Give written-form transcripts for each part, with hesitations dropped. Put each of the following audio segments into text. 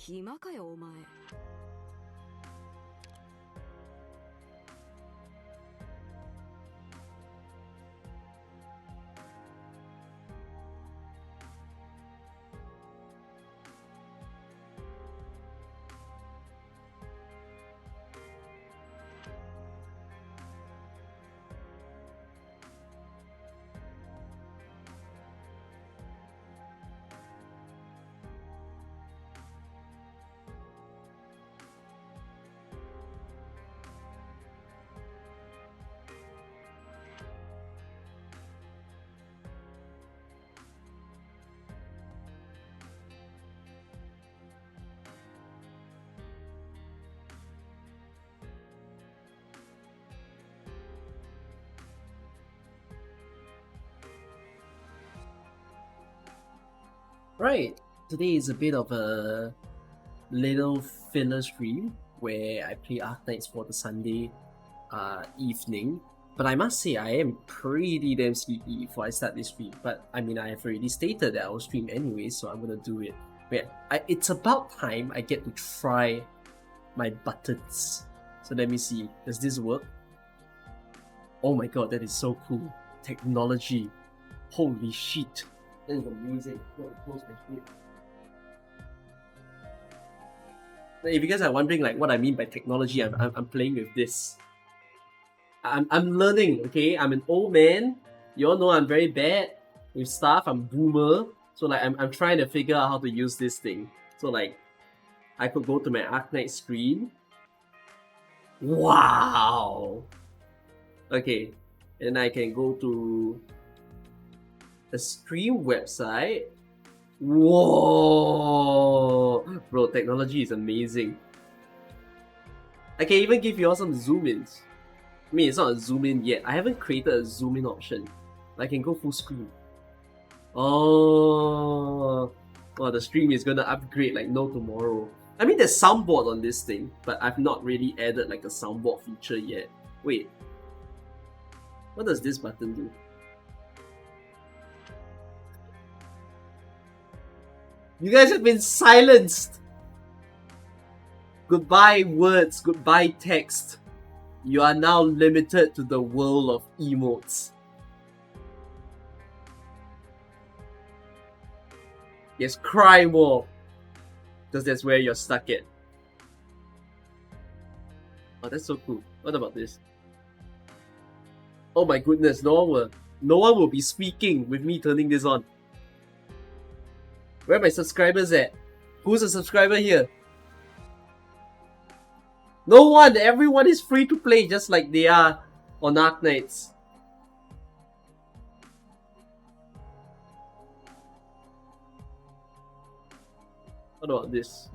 暇かよお前。Right, today is a bit of a little filler stream where I play Arknights for the Sunday evening. But I must say, I am pretty damn sleepy before I start this stream. But I mean, I have already stated that I will stream anyway, so I'm gonna do it. It's about time I get to try my buttons. So let me see, does this work? Oh my god, that is so cool. Technology. Holy shit. That is amazing. If you guys are wondering like what I mean by technology, I'm playing with this. I'm learning, okay? I'm an old man. You all know I'm very bad with stuff. I'm boomer. So like I'm trying to figure out how to use this thing. So like I could go to my Arknight screen. Wow! Okay. And I can go to a stream website. Whoa! Bro, technology is amazing. I can even give you all some zoom-ins. I mean, it's not a zoom-in yet. I haven't created a zoom-in option. I can go full screen. Oh, the stream is gonna upgrade like no tomorrow. I mean, there's soundboard on this thing, but I've not really added like a soundboard feature yet. Wait. What does this button do? You guys have been silenced! Goodbye words, goodbye text. You are now limited to the world of emotes. Yes, cry more. Because that's where you're stuck at. Oh, that's so cool. What about this? Oh my goodness, no one will be speaking with me turning this on. Where are my subscribers at? Who's a subscriber here? No one! Everyone is free to play just like they are on Arknights. What about this?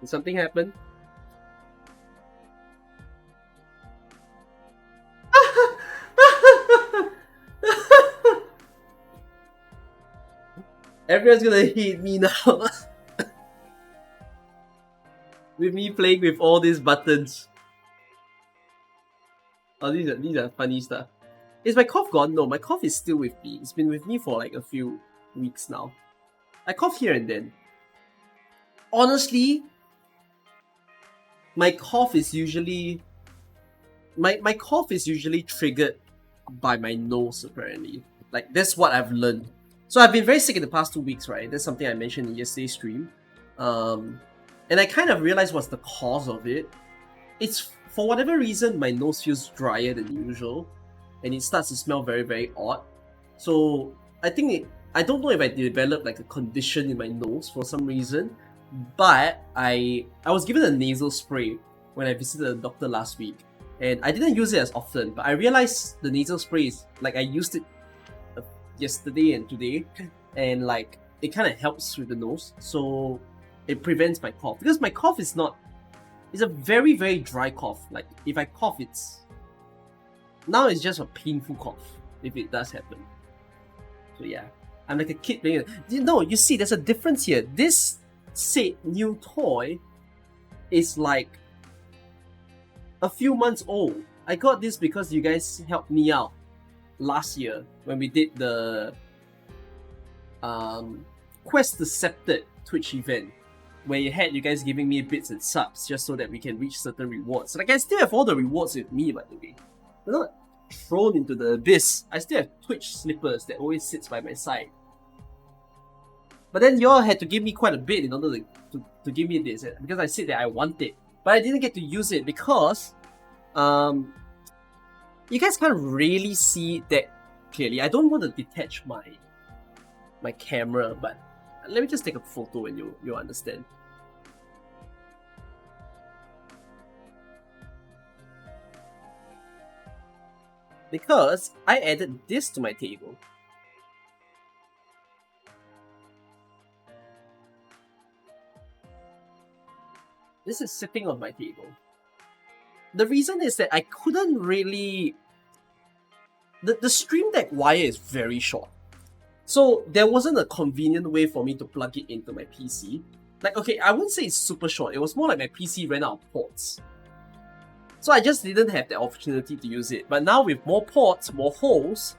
Did something happen? Everyone's gonna hate me now. With me playing with all these buttons. Oh, these are funny stuff. Is my cough gone? No, my cough is still with me. It's been with me for like a few weeks now. I cough here and then. Honestly, my cough is usually triggered by my nose, apparently. Like, that's what I've learned. So I've been very sick in the past 2 weeks, right? That's something I mentioned in yesterday's stream. And I kind of realized what's the cause of it. It's, for whatever reason, my nose feels drier than usual. And it starts to smell very, very odd. So I think, I don't know if I developed like a condition in my nose for some reason. But I was given a nasal spray when I visited the doctor last week. And I didn't use it as often, but I realized the nasal spray is, like, I used it yesterday and today, and like it kind of helps with the nose, so it prevents my cough, because my cough is a very, very dry cough. Like if I cough, it's just a painful cough if it does happen. So yeah, I'm like a kid playing it. No, you see, there's a difference here. This said new toy is like a few months old. I got this because you guys helped me out last year when we did the Quest Accepted Twitch event, where you had you guys giving me bits and subs just so that we can reach certain rewards. Like, I still have all the rewards with me, by the way. They're not thrown into the abyss. I still have Twitch slippers that always sits by my side. But then y'all had to give me quite a bit in order to give me this, because I said that I want it. But I didn't get to use it because you guys can't really see that clearly. I don't want to detach my camera, but let me just take a photo and you'll understand. Because I added this to my table. This is sitting on my table. The reason is that I couldn't really... The Stream Deck wire is very short. So there wasn't a convenient way for me to plug it into my PC. Like, okay, I wouldn't say it's super short. It was more like my PC ran out of ports. So I just didn't have the opportunity to use it. But now with more ports, more holes,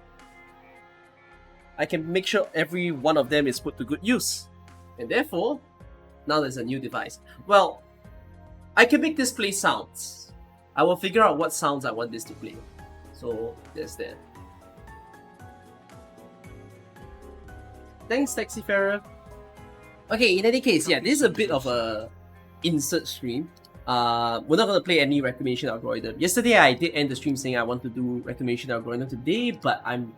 I can make sure every one of them is put to good use. And therefore, now there's a new device. Well, I can make this play sounds. I will figure out what sounds I want this to play. So there's that. Thanks, Taxifarer. Okay, in any case, yeah, this is a bit of a insert stream. We're not going to play any reclamation algorithm. Yesterday, I did end the stream saying I want to do reclamation algorithm today, but I'm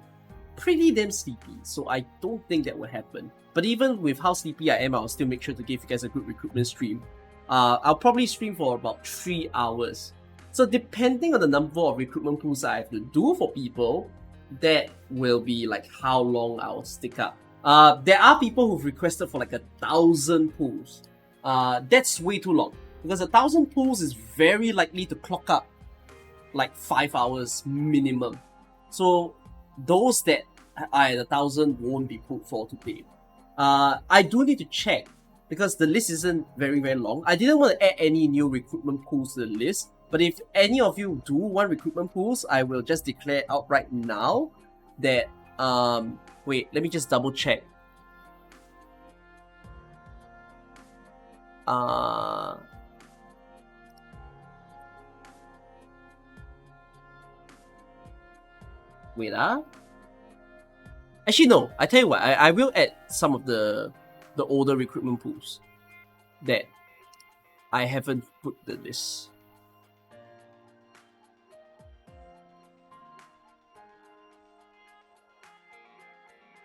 pretty damn sleepy, so I don't think that will happen. But even with how sleepy I am, I'll still make sure to give you guys a good recruitment stream. I'll probably stream for about 3 hours. So depending on the number of recruitment pools I have to do for people, that will be like how long I'll stick up. There are people who've requested for like 1,000 pools. That's way too long, because 1,000 pools is very likely to clock up like 5 hours minimum. So those that are at 1,000 won't be put for today. I do need to check, because the list isn't very long. I didn't want to add any new recruitment pools to the list, but if any of you do want recruitment pools, I will just declare out right now that wait, let me just double check. Wait, actually no, I tell you what, I will add some of the older recruitment pools that I haven't put the list.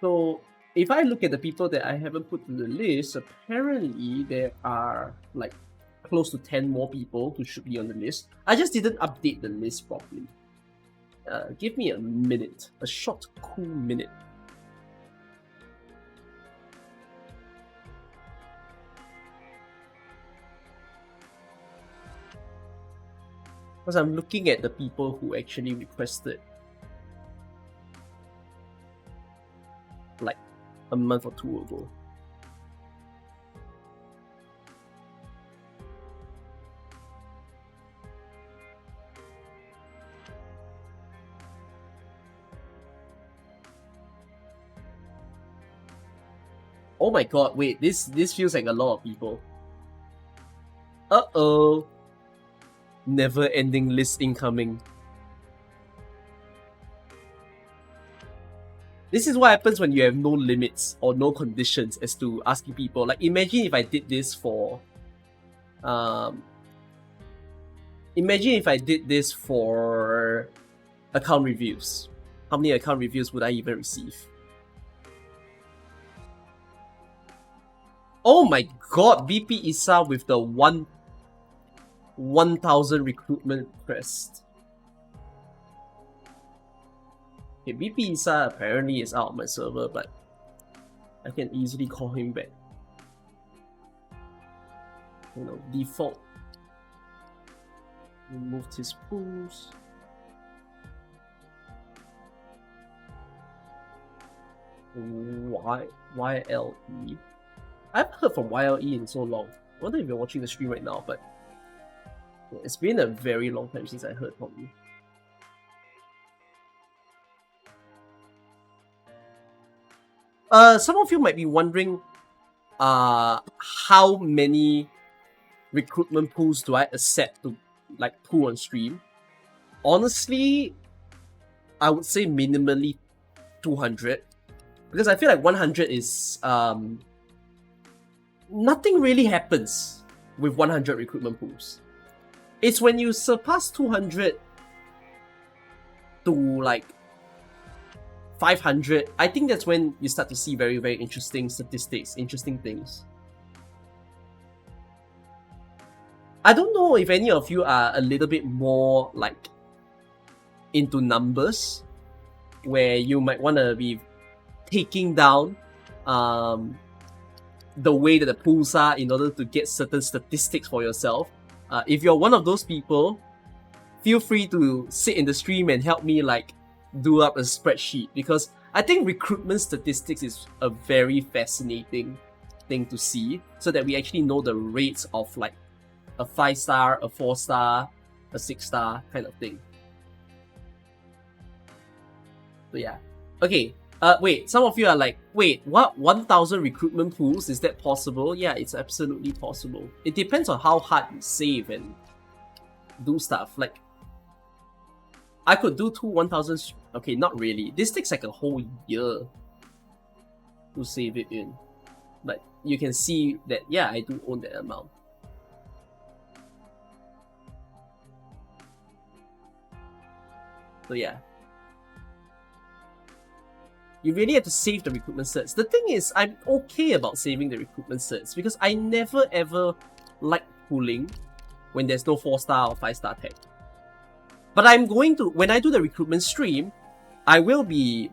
So if I look at the people that I haven't put to the list, apparently there are like close to 10 more people who should be on the list. I just didn't update the list properly. Give me a minute, a short, cool minute. Because I'm looking at the people who actually requested like a month or two ago. Oh my god, wait, this feels like a lot of people. Uh-oh. Never-ending list incoming. This is what happens when you have no limits or no conditions as to asking people. Like, imagine if I did this for... imagine if I did this for account reviews. How many account reviews would I even receive? Oh my god, BP Isa with the 1,000 recruitment crest. Okay, BP Isa apparently is out of my server, but I can easily call him back. You know, default. Removed his pools. YLE. I haven't heard from YLE in so long. I wonder if you're watching the stream right now, but it's been a very long time since I heard from you. Some of you might be wondering how many recruitment pools do I accept to like pull on stream. Honestly, I would say minimally 200, because I feel like 100 is nothing really happens with 100 recruitment pools. It's when you surpass 200 to like 500, I think that's when you start to see very, very interesting statistics, interesting things. I don't know if any of you are a little bit more like into numbers, where you might want to be taking down the way that the pools are in order to get certain statistics for yourself. If you're one of those people, feel free to sit in the stream and help me like do up a spreadsheet, because I think recruitment statistics is a very fascinating thing to see, so that we actually know the rates of like a 5-star, a 4-star, a 6-star kind of thing. So yeah. Okay. Wait, some of you are like, wait, what? 1,000 recruitment pools? Is that possible? Yeah, it's absolutely possible. It depends on how hard you save and do stuff. Like, I could do 1,000. Okay, not really. This takes like a whole year to save it in. But you can see that, yeah, I do own that amount. So yeah. You really have to save the recruitment certs. The thing is, I'm okay about saving the recruitment certs because I never ever like pulling when there's no 4-star or 5-star tag. But I'm going to, when I do the recruitment stream, I will be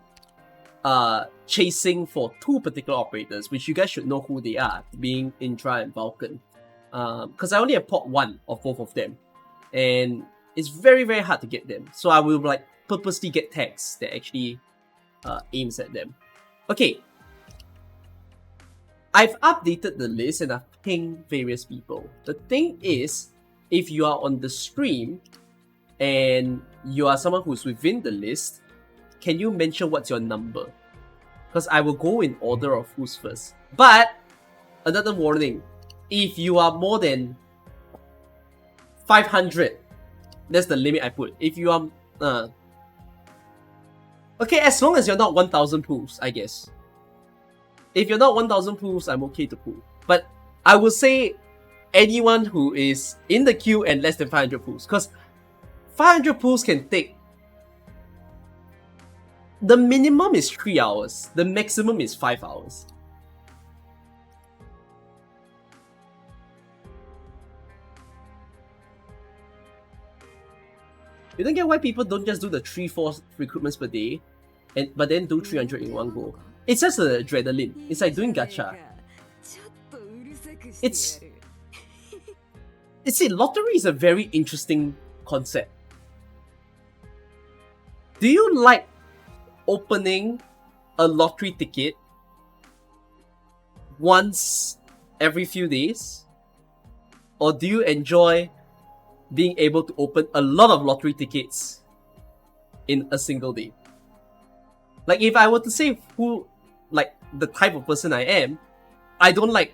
chasing for 2 particular operators, which you guys should know who they are, being Intra and Vulcan. Because I only have pot 1 of both of them. And it's very, very hard to get them. So I will like purposely get tags that actually aims at them. Okay. I've updated the list and I've pinged various people. The thing is, if you are on the stream and you are someone who's within the list, can you mention what's your number? Because I will go in order of who's first. But, another warning, if you are more than 500, that's the limit I put. If you are, okay, as long as you're not 1,000 pools, I guess. If you're not 1,000 pools, I'm okay to pool. But I would say anyone who is in the queue and less than 500 pools, because 500 pools can take... The minimum is 3 hours. The maximum is 5 hours. You don't get why people don't just do the 3-4 recruitments per day, but then do 300 in one go. It's just the adrenaline. It's like doing gacha. See, lottery is a very interesting concept. Do you like opening a lottery ticket once every few days? Or do you enjoy being able to open a lot of lottery tickets in a single day? Like, if I were to say who, like, the type of person I am, I don't like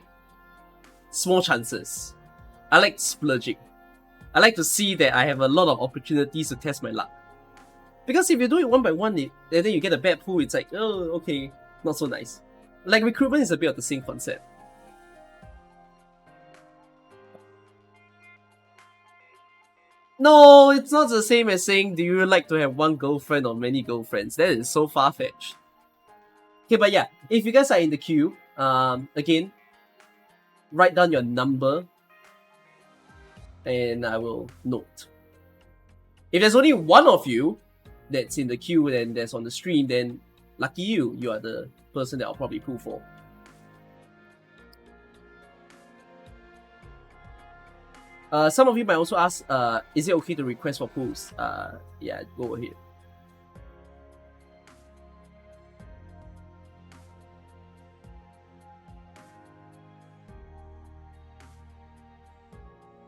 small chances. I like splurging. I like to see that I have a lot of opportunities to test my luck. Because if you do it one by one, and then you get a bad pool, it's like, oh, okay, not so nice. Like, recruitment is a bit of the same concept. No, it's not the same as saying, do you like to have one girlfriend or many girlfriends? That is so far-fetched. Okay, but yeah, if you guys are in the queue, again, write down your number and I will note. If there's only one of you that's in the queue and that's on the stream, then lucky you, you are the person that I'll probably pull for. Some of you might also ask, is it okay to request for pools? Yeah, go ahead.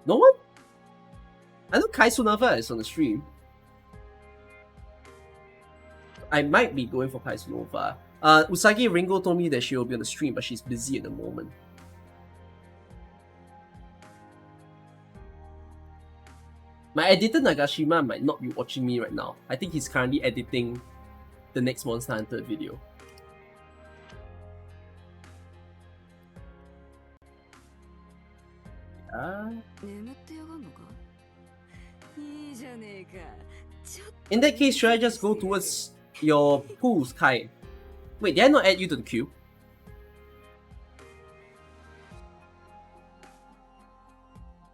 No one? I know Kai Sunava is on the stream. I might be going for Kaisunova. Usagi Ringo told me that she will be on the stream, but she's busy at the moment. My editor Nagashima might not be watching me right now. I think he's currently editing the next Monster Hunter video. In that case, should I just go towards your pools, Kai? Wait, did I not add you to the queue?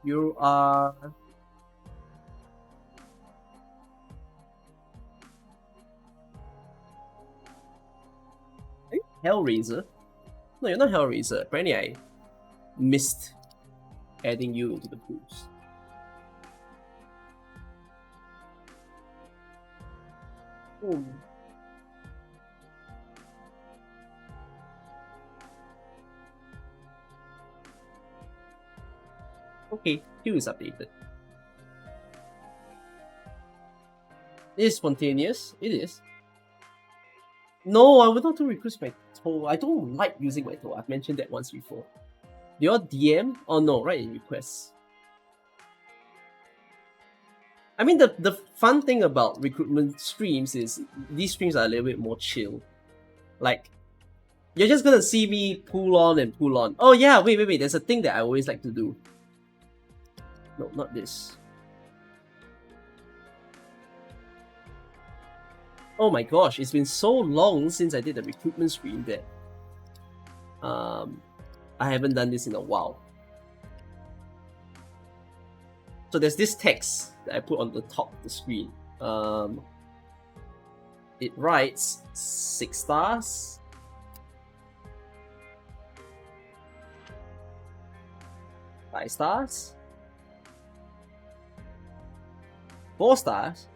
You are... Hellraiser? No, you're not Hellraiser. Apparently I missed adding you into the pools. Oh. Okay, queue is updated. It is spontaneous. It is. No, I would not to recruit my toe. I don't like using my toe. I've mentioned that once before. Do you DM? Oh no, right in requests. I mean, the fun thing about recruitment streams is these streams are a little bit more chill. Like, you're just gonna see me pull on and pull on. Oh yeah, wait. There's a thing that I always like to do. No, not this. Oh my gosh, it's been so long since I did the recruitment stream that I haven't done this in a while. So there's this text that I put on the top of the screen. It writes 6 stars. Five stars. 4 stars.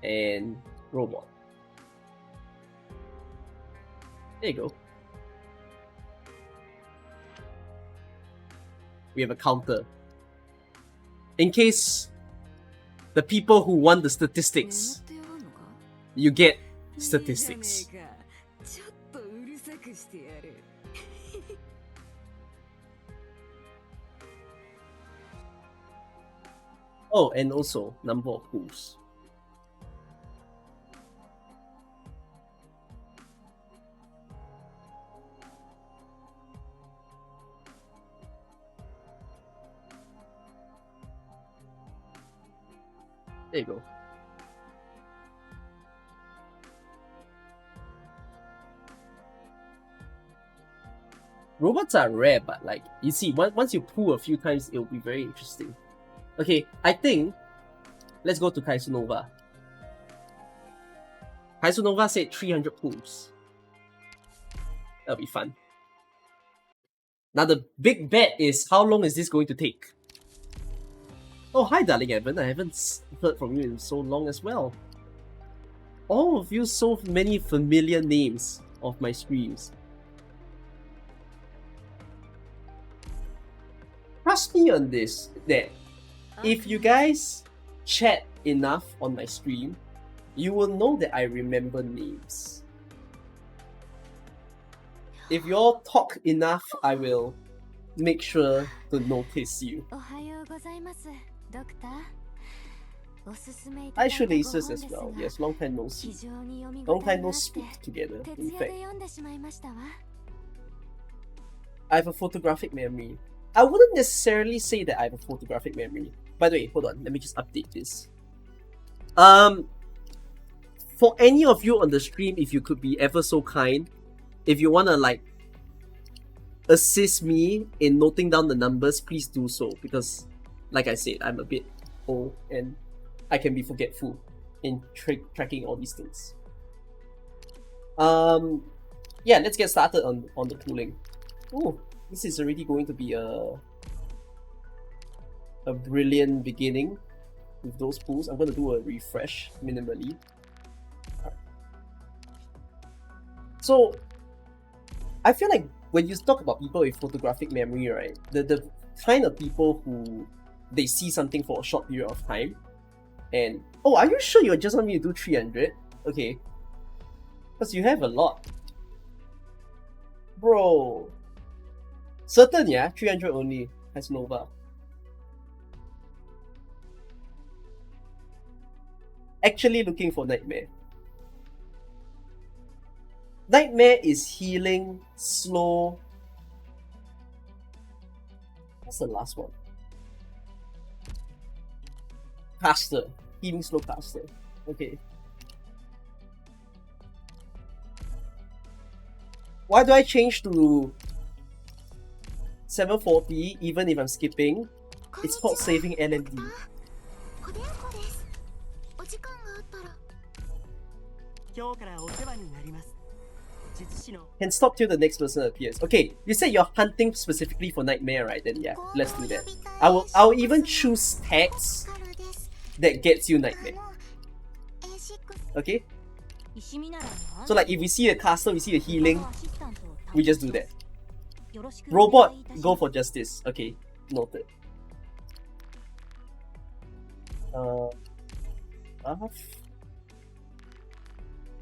And robot. There you go. We have a counter. In case the people who want the statistics, you get statistics. Oh, and also number of pools. There you go. Robots are rare, but like, you see, once you pull a few times, it'll be very interesting. Okay, I think, let's go to Kaisunova. Kaisunova said 300 pulls. That'll be fun. Now the big bet is, how long is this going to take? Oh, hi darling Evan, I haven't heard from you in so long as well. All of you so many familiar names of my streams. Trust me on this, that if you guys chat enough on my stream, you will know that I remember names. If you all talk enough, I will make sure to notice you. Hi Shoelaces as well. Yes, long time no see. Long time no speak together, in fact. I have a photographic memory. I wouldn't necessarily say that I have a photographic memory. By the way, hold on, let me just update this. For any of you on the stream, if you could be ever so kind, if you wanna like assist me in noting down the numbers, please do so, because like I said, I'm a bit old and I can be forgetful in tracking all these things. Yeah, let's get started on the pooling. Oh, this is already going to be a brilliant beginning with those pools. I'm going to do a refresh minimally. So, I feel like when you talk about people with photographic memory, right, the kind of people who they see something for a short period of time and Oh, are you sure you just want me to do 300? Okay. Because you have a lot. Bro. Certain, yeah? 300 only. Has Nova. Actually looking for Nightmare. Nightmare is healing, slow. What's the last one? Caster. Healing, slow, caster. Okay. Why do I change to 740 even if I'm skipping? It's called saving LMD. Can stop till the next person appears. Okay, you said you're hunting specifically for Nightmare, right? Then yeah, let's do that. I'll even choose tags that gets you Nightmare. Okay? So like if we see a caster, we see a healing, we just do that. Robot, go for justice. Okay, noted. So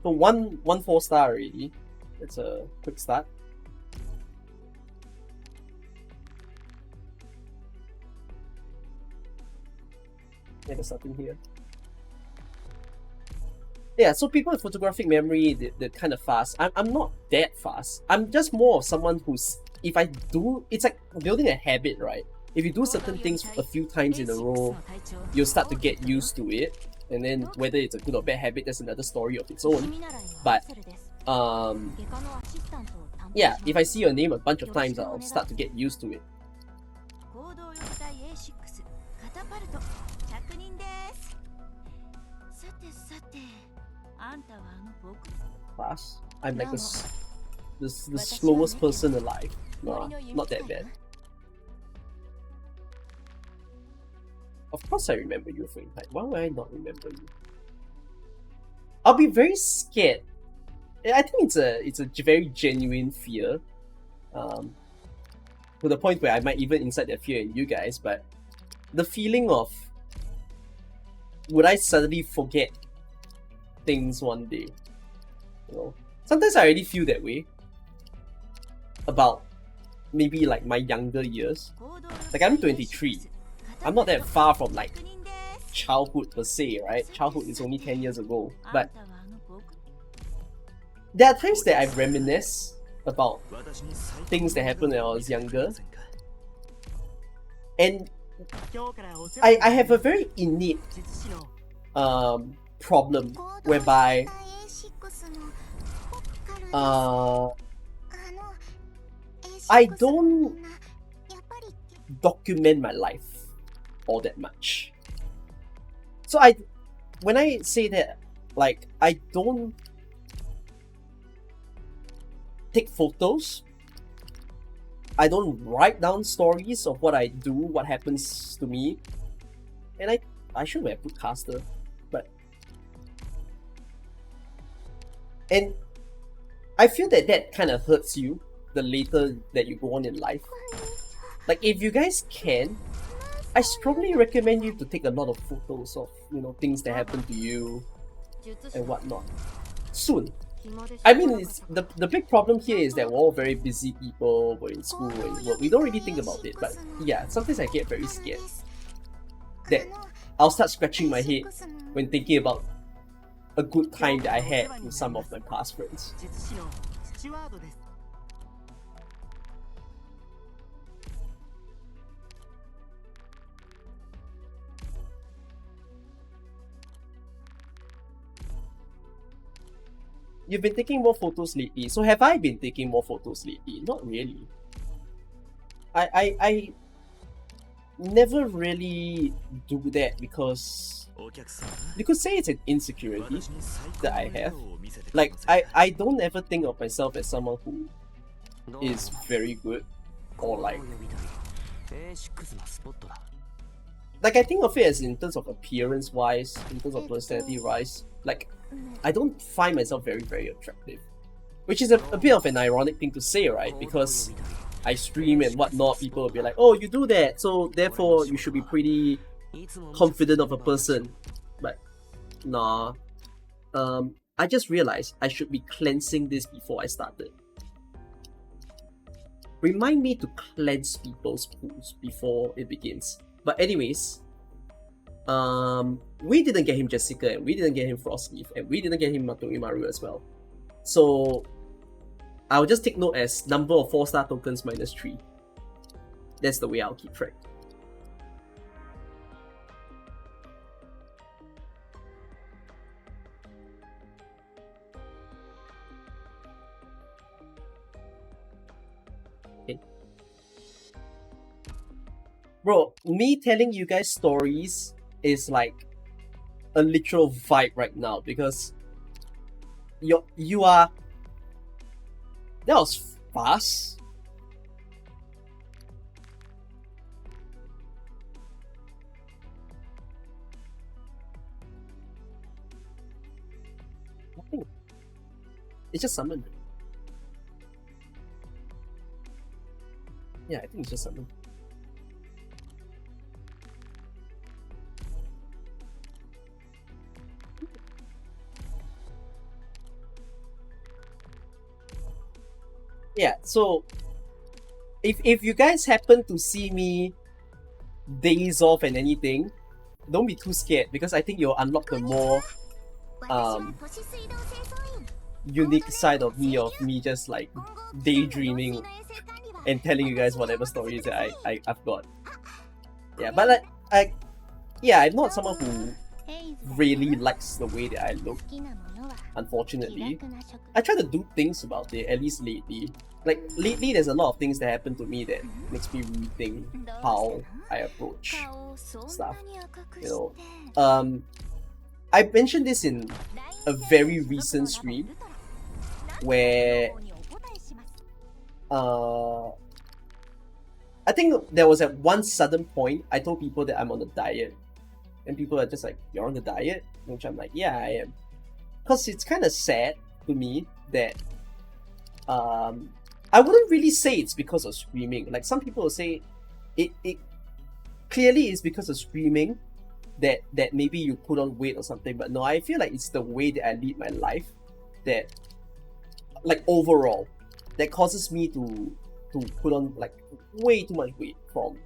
one 4-star already. That's a quick start. Yeah, there's nothing here. Yeah, so people with photographic memory, they're kind of fast. I'm not that fast. I'm just more of someone who's, if I do, it's like building a habit, right? If you do certain things a few times in a row, you'll start to get used to it. And then whether it's a good or bad habit, that's another story of its own. But yeah, if I see your name a bunch of times, I'll start to get used to it. Fast? I'm like the slowest person alive. No, not that bad. Of course I remember you, Frank. Why would I not remember you? I'll be very scared. I think it's a very genuine fear. To the point where I might even incite that fear in you guys, but the feeling of would I suddenly forget things one day? You know? Sometimes I already feel that way about maybe like my younger years. Like I'm 23. I'm not that far from like childhood per se, right? Childhood is only 10 years ago. But there are times that I reminisce about things that happened when I was younger. And I have a very innate problem whereby I don't document my life all that much. So when I say that, like, I don't take photos, I don't write down stories of what I do, what happens to me, and I should have put caster, but and I feel that kind of hurts you the later that you go on in life. Like if you guys can, I strongly recommend you to take a lot of photos of, you know, things that happen to you and whatnot soon. I mean, it's the big problem here is that we're all very busy people, we're in school and work. We don't really think about it, but yeah, sometimes I get very scared that I'll start scratching my head when thinking about a good time that I had with some of my past friends. You've been taking more photos lately. So have I been taking more photos lately? Not really. I never really do that because you could say it's an insecurity that I have. Like I don't ever think of myself as someone who is very good or like I think of it as in terms of appearance wise, in terms of personality wise. Like I don't find myself very, very attractive. Which is a bit of an ironic thing to say, right? Because I stream and whatnot, people will be like, oh, you do that, so therefore you should be pretty confident of a person. But Nah. I just realized I should be cleansing this before I started. Remind me to cleanse people's pools before it begins. But anyways, we didn't get him Jessica, and we didn't get him Frostleaf, and we didn't get him Maru as well. So I'll just take note as number of 4-star tokens minus 3. That's the way I'll keep track. Okay. Bro, me telling you guys stories is like a literal vibe right now because you are. That was fast. Nothing. It's just summoned. Yeah, I think it's just summoned. Yeah, so if you guys happen to see me days off and anything, don't be too scared because I think you'll unlock the more unique side of me just like daydreaming and telling you guys whatever stories that I've got. Yeah, but like I'm not someone who really likes the way that I look, unfortunately. I try to do things about it, at least lately. Like, lately there's a lot of things that happen to me that makes me rethink how I approach stuff, you know. I mentioned this in a very recent stream where I think there was at one sudden point I told people that I'm on a diet, and people are just like, "You're on the diet?" Which I'm like, "Yeah, I am," because it's kind of sad to me that I wouldn't really say it's because of streaming. Like, some people will say it clearly is because of streaming that maybe you put on weight or something, but no, I feel like it's the way that I lead my life that, like, overall, that causes me to put on like way too much weight from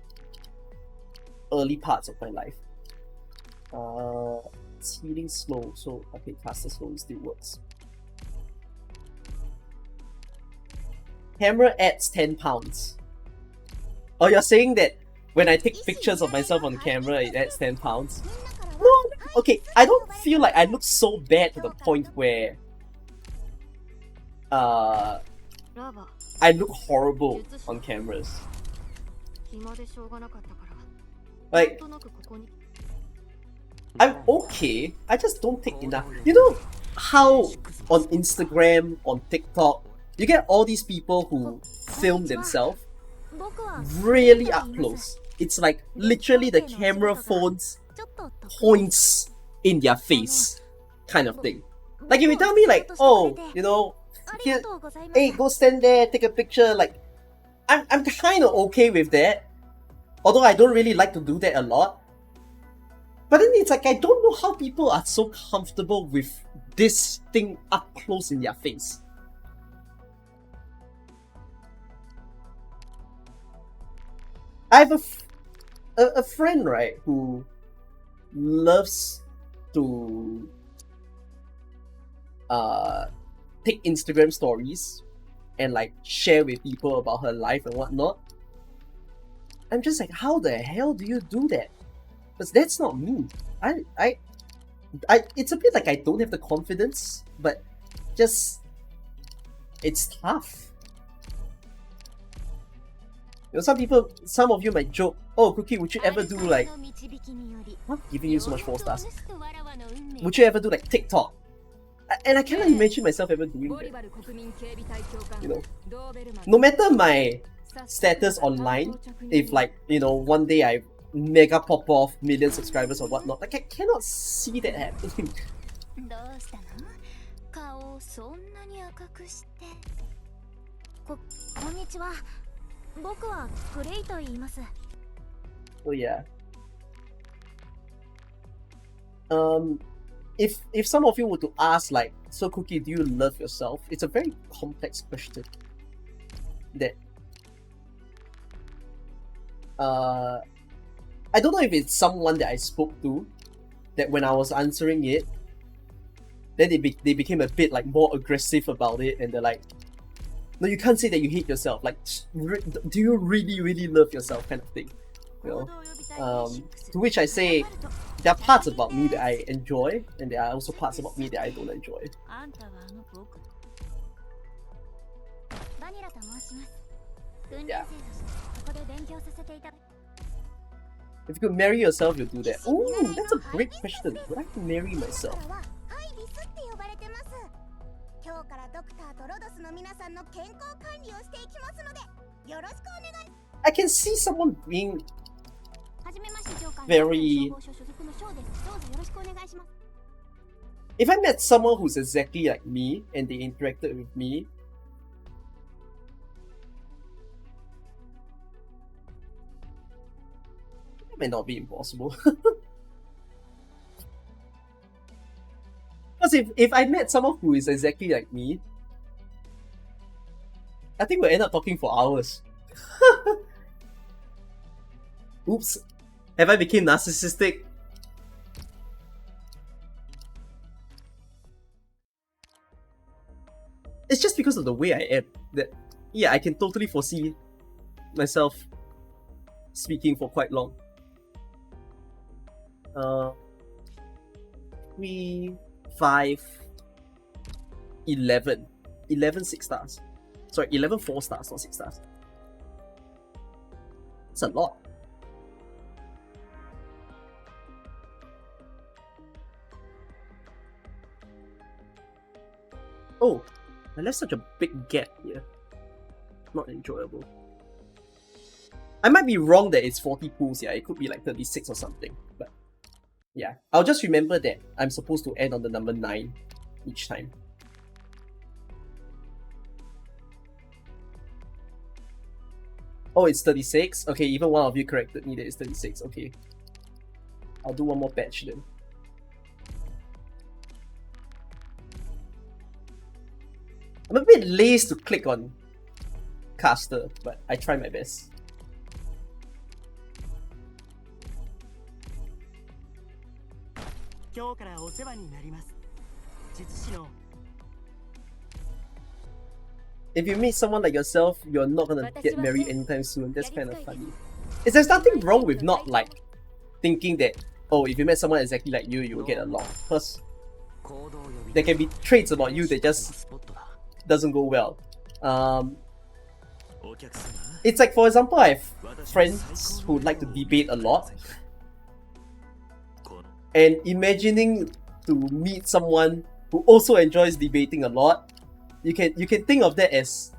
early parts of my life. It's healing slow, so okay, faster slow still works. Camera adds 10 pounds. Oh, you're saying that when I take pictures of myself on camera, it adds 10 pounds? No, okay, I don't feel like I look so bad to the point where I look horrible on cameras. Like, I'm okay, I just don't take enough. You know how on Instagram, on TikTok, you get all these people who film themselves really up close. It's like literally the camera phones points in their face kind of thing. Like, if you tell me like, oh, you know, here, hey, go stand there, take a picture, like, I'm kind of okay with that. Although I don't really like to do that a lot. But then it's like, I don't know how people are so comfortable with this thing up close in their face. I have a friend, right, who loves to take Instagram stories and like share with people about her life and whatnot. I'm just like, how the hell do you do that? Because that's not me. I it's a bit like I don't have the confidence, but just it's tough. You know, some of you might joke, oh, Cookie, would you ever do like, I'm giving you so much 4 stars. Would you ever do like TikTok? And I cannot imagine myself ever doing that. You know, no matter my status online, if like, you know, one day I mega pop off, million subscribers or whatnot, like I cannot see that happening. Oh yeah. if some of you were to ask like, so Cookie, do you love yourself? It's a very complex question. That I don't know if it's someone that I spoke to, that when I was answering it, then they became a bit like more aggressive about it, and they're like, no, you can't say that you hate yourself. Like, do you really love yourself, kind of thing, you know? To which I say, there are parts about me that I enjoy, and there are also parts about me that I don't enjoy. Yeah. If you could marry yourself, you'll do that. Ooh, that's a great question. Would I marry myself? I can see someone being very... If I met someone who's exactly like me and they interacted with me, it may not be impossible. Because if I met someone who is exactly like me, I think we'll end up talking for hours. Oops. Have I become narcissistic? It's just because of the way I am that, yeah, I can totally foresee myself speaking for quite long. 3, 5, 11. 11 6 stars. Sorry, 11 4 stars, not 6 stars. It's a lot. Oh, I left such a big gap here. Not enjoyable. I might be wrong that it's 40 pools, yeah. It could be like 36 or something. But yeah, I'll just remember that I'm supposed to end on the number 9 each time. Oh, it's 36? Okay, even one of you corrected me that it's 36. Okay. I'll do one more patch then. I'm a bit lazy to click on caster, but I try my best. If you meet someone like yourself, you're not gonna get married anytime soon. That's kind of funny. There's nothing wrong with not like thinking that, oh, if you met someone exactly like you will get along. Because there can be traits about you that just doesn't go well. It's like, for example, I have friends who like to debate a lot, and imagining to meet someone who also enjoys debating a lot, you can think of that as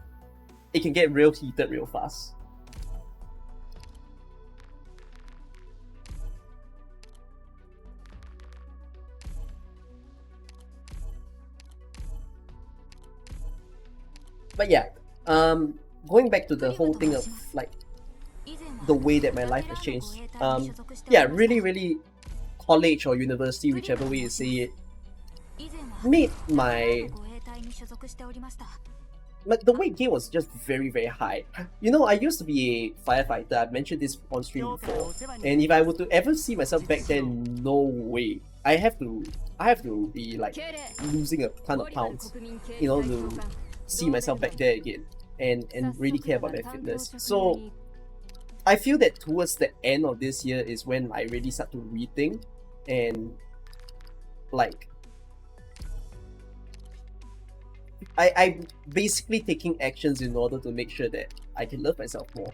it can get real heated real fast. But yeah, going back to the whole thing of like the way that my life has changed. Yeah, really college or university, whichever way you say it, made my the weight gain was just very high. You know, I used to be a firefighter. I've mentioned this on stream before, and if I were to ever see myself back then, no way. I have to be like losing a ton of pounds, you know, to see myself back there again and really care about my fitness. So I feel that towards the end of this year is when I really start to rethink and like I basically taking actions in order to make sure that I can love myself more.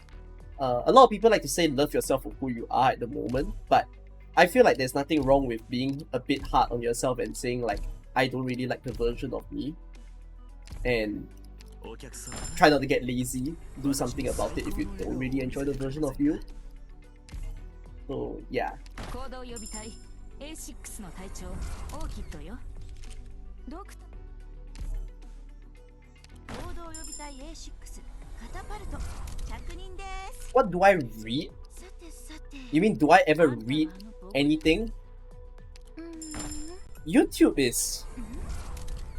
A lot of people like to say love yourself for who you are at the moment, but I feel like there's nothing wrong with being a bit hard on yourself and saying like, I don't really like the version of me, and try not to get lazy, do something about it if you don't really enjoy the version of you. So yeah. What do I read? You mean, do I ever read anything? YouTube is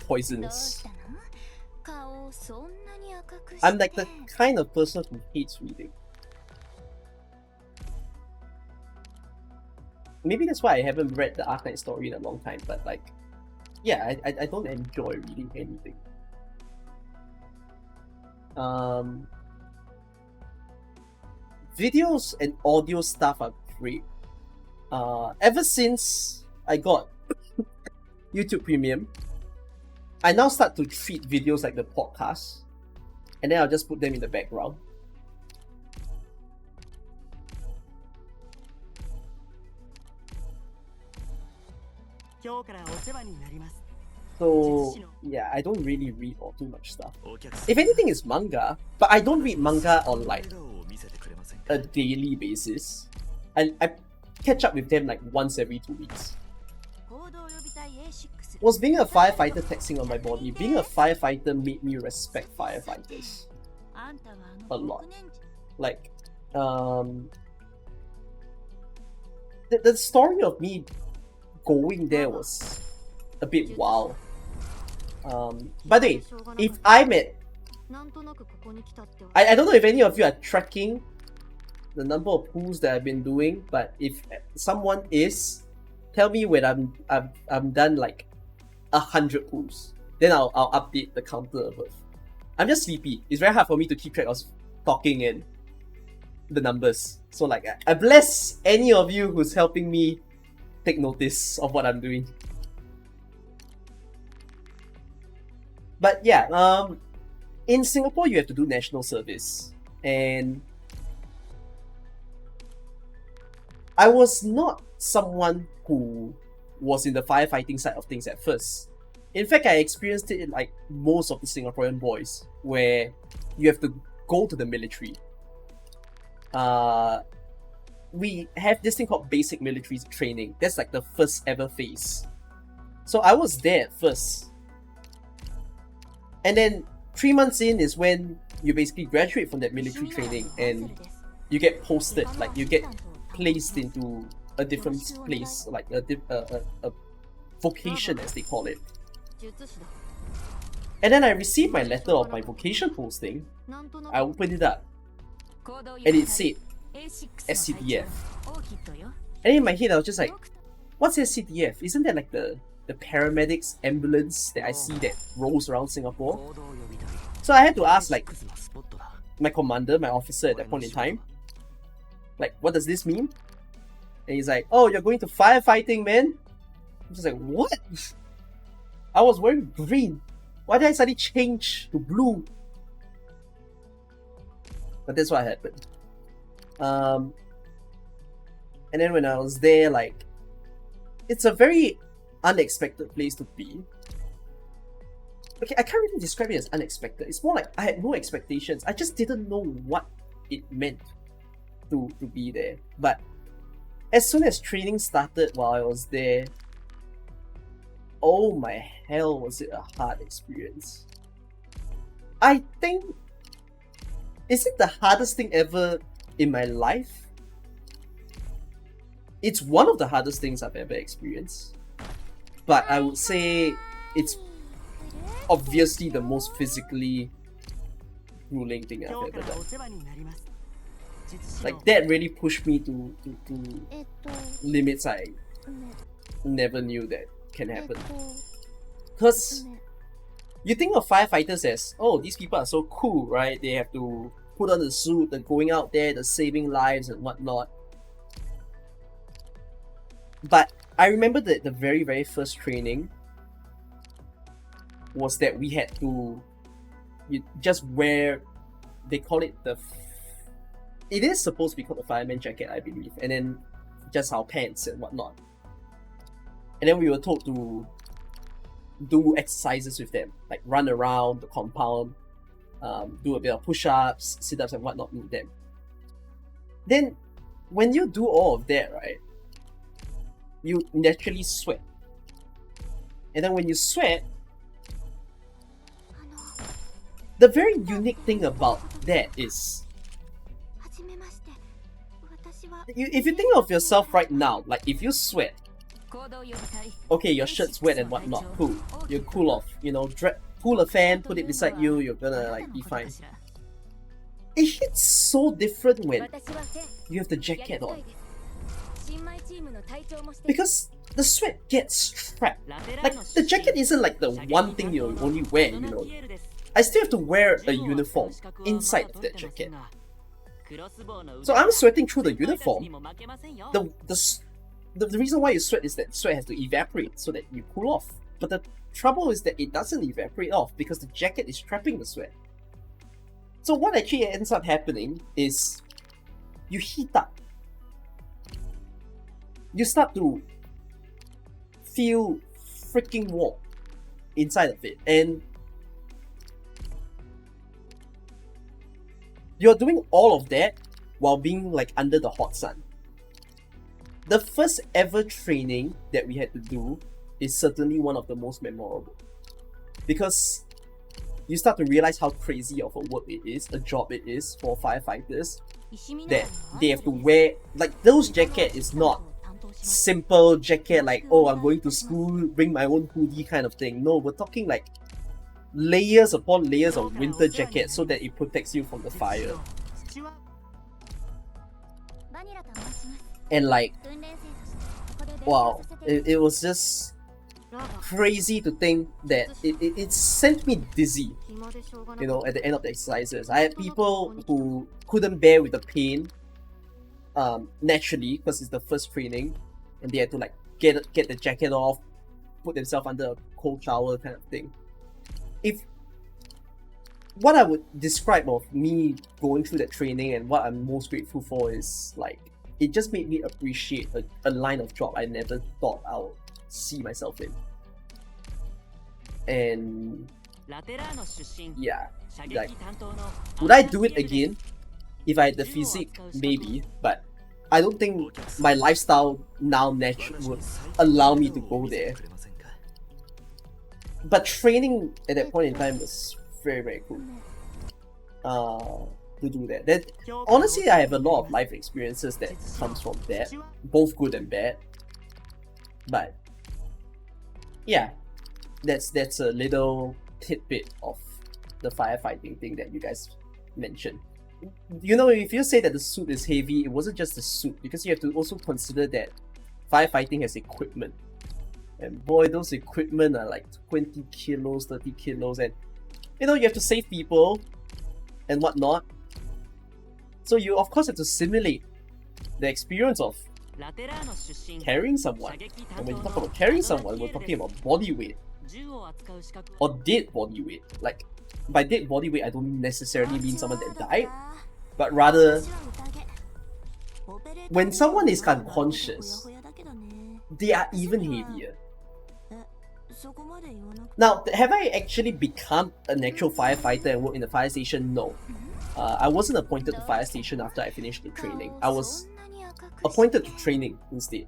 poisonous. I'm like the kind of person who hates reading. Maybe that's why I haven't read the Arknights story in a long time, but like, yeah, I don't enjoy reading anything. Videos and audio stuff are great. Ever since I got YouTube Premium, I now start to treat videos like the podcast, and then I'll just put them in the background. So yeah, I don't really read all too much stuff. If anything, it's manga, but I don't read manga on like a daily basis. I catch up with them like once every 2 weeks. Was being a firefighter taxing on my body? Being a firefighter made me respect firefighters a lot. Like, the story of me going there was a bit wild. By the way, if I'm at... I don't know if any of you are tracking the number of pools that I've been doing, but if someone is, tell me when I'm done like 100 pools. Then I'll update the counter above. I'm just sleepy. It's very hard for me to keep track of talking and the numbers. So like, I bless any of you who's helping me take notice of what I'm doing. But yeah, in Singapore you have to do national service, and I was not someone who was in the firefighting side of things at first. In fact, I experienced it in like most of the Singaporean boys, where you have to go to the military. We have this thing called basic military training. That's like the first ever phase. So I was there at first. And then 3 months in is when you basically graduate from that military training and you get posted, like you get placed into a different place, like a vocation as they call it. And then I received my letter of my vocation posting. I opened it up and it said SCDF. And in my head I was just like, what's SCDF? Isn't that like the paramedics ambulance that I see that rolls around Singapore? So I had to ask like my commander, my officer at that point in time, like, what does this mean? And he's like, oh, you're going to firefighting, man. I'm just like, what? I was wearing green. Why did I suddenly change to blue? But that's what happened. And then when I was there, like, it's a very unexpected place to be. Okay, I can't really describe it as unexpected. It's more like I had no expectations. I just didn't know what it meant to be there. But as soon as training started while I was there, oh my hell, was it a hard experience. I think, is it the hardest thing ever in my life? It's one of the hardest things I've ever experienced. But I would say it's obviously the most physically grueling thing I've ever done. Like, that really pushed me to limits I never knew that can happen. Because you think of firefighters as, oh, these people are so cool, right? They have to put on the suit, they're going out there, they're saving lives and whatnot. But I remember that the very, very first training was that we had to just wear, they call it it is supposed to be called the fireman jacket, I believe, and then just our pants and whatnot. And then we were told to do exercises with them, like run around the compound, do a bit of push-ups, sit-ups and whatnot with them. Then, when you do all of that, right, you naturally sweat. And then when you sweat, the very unique thing about that is, if you think of yourself right now, like if you sweat, Okay, your shirt's wet and whatnot. Cool. You cool off. You know, pull a fan, put it beside you. You're gonna like be fine. It hits so different when you have the jacket on, because the sweat gets trapped. Like the jacket isn't like the one thing you only wear. You know, I still have to wear a uniform inside of that jacket. So I'm sweating through the uniform. The reason why you sweat is that sweat has to evaporate so that you cool off. But the trouble is that it doesn't evaporate off because the jacket is trapping the sweat. So what actually ends up happening is you heat up. You start to feel freaking warm inside of it. And you're doing all of that while being like under the hot sun. The first ever training that we had to do is certainly one of the most memorable, because you start to realize how crazy of a work it is, a job it is for firefighters, that they have to wear, like those jacket is not simple jacket like, oh, I'm going to school, bring my own hoodie kind of thing. No, we're talking like layers upon layers of winter jacket so that it protects you from the fire. And like, wow, it was just crazy to think that it sent me dizzy, you know, at the end of the exercises. I had people who couldn't bear with the pain naturally, because it's the first training, and they had to like get the jacket off, put themselves under a cold shower kind of thing. If what I would describe of me going through that training and what I'm most grateful for is like, it just made me appreciate a line of job I never thought I would see myself in. And yeah, like, would I do it again if I had the physique? Maybe, but I don't think my lifestyle now would allow me to go there. But training at that point in time was very, very cool. To do that. Honestly, I have a lot of life experiences that comes from that, both good and bad. But yeah, that's a little tidbit of the firefighting thing that you guys mentioned. You know, if you say that the suit is heavy, it wasn't just the suit, because you have to also consider that firefighting has equipment. And boy, those equipment are like 20 kilos, 30 kilos, and you know, you have to save people and whatnot. So you of course have to simulate the experience of carrying someone. And when you talk about carrying someone, we're talking about body weight. Or dead body weight. Like, by dead body weight, I don't necessarily mean someone that died, but rather, when someone is unconscious, they are even heavier. Now, have I actually become an actual firefighter and work in the fire station? No. I wasn't appointed to fire station after I finished the training. I was appointed to training instead.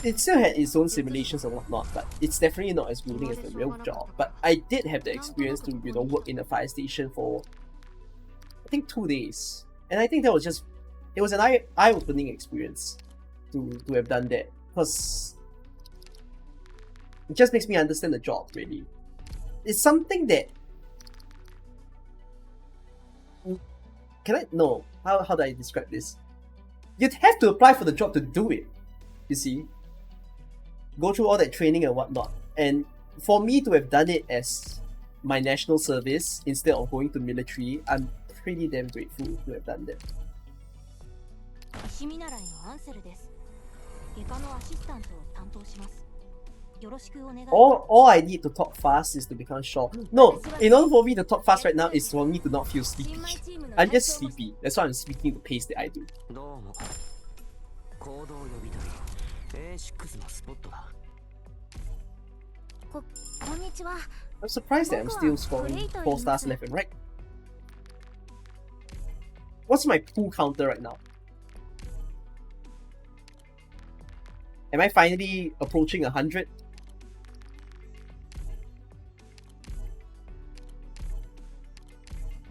It still had its own simulations and whatnot, but it's definitely not as grueling as the real job. But I did have the experience to, you know, work in a fire station for, I think, 2 days. And I think that was just, it was an eye-opening experience to have done that, because it just makes me understand the job, really. It's something that, how do I describe this? You'd have to apply for the job to do it, you see. Go through all that training and whatnot. And for me to have done it as my national service instead of going to military, I'm pretty damn grateful to have done that. All I need to talk fast is to become short. No, in order for me to talk fast right now is for me to not feel sleepy. I'm just sleepy. That's why I'm speaking the pace that I do. I'm surprised that I'm still scoring 4 stars left and right. What's my pool counter right now? Am I finally approaching 100?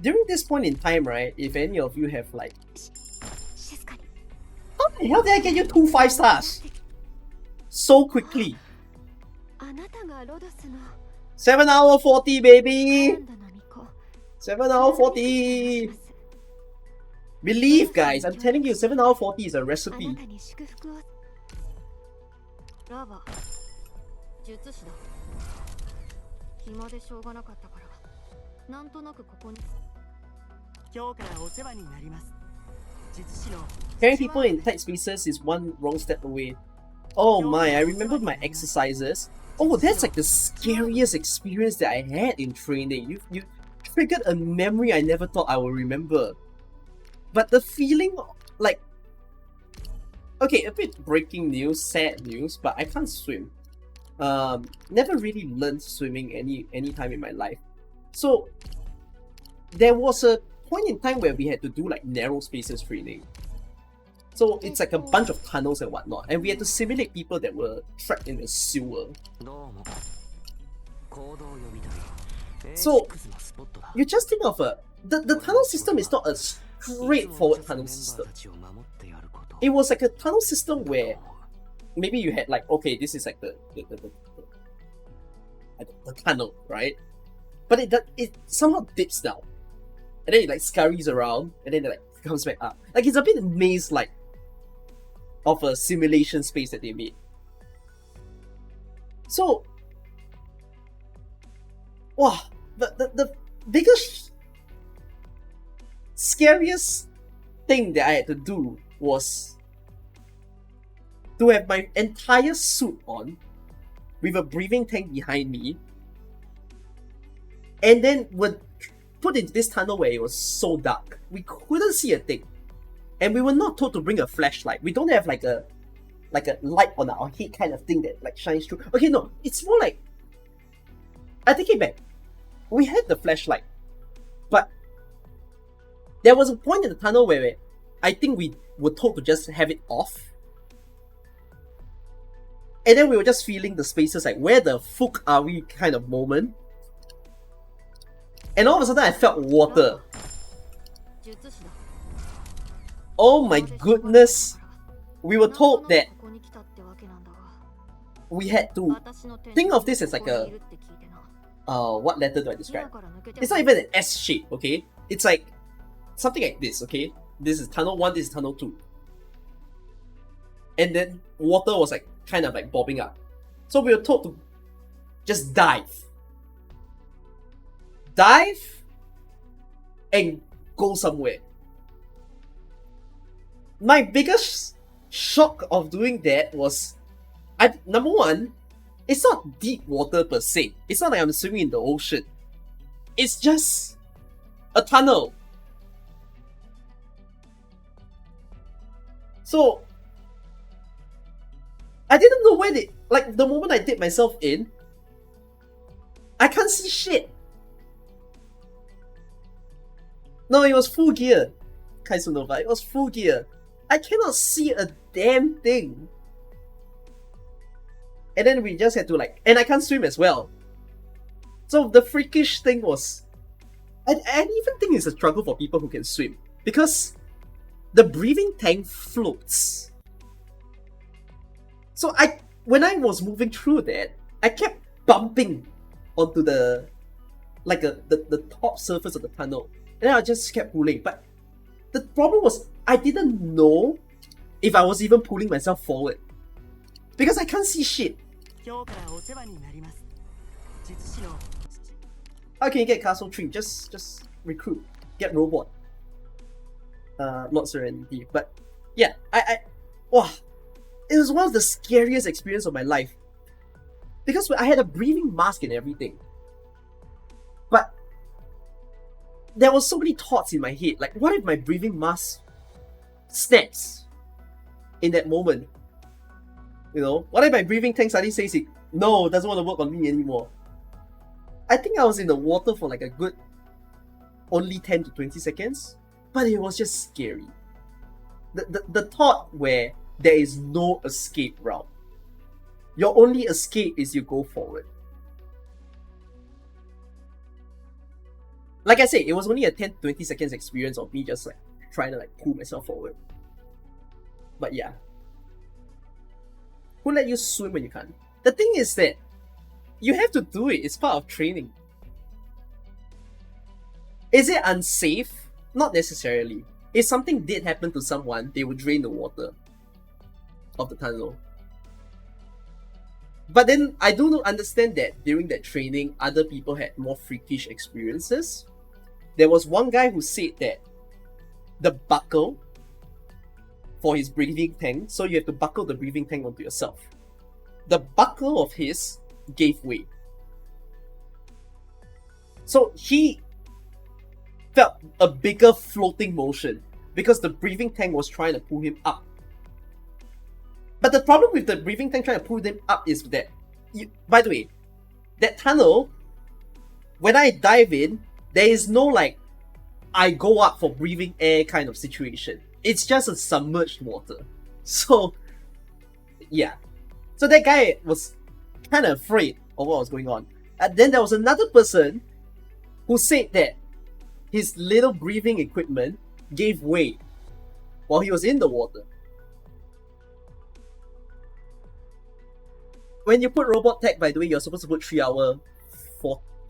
During this point in time, right, if any of you have like, how the the hell did I get you 2 5 stars? So quickly. 7 hour 40, baby! 7 hour 40! Believe, guys, I'm telling you, 7 hour 40 is a recipe. Carrying people in tight spaces is one wrong step away. Oh my, I remember my exercises. Oh, that's like the scariest experience that I had in training. You triggered a memory I never thought I would remember. But the feeling, like... Okay, a bit breaking news, sad news, but I can't swim. Never really learned swimming any time in my life. So, there was a point in time where we had to do like narrow spaces training. So it's like a bunch of tunnels and whatnot, and we had to simulate people that were trapped in a sewer. So you just think of the tunnel system is not a straightforward tunnel system. It was like a tunnel system where maybe you had like, okay, this is like the tunnel, right? But it somehow dips down, and then it like scurries around, and then it like comes back up. Like it's a bit maze-like of a simulation space that they made. So, wow, the biggest, scariest thing that I had to do was to have my entire suit on with a breathing tank behind me, and then were put into this tunnel where it was so dark. We couldn't see a thing. And we were not told to bring a flashlight. We don't have like a light on our head kind of thing that like shines through. Okay, no, it's more like, I take it back. We had the flashlight, but there was a point in the tunnel where I think we were told to just have it off. And then we were just feeling the spaces like, where the fuck are we kind of moment. And all of a sudden I felt water. Oh my goodness. We were told that we had to think of this as like a... what letter do I describe? It's not even an S shape, okay? It's like something like this, okay? This is tunnel 1, this is tunnel 2. And then water was like kind of like bobbing up. So we were told to just dive. Dive and go somewhere. My biggest shock of doing that was, number one, it's not deep water per se. It's not like I'm swimming in the ocean. It's just a tunnel. So, I didn't know when it, like the moment I dip myself in, I can't see shit. No, it was full gear. Kaisunova, it was full gear. I cannot see a damn thing. And then we just had to like, and I can't swim as well. So the freakish thing was, I even think it's a struggle for people who can swim, because the breathing tank floats. So when I was moving through that, I kept bumping onto the top surface of the tunnel, and then I just kept pulling. But the problem was, I didn't know if I was even pulling myself forward, because I can't see shit. How can you get Castle 3? Just recruit. Get robot. Not Serenity. But yeah, wow. It was one of the scariest experiences of my life. Because I had a breathing mask and everything. But there were so many thoughts in my head. Like, what if my breathing mask snaps in that moment? You know, what if my breathing tank suddenly says it, no, doesn't want to work on me anymore? I think I was in the water for like a good only 10 to 20 seconds, but it was just scary. The thought where there is no escape route. Your only escape is you go forward. Like I said, it was only a 10 to 20 seconds experience of me just like trying to like pull myself forward. But yeah. Who let you swim when you can't? The thing is that you have to do it. It's part of training. Is it unsafe? Not necessarily. If something did happen to someone, they would drain the water of the tunnel. But then I do understand that during that training, other people had more freakish experiences. There was one guy who said that the buckle for his breathing tank, so you have to buckle the breathing tank onto yourself. The buckle of his gave way. So he felt a bigger floating motion because the breathing tank was trying to pull him up. But the problem with the breathing tank trying to pull him up is that, by the way, that tunnel, when I dive in, there is no like, I go up for breathing air kind of situation. It's just a submerged water. So, yeah. So that guy was kind of afraid of what was going on. And then there was another person who said that his little breathing equipment gave way while he was in the water. When you put robot tech, by the way, you're supposed to put 3 hour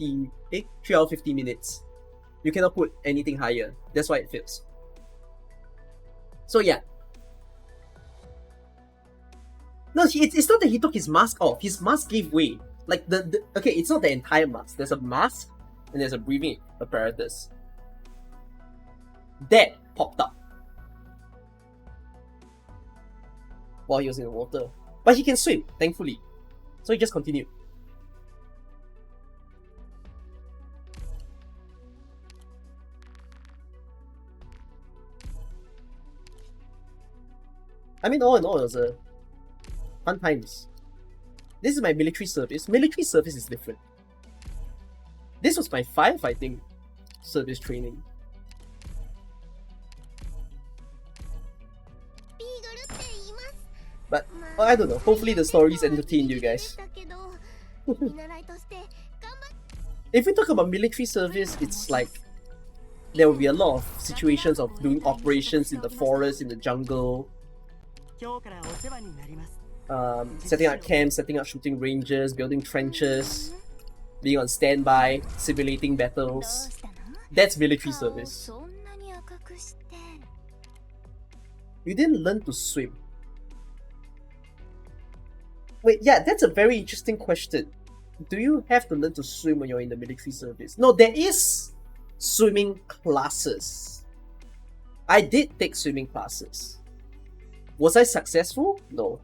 50 minutes. You cannot put anything higher. That's why it fails. So yeah. No, it's not that he took his mask off. His mask gave way. Like okay, it's not the entire mask. There's a mask and there's a breathing apparatus. That popped up while he was in the water. But he can swim, thankfully. So he just continued. I mean, all in all, it was a fun times. This is my military service. Military service is different. This was my firefighting service training. But I don't know. Hopefully the stories entertain you guys. If we talk about military service, it's like there will be a lot of situations of doing operations in the forest, in the jungle. Setting up camps, setting up shooting ranges, building trenches, being on standby, simulating battles. That's military service. You didn't learn to swim. Wait, yeah, that's a very interesting question. Do you have to learn to swim when you're in the military service? No, there is swimming classes. I did take swimming classes. Was I successful? No.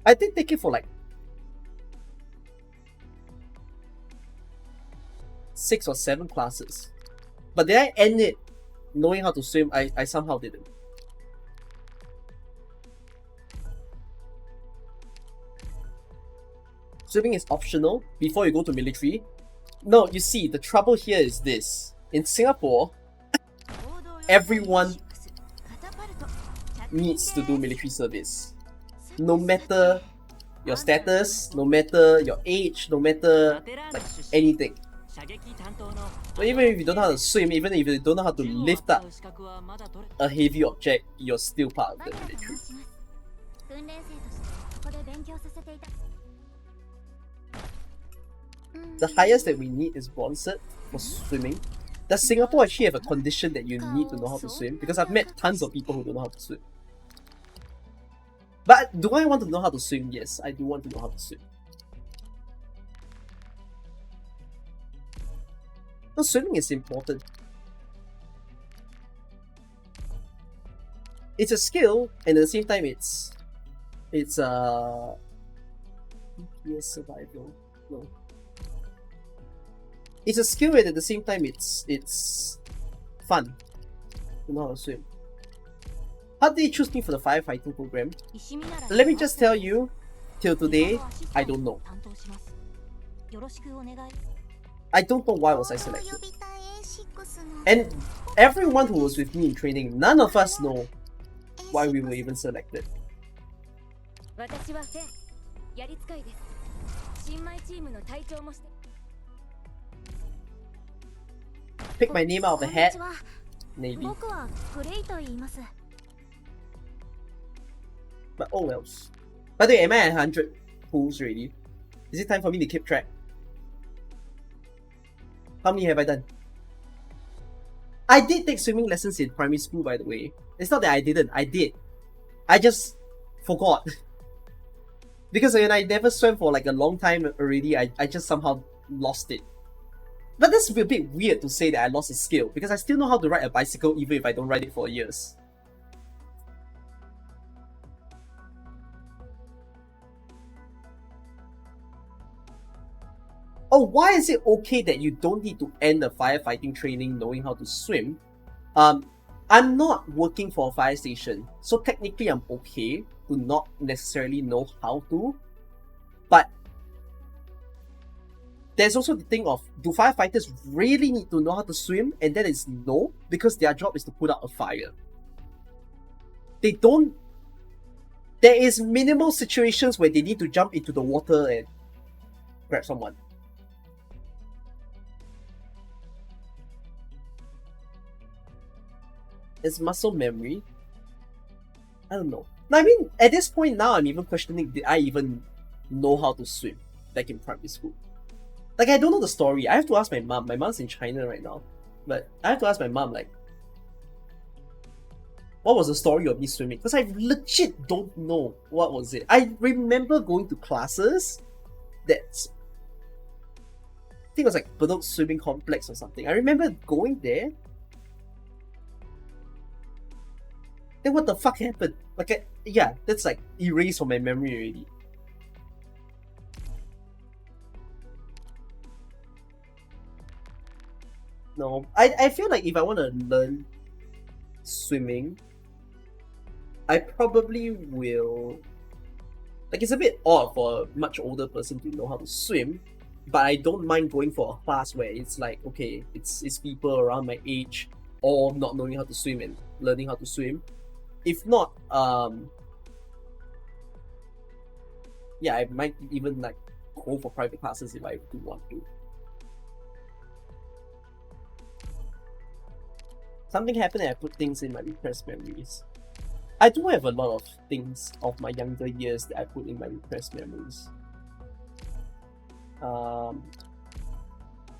I did take it for like 6 or 7 classes. But did I end it knowing how to swim? I somehow didn't. Swimming is optional before you go to military. No, you see, the trouble here is this. In Singapore, everyone needs to do military service. No matter your status, no matter your age, no matter like anything. So even if you don't know how to swim, even if you don't know how to lift up a heavy object, you're still part of the military. The highest that we need is bronze cert for swimming. Does Singapore actually have a condition that you need to know how to swim? Because I've met tons of people who don't know how to swim. But do I want to know how to swim? Yes, I do want to know how to swim. No, swimming is important. It's a skill, and at the same time, it's EPS survival. No. It's a skill, and at the same time, it's fun to know how to swim. How did they choose me for the firefighting program? Let me just tell you, till today, I don't know. I don't know why was I selected. And everyone who was with me in training, none of us know why we were even selected. pick my name out of the hat? Maybe. But oh wells. By the way, am I at 100 pools already? Is it time for me to keep track? How many have I done? I did take swimming lessons in primary school, by the way. It's not that I didn't, I did. I just forgot. Because when I never swam for like a long time already, I just somehow lost it. But that's a bit weird to say that I lost a skill, because I still know how to ride a bicycle even if I don't ride it for years. Oh, why is it okay that you don't need to end the firefighting training knowing how to swim? I'm not working for a fire station, so technically I'm okay to not necessarily know how to. But there's also the thing of, do firefighters really need to know how to swim? And that is no, because their job is to put out a fire. They don't... There is minimal situations where they need to jump into the water and grab someone. It's muscle memory. I don't know. I mean, at this point now, I'm even questioning, did I even know how to swim back in primary school? Like, I don't know the story. I have to ask my mom. My mom's in China right now. But I have to ask my mom, like, what was the story of me swimming? Because I legit don't know what was it. I remember going to classes that... I think it was like Bedok Swimming Complex or something. I remember going there. Then what the fuck happened? Like, yeah, that's like erased from my memory already. No, I feel like if I want to learn swimming, I probably will... Like, it's a bit odd for a much older person to know how to swim, but I don't mind going for a class where it's like, okay, it's people around my age all not knowing how to swim and learning how to swim. If not, yeah, I might even like go for private classes if I do want to. Something happened and I put things in my repressed memories. I do have a lot of things of my younger years that I put in my repressed memories.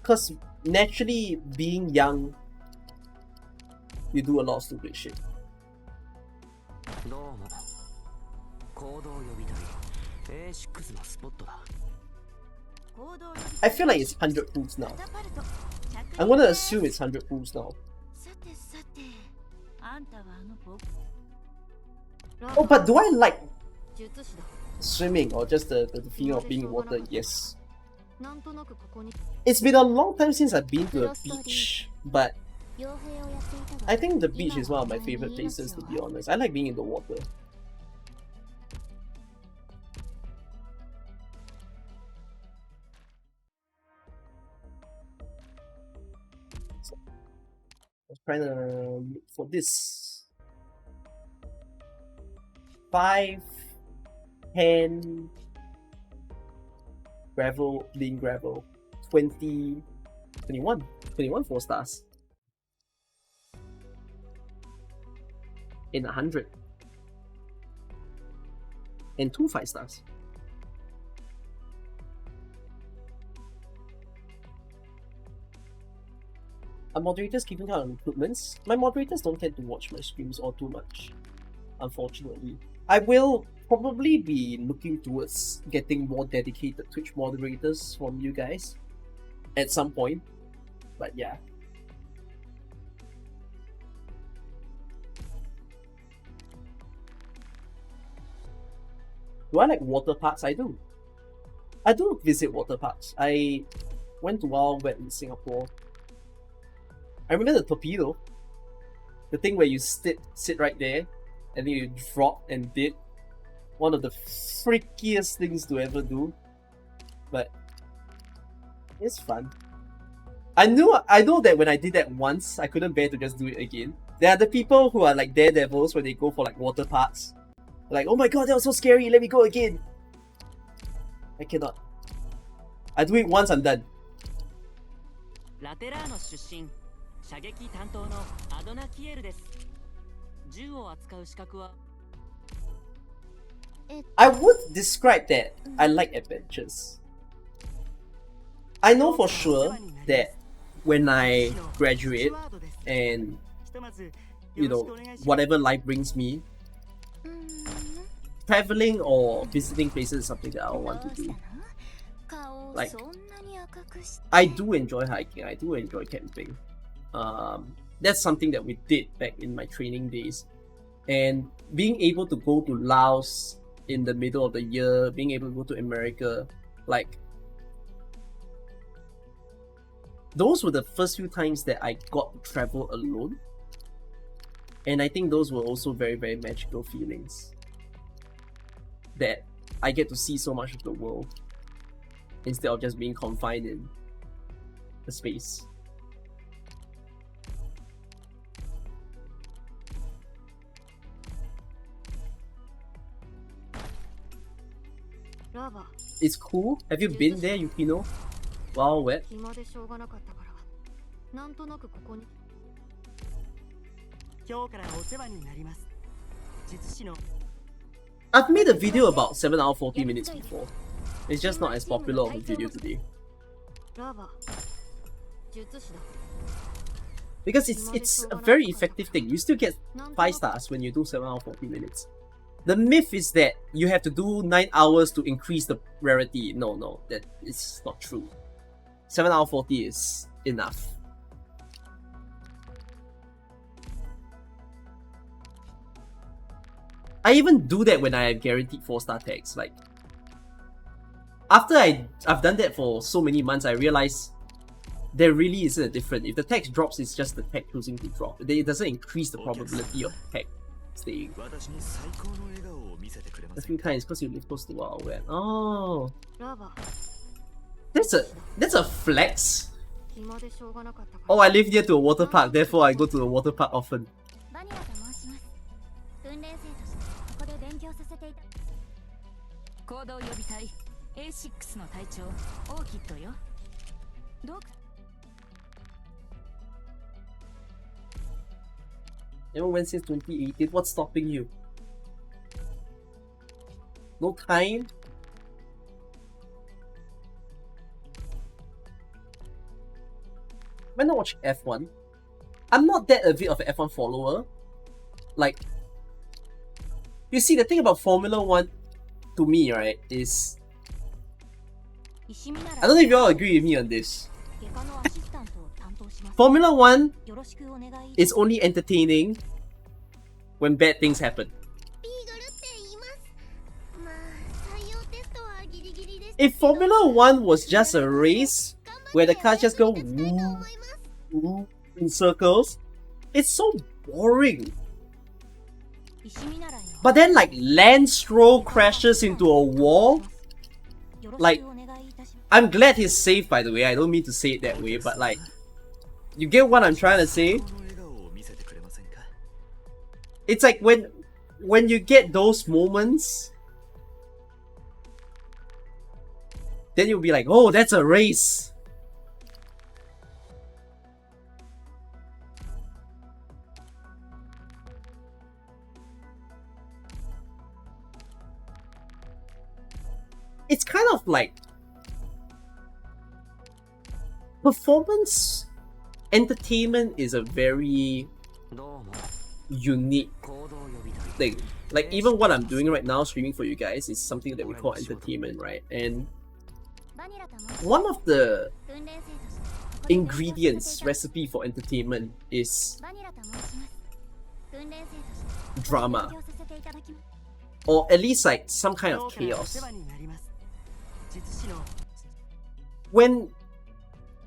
Because naturally, being young, you do a lot of stupid shit. I feel like it's 100 pools now. I'm gonna assume it's 100 pools now. Oh, but do I like swimming or just the feeling of being in water? Yes. It's been a long time since I've been to a beach, but I think the beach is one of my favorite places, to be honest. I like being in the water. So, I was trying to look for this. 5, 10, gravel, clean gravel, 20, 21. 21 4 stars. In 100. And 2 5 stars. Are moderators keeping count on recruitments? My moderators don't tend to watch my streams all too much, unfortunately. I will probably be looking towards getting more dedicated Twitch moderators from you guys at some point, but yeah. Do I like water parks? I do. I do visit water parks. I went to Wild Wet in Singapore. I remember the torpedo. The thing where you sit right there and then you drop and did. One of the freakiest things to ever do. But it's fun. I know that when I did that once, I couldn't bear to just do it again. There are the people who are like daredevils when they go for like water parks. Like, oh my god, that was so scary, let me go again. I cannot. I do it once, I'm done. I would describe that I like adventures. I know for sure that when I graduate and, you know, whatever life brings me, traveling or visiting places is something that I want to do. Like, I do enjoy hiking, I do enjoy camping. That's something that we did back in my training days. And being able to go to Laos in the middle of the year, being able to go to America, like, those were the first few times that I got to travel alone. And I think those were also very, very magical feelings. That I get to see so much of the world instead of just being confined in a space. It's cool. Have you been there, Yukino? Wild Wet? I've made a video about 7 hours 40 minutes before. It's just not as popular of a video today. Because it's a very effective thing. You still get 5 stars when you do 7 hours 40 minutes. The myth is that you have to do 9 hours to increase the rarity. No, that is not true. 7 hours 40 is enough. I even do that when I have guaranteed 4-star tags. Like, after I've done that for so many months, I realize there really isn't a difference. If the tag drops, it's just the tag choosing to drop. It doesn't increase the probability of the tag staying. That's been kind. It's because you live close to Wild Wet. Oh, that's a flex. Oh, I live near to a water park, therefore I go to the water park often. Never went since 2018. What's stopping you? No time? Why not watch F1? I'm not that avid of an F1 follower. Like, you see, the thing about Formula 1 to me, right, is... I don't know if you all agree with me on this. Formula 1 is only entertaining when bad things happen. If Formula 1 was just a race where the cars just go woo, woo in circles, it's so boring. But then, like, Lance Stroll crashes into a wall. Like, I'm glad he's safe, by the way. I don't mean to say it that way, but like, you get what I'm trying to say? It's like when you get those moments, then you'll be like, oh, that's a race. It's kind of like performance entertainment is a very unique thing. Like, even what I'm doing right now, streaming for you guys, is something that we call entertainment, right? And one of the ingredients, recipe for entertainment is drama. Or at least like some kind of chaos.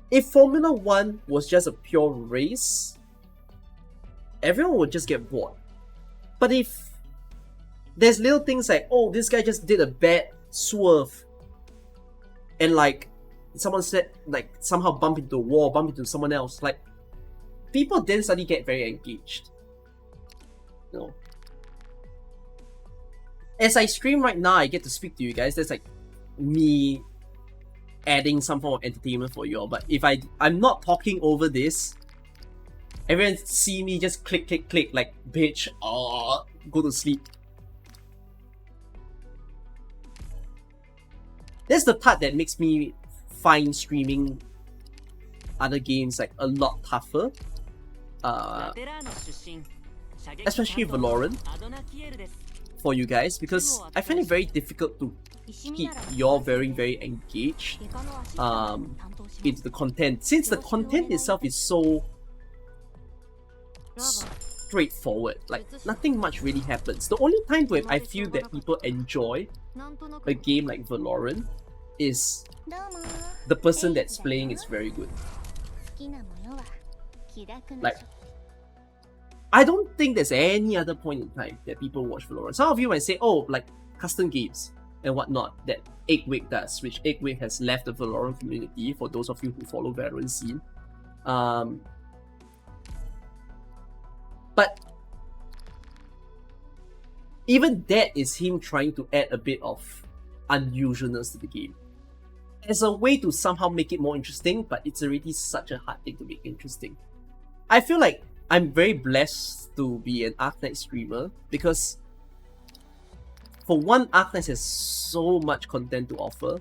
If Formula 1 was just a pure race, everyone would just get bored. But if there's little things like, oh, this guy just did a bad swerve, and like someone said, like, somehow bump into a wall, bump into someone else, like, people then suddenly get very engaged. You know? As I stream right now, I get to speak to you guys. That's like me adding some form of entertainment for you all. But if I'm not talking over this, Everyone see me just click, click, click, like, bitch, go to sleep. That's the part that makes me find streaming other games like a lot tougher. Especially Valorant for you guys, because I find it very difficult to keep you all very, very engaged into the content, since the content itself is so straightforward. Like, nothing much really happens. The only time where I feel that people enjoy a game like Valorant is the person that's playing is very good. Like, I don't think there's any other point in time that people watch Valorant. Some of you might say, oh, like custom games and whatnot that Eggwig does, which Eggwig has left the Valorant community for those of you who follow Valorant scene. But even that is him trying to add a bit of unusualness to the game as a way to somehow make it more interesting, but it's already such a hard thing to make interesting. I feel like I'm very blessed to be an Arknights streamer because, for one, Arknights has so much content to offer.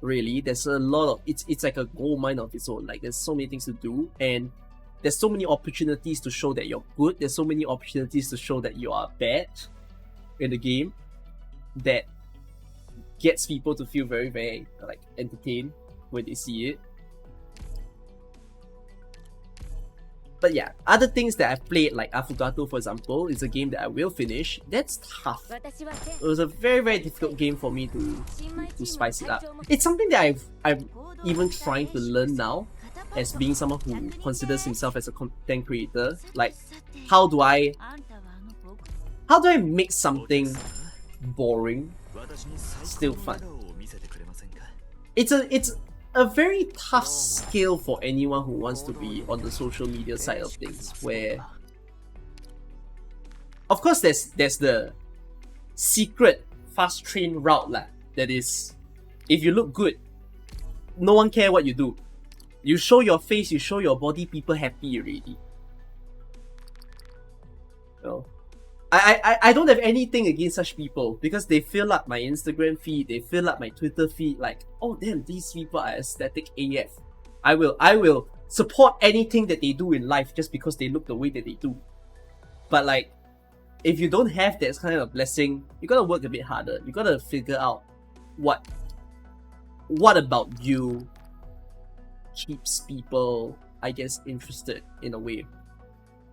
Really, there's a lot of it's like a gold mine of its own. Like, there's so many things to do, and there's so many opportunities to show that you're good. There's so many opportunities to show that you are bad in the game that gets people to feel very, very like entertained when they see it. But yeah, other things that I've played, like Affogato for example, is a game that I will finish. That's tough. It was a very, very difficult game for me to spice it up. It's something that I'm even trying to learn now, as being someone who considers himself as a content creator. Like, how do I make something boring still fun? It's a very tough skill for anyone who wants to be on the social media side of things, where of course there's the secret fast train route that is, if you look good, no one care what you do. You show your face, you show your body, people happy already. So, I don't have anything against such people, because they fill up my Instagram feed, they fill up my Twitter feed, like, oh damn, these people are aesthetic AF. I will support anything that they do in life just because they look the way that they do. But like, if you don't have that kind of blessing, you gotta work a bit harder. You gotta figure out what about you keeps people, I guess, interested in a way.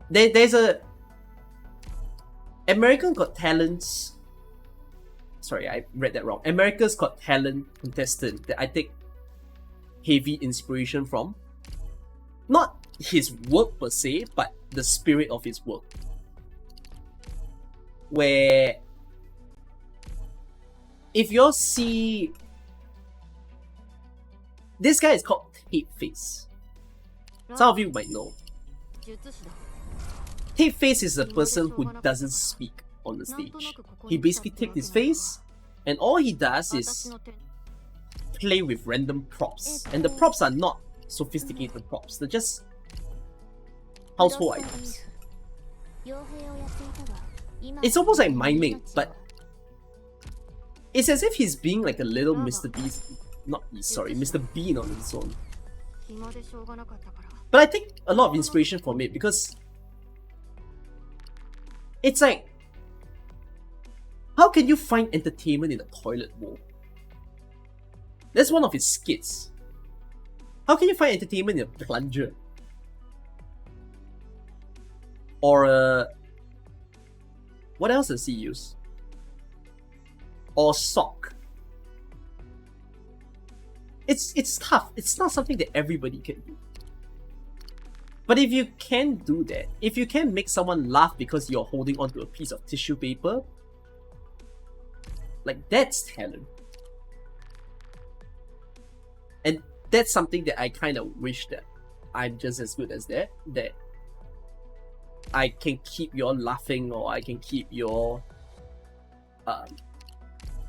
There's a American Got Talent's, sorry, I read that wrong. America's Got Talent contestant that I take heavy inspiration from. Not his work per se, but the spirit of his work. Where, if you see, this guy is called Tape Face. Some of you might know. Tape Face is a person who doesn't speak on the stage. He basically takes his face, and all he does is play with random props. And the props are not sophisticated props, they're just household items. It's almost like miming, but it's as if he's being like a little Mr. Bean on his own. But I take a lot of inspiration from it because it's like, how can you find entertainment in a toilet bowl? That's one of his skits. How can you find entertainment in a plunger? Or what else does he use? Or sock. It's tough. It's not something that everybody can do. But if you can do that, if you can make someone laugh because you're holding onto a piece of tissue paper, like, that's talent. And that's something that I kind of wish that I'm just as good as that I can keep you all laughing, or I can keep you all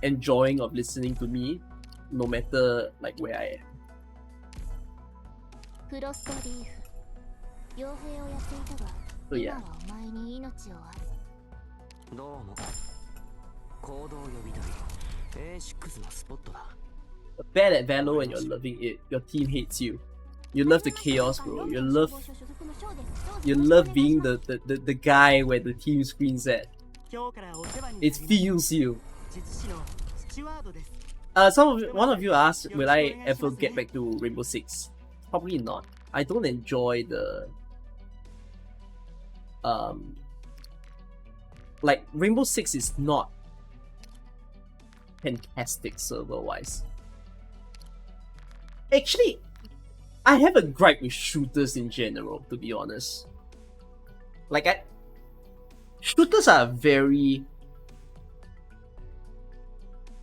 enjoying of listening to me, no matter like where I am. So yeah. Bad at Valo and you're loving it. Your team hates you. You love the chaos, bro. You love being the guy where the team screens at. It feels you. One of you asked, will I ever get back to Rainbow Six? Probably not. I don't enjoy the like Rainbow Six is not fantastic server-wise. Actually, I have a gripe with shooters in general, to be honest. Like, shooters are a very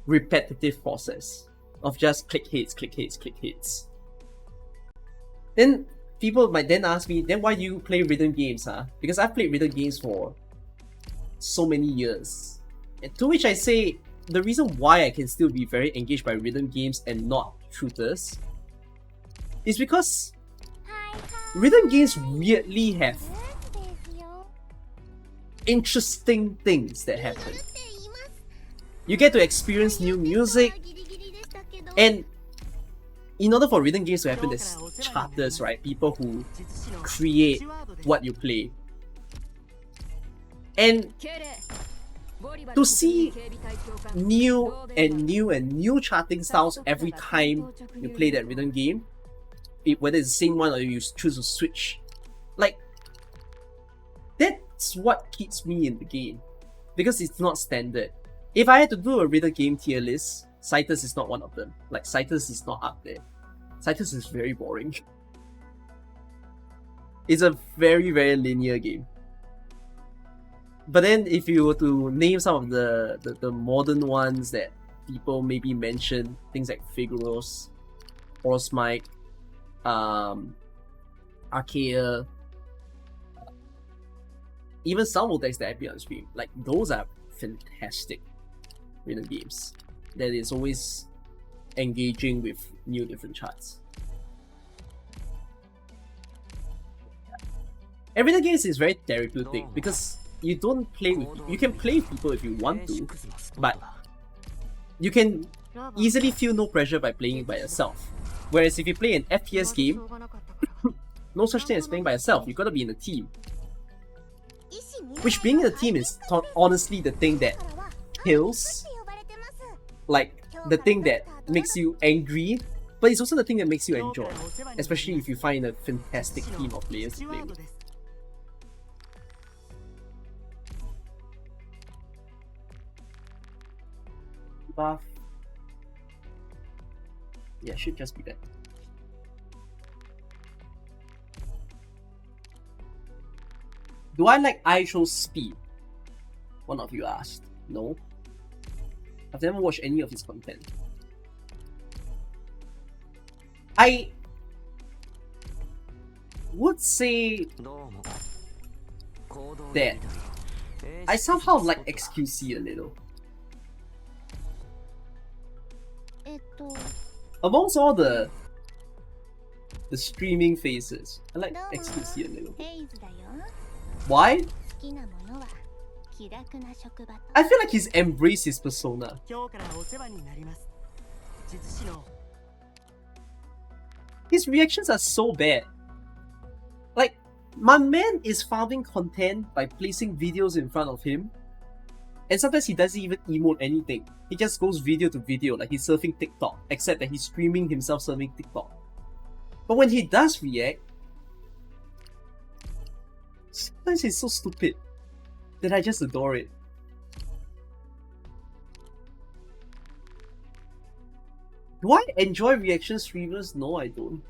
repetitive process of just click hits, click hits, click hits. Then people might then ask me, then why do you play rhythm games, huh? Because I've played rhythm games for so many years. And to which I say, the reason why I can still be very engaged by rhythm games and not shooters is because rhythm games weirdly have interesting things that happen. You get to experience new music, and in order for rhythm games to happen, there's charters, right? People who create what you play. And to see new charting styles every time you play that rhythm game, whether it's the same one or you choose to switch, like, that's what keeps me in the game, because it's not standard. If I had to do a rhythm game tier list, Citus is not one of them. Like, Citus is not up there. Citus is very boring. It's a very, very linear game. But then if you were to name some of the modern ones that people maybe mention, things like Figuros, Horsemite, Archaea, even Salvotex that I play on stream, like, those are fantastic rhythm games that is always engaging with new different charts. And rhythm games is very therapeutic because you don't play with, you can play with people if you want to, but you can easily feel no pressure by playing it by yourself. Whereas if you play an FPS game, no such thing as playing by yourself. You gotta be in a team. Which, being in a team is honestly the thing that kills, like, the thing that makes you angry, but it's also the thing that makes you enjoy, especially if you find a fantastic team of players to play with. Buff. Yeah, should just be that. Do I like iShow's speed? One of you asked. No. I've never watched any of his content. I would say that I somehow like XQC a little. Amongst all the streaming faces, I like XQC a little. Why? I feel like he's embraced his persona. His reactions are so bad. Like, my man is farming content by placing videos in front of him, and sometimes he doesn't even emote anything. He just goes video to video like he's surfing TikTok, except that he's streaming himself surfing TikTok. But when he does react, sometimes it's so stupid that I just adore it. Do I enjoy reaction streamers? No, I don't.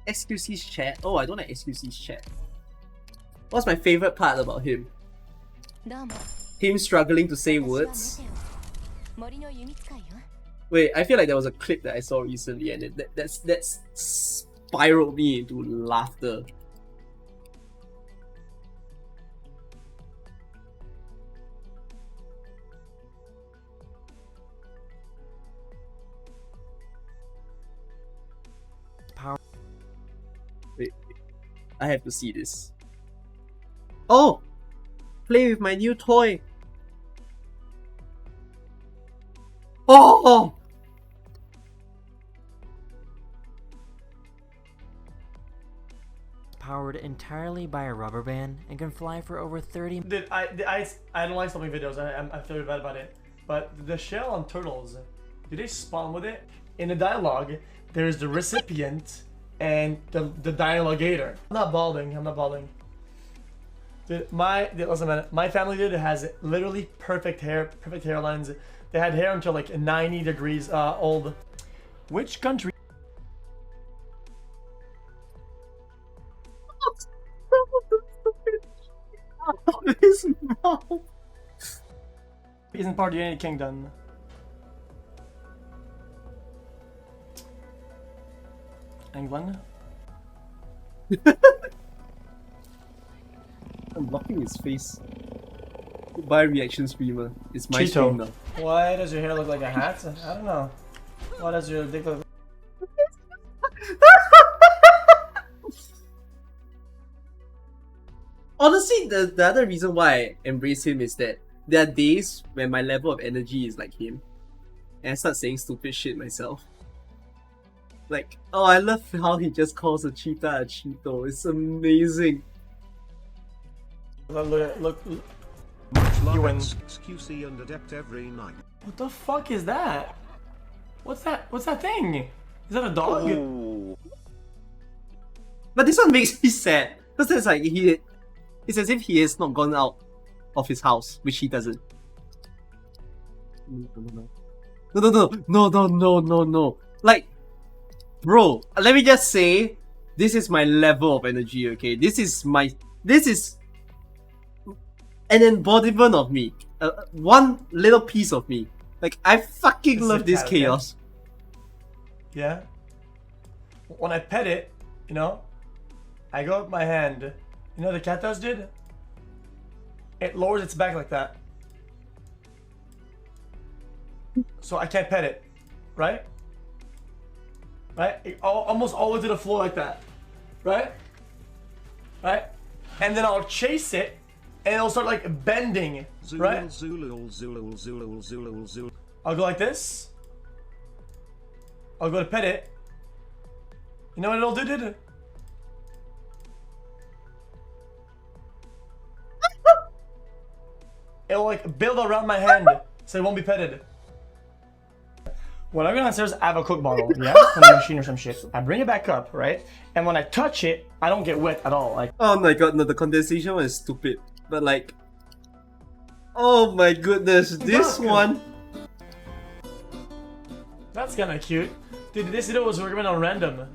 XQC's chat? Oh, I don't like XQC's chat. What's my favorite part about him? Him struggling to say words. Wait, I feel like there was a clip that I saw recently and that's spiraled me into laughter. Wait, I have to see this. Oh! Play with my new toy! Oh! Powered entirely by a rubber band and can fly for over 30. Dude, I don't like stopping videos. I feel bad about it. But the shell on turtles, do they spawn with it? In the dialogue, there's the recipient and the dialogator. I'm not balding. I'm not balding. Dude, listen, man. My family, dude, has literally perfect hair, perfect hairlines. They had hair until like 90 degrees old. Which country? His mouth. Isn't part of the United Kingdom. England. I'm blocking his face. Goodbye, reaction streamer. It's my Cheeto. stream now. Why does your hair look like a hat? I don't know. Why does your dick look? Honestly, the other reason why I embrace him is that there are days when my level of energy is like him, and I start saying stupid shit myself. Like, oh, I love how he just calls a cheetah a Cheeto. It's amazing. Look. You win. QC and adept every night. What the fuck is that? What's that? What's that thing? Is that a dog? Ooh. But this one makes me sad because it's like it's as if he has not gone out of his house, which he doesn't. No. Like, bro, let me just say, this is my level of energy. Okay, this is an embodiment of me. One little piece of me. Like, I fucking This is love a this cat, chaos. Yeah. When I pet it, you know, I go up my hand. You know what the cat does, dude? It lowers its back like that. So I can't pet it, right? Right? Almost all the way to the floor like that, right? Right? And then I'll chase it, and it'll start like bending, right? I'll go like this. I'll go to pet it. You know what it'll do, dude? It'll like build around my hand, so it won't be petted. When I go downstairs, I have a Coke bottle, yeah, from the machine or some shit. I bring it back up, right? And when I touch it, I don't get wet at all. Like, Oh my god, no, the condensation one is stupid. But like, oh my goodness, this Duck. one. that's kind of cute. Dude, this video was recommended on random.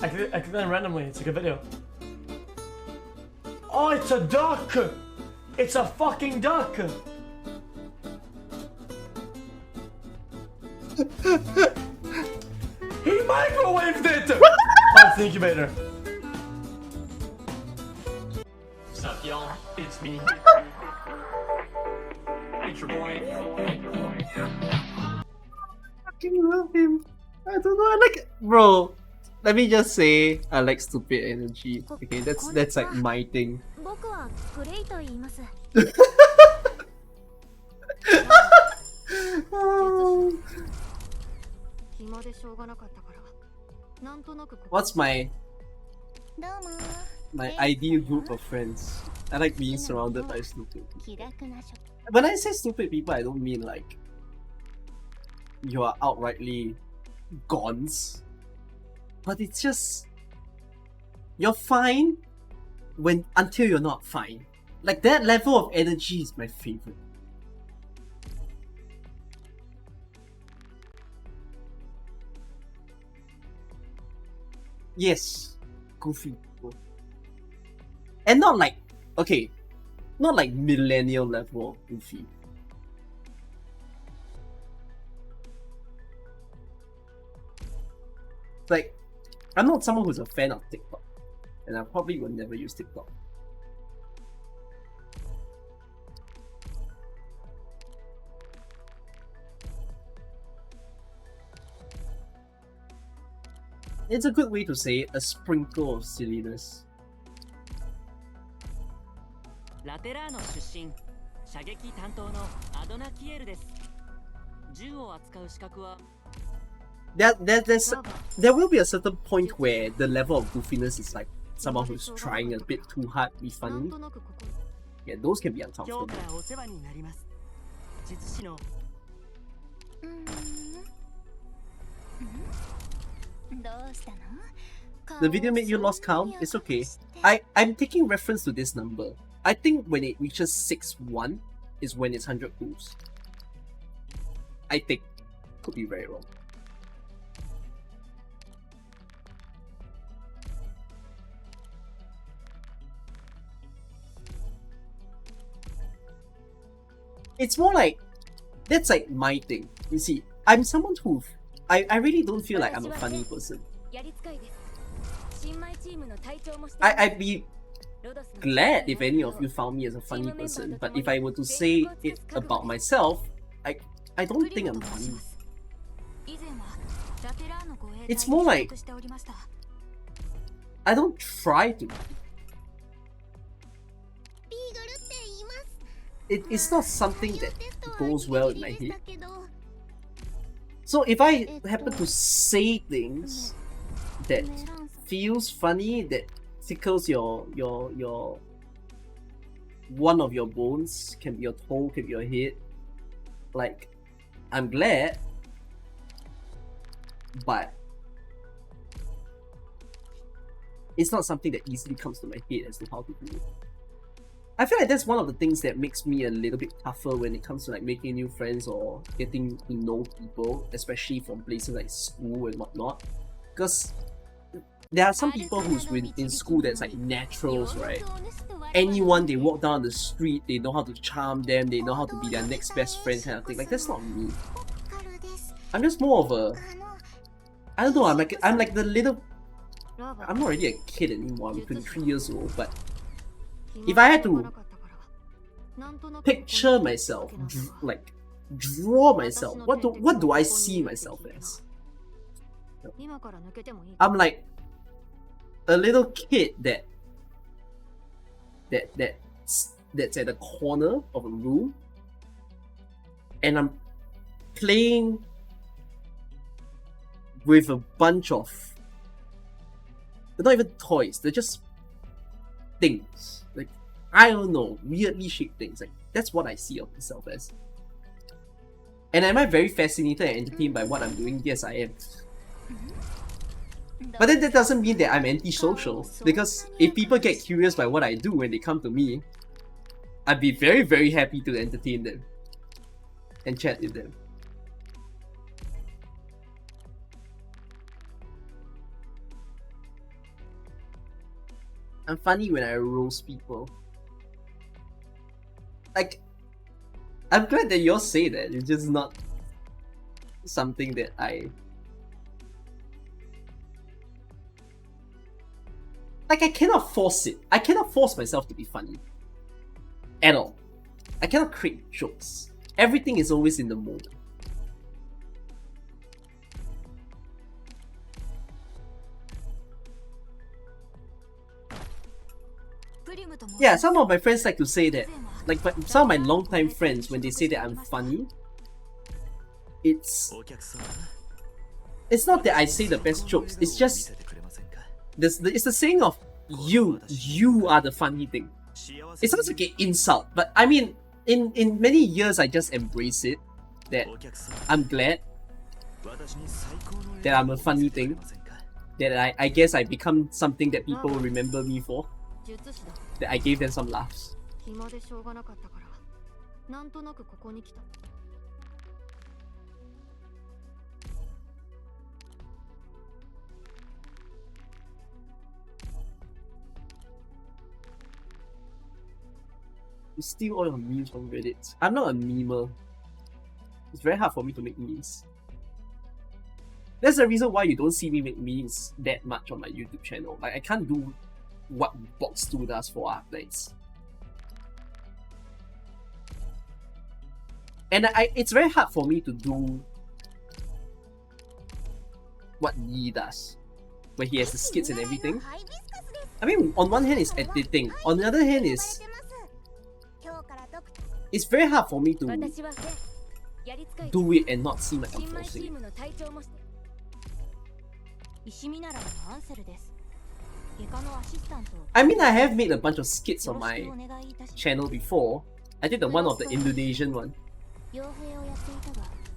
I clicked on randomly. It's a good video. Oh, it's a duck! It's a fucking duck! He microwaved it! That's the incubator. What's up, y'all? It's me. It's your boy. Fucking love him. I don't know, I like, bro. Let me just say, I like stupid energy. Okay, that's like my thing. 僕はグレイと言います。 暇でしょうがなかったから。なんとなくこ What's my どうも。 ideal group of friends? I like being surrounded by stupid people. 気楽な職 When I say stupid people, I don't mean like you are outrightly gons. But it's just you're fine until you're not fine. Like that level of energy is my favorite. Yes, goofy people. And not like, okay, not like millennial level of goofy. Like, I'm not someone who's a fan of TikTok, and I probably will never use TikTok. It's a good way to say it, a sprinkle of silliness. ラテラーノ出身、射撃担当のアドナキエルです。銃を扱う資格は There will be a certain point where the level of goofiness is like someone who's trying a bit too hard to be なん funny. となく心 Yeah, those can be 今 uncomfortable. 日からお世話になります。術師の どうしたの The video made you lost count? It's okay. I'm taking reference to this number. I think when it reaches 6-1 is when it's 100 pools. I think. Could be very wrong. It's more like, that's like my thing. You see, I'm someone who, I really don't feel like I'm a funny person. やり使いです新米チームの隊長もして I'd be ロドスの glad if any of you found me as a funny person, but if I were to say it about myself, I don't think I'm funny. 以前はラテラーの護衛隊 It's more like に所属しておりました I don't try to. ビーグルって言います It's not something that テストは goes well in my ギリギリ head. でしたけど So if I happen to say things that メランさん feels funny, that tickles your one of your bones, can be your toe, can be your head, like, I'm glad, but it's not something that easily comes to my head as to how to do it. I feel like that's one of the things that makes me a little bit tougher when it comes to like making new friends or getting to know people, especially from places like school and whatnot. Because there are some people who's been in school that's like naturals, right? Anyone they walk down the street, they know how to charm them, they know how to be their next best friend kind of thing. Like, that's not me. カルです I'm just more of a, あの I don't know, I'm like the little, ラバ I'm not really a kid anymore, I'm 23 years old, but 暇 if I had to がなかったからなんとなく picture myself, like draw myself, what do I see myself as? 今から抜けてもいい I'm like a little kid that's at the corner of a room, and I'm playing with a bunch of, they're not even toys, they're just things. Like, I don't know, weirdly shaped things. Like, that's what I see of myself as. And am I very fascinated and entertained by what I'm doing? Yes, I am. But then that doesn't mean that I'm antisocial, because if people get curious by what I do when they come to me, I'd be very, very happy to entertain them and chat with them. I'm funny when I roast people. Like, I'm glad that you'll say that. It's just not something that I... Like, I cannot force it. I cannot force myself to be funny. At all. I cannot create jokes. Everything is always in the moment. Yeah, some of my friends like to say that, like some of my longtime friends, when they say that I'm funny, it's not that I say the best jokes, it's just, it's the saying of, you are the funny thing. It sounds like an insult, but I mean, in many years I just embrace it, that I'm glad that I'm a funny thing, that I guess I become something that people remember me for, 術師だ that I gave them some laughs. 暇でしょうがなかったからなんとなくここに来た You steal all your memes from Reddit. I'm not a memer. It's very hard for me to make memes. That's the reason why you don't see me make memes that much on my YouTube channel. Like, I can't do what Box 2 does for Arknights. And it's very hard for me to do what Yi does. where he has the skits and everything. I mean, on one hand it's editing, on the other hand it's very hard for me to do it and not seem like I'm forcing it. I mean, I have made a bunch of skits on my channel before. I did the one of the Indonesian one.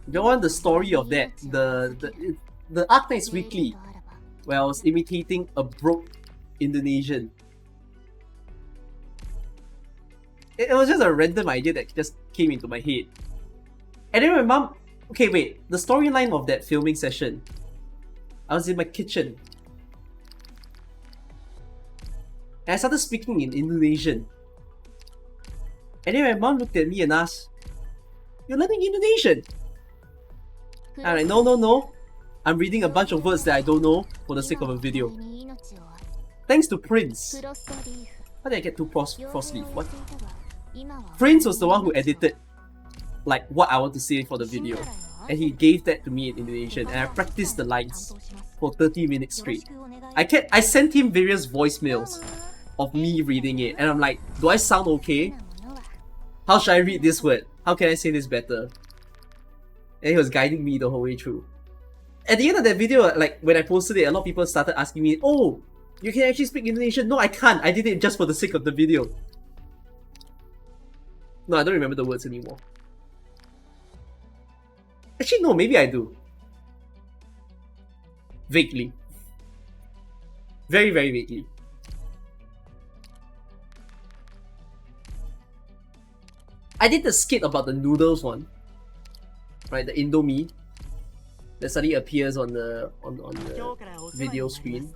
The one, the story of that, the Arknights Weekly, where I was imitating a broke Indonesian. It was just a random idea that just came into my head. And then my mom... Okay, wait. The storyline of that filming session. I was in my kitchen. And I started speaking in Indonesian. And then my mom looked at me and asked, "You're learning Indonesian?" And I'm like, no. I'm reading a bunch of words that I don't know for the sake of a video. Thanks to Prince. How did I get to frost leaf? What? Prince was the one who edited like what I want to say for the video. And he gave that to me in Indonesian, and I practiced the lines for 30 minutes straight. I sent him various voicemails of me reading it, and I'm like, do I sound okay? How should I read this word? How can I say this better? And he was guiding me the whole way through. At the end of that video, like when I posted it, a lot of people started asking me, "Oh, you can actually speak Indonesian?" No, I can't. I did it just for the sake of the video. No, I don't remember the words anymore. Actually, no, maybe I do. Vaguely. Very, very vaguely. I did the skit about the noodles one. Right, the Indomie. That suddenly appears on the video screen.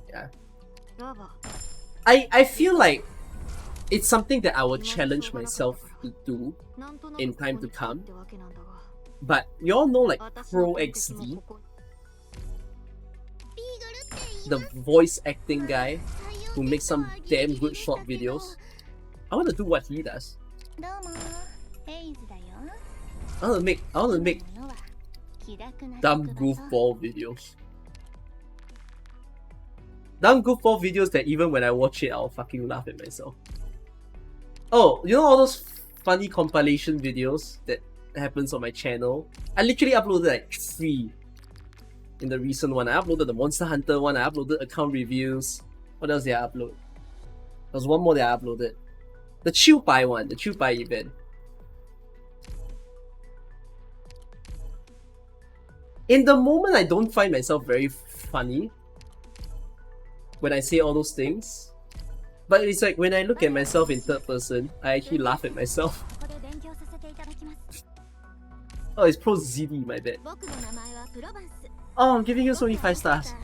Yeah. I feel like it's something that I will challenge myself to do in time to come. But you all know like Pro XD, the voice acting guy who makes some damn good short videos. I want to do what he does. I want to make dumb goofball videos. Dumb goofball videos that even when I watch it, I'll fucking laugh at myself. Oh, you know all those funny compilation videos that happens on my channel? I literally uploaded like 3 in the recent one. I uploaded the Monster Hunter one, I uploaded account reviews. What else did I upload? There was one more that I uploaded. The Chill Pai one, the Chill Pai event. In the moment, I don't find myself very funny when I say all those things. But it's like when I look at myself in third person, I actually laugh at myself. Oh, it's Pro ZD, my bad. Oh, I'm giving you so many 5 stars.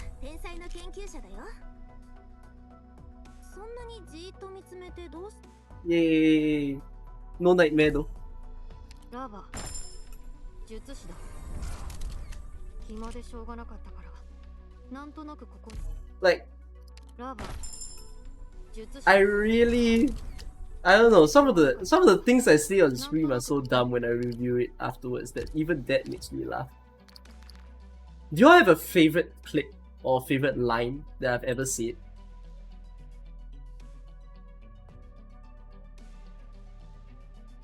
Yay! No nightmare though. Like, I don't know, some of the things I say on stream are so dumb when I review it afterwards that even that makes me laugh. Do you all have a favorite clip or favorite line that I've ever said?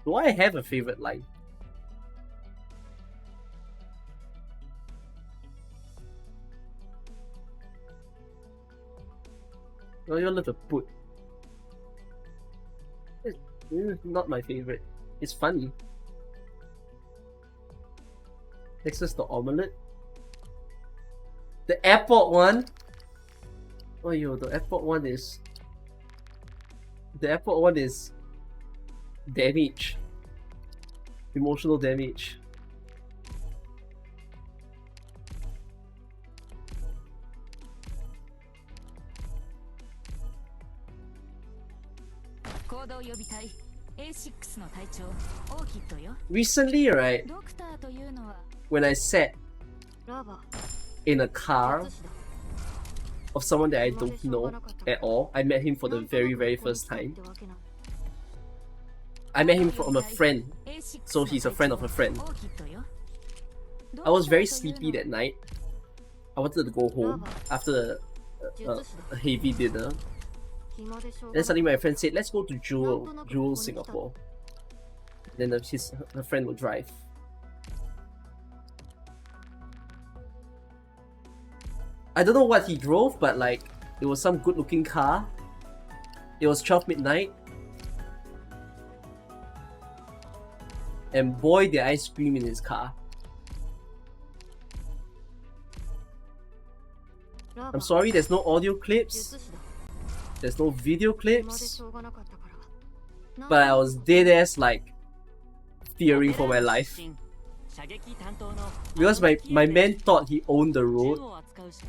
Do I have a favorite line? Oh, you love to put. It's not my favorite. It's funny. Next is the omelette. The airport one. Oh yo, the airport one is. The airport one is damage. Emotional damage. Recently, right, when I sat in a car of someone that I don't know at all, I met him for the very, very first time. I met him from a friend, so he's a friend of a friend. I was very sleepy that night, I wanted to go home after a heavy dinner. 暇でしょう Then が suddenly な my friend said, let's go to Jewel Singapore. Then her friend will drive. I don't know what he drove, but like, it was some good looking car. It was 12 midnight. And boy, did I scream in his car. I'm sorry, there's no audio clips. There's no video 暇で clips. しょうがなかったから But I was dead ass like fearing for my life. 射撃担当の Because my man thought he owned the road, 銃を扱うし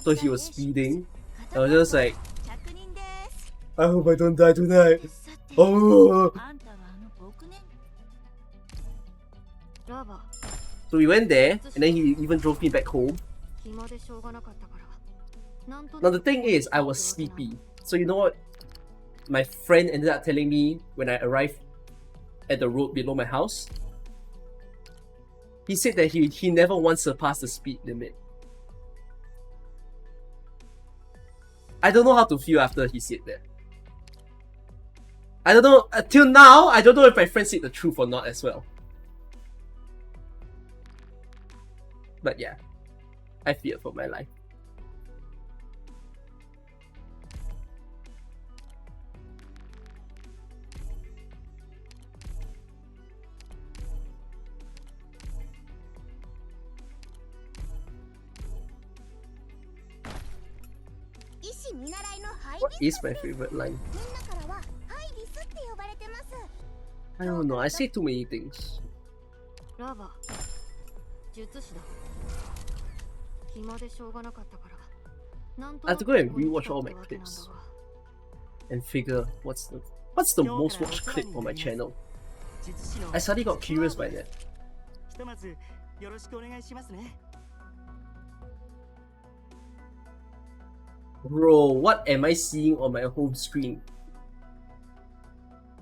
so he was speeding. I was just like, 着任です I hope I don't die tonight. さて Oh. あんたはあの僕ねラバ So we went there, and then he even drove me back home. 暇でしょうがなかったからなんと Now the thing is, I was sleepy. So you know what? My friend ended up telling me when I arrived at the road below my house. He said that he never once surpassed the speed limit. I don't know how to feel after he said that. I don't know, until now, I don't know if my friend said the truth or not as well. But yeah, I feared for my life. What is my favorite line? I don't know, I say too many things. ラバ術師だ暇でしょうがなかったからなんと I な have to く go and ここに来 rewatch た all っ my てわけなんだ clips が and figure what's the most watched clip on my channel. 術師の I suddenly got curious by that. ひとまずよろしくお願いしますね Bro, what am I seeing on my home screen?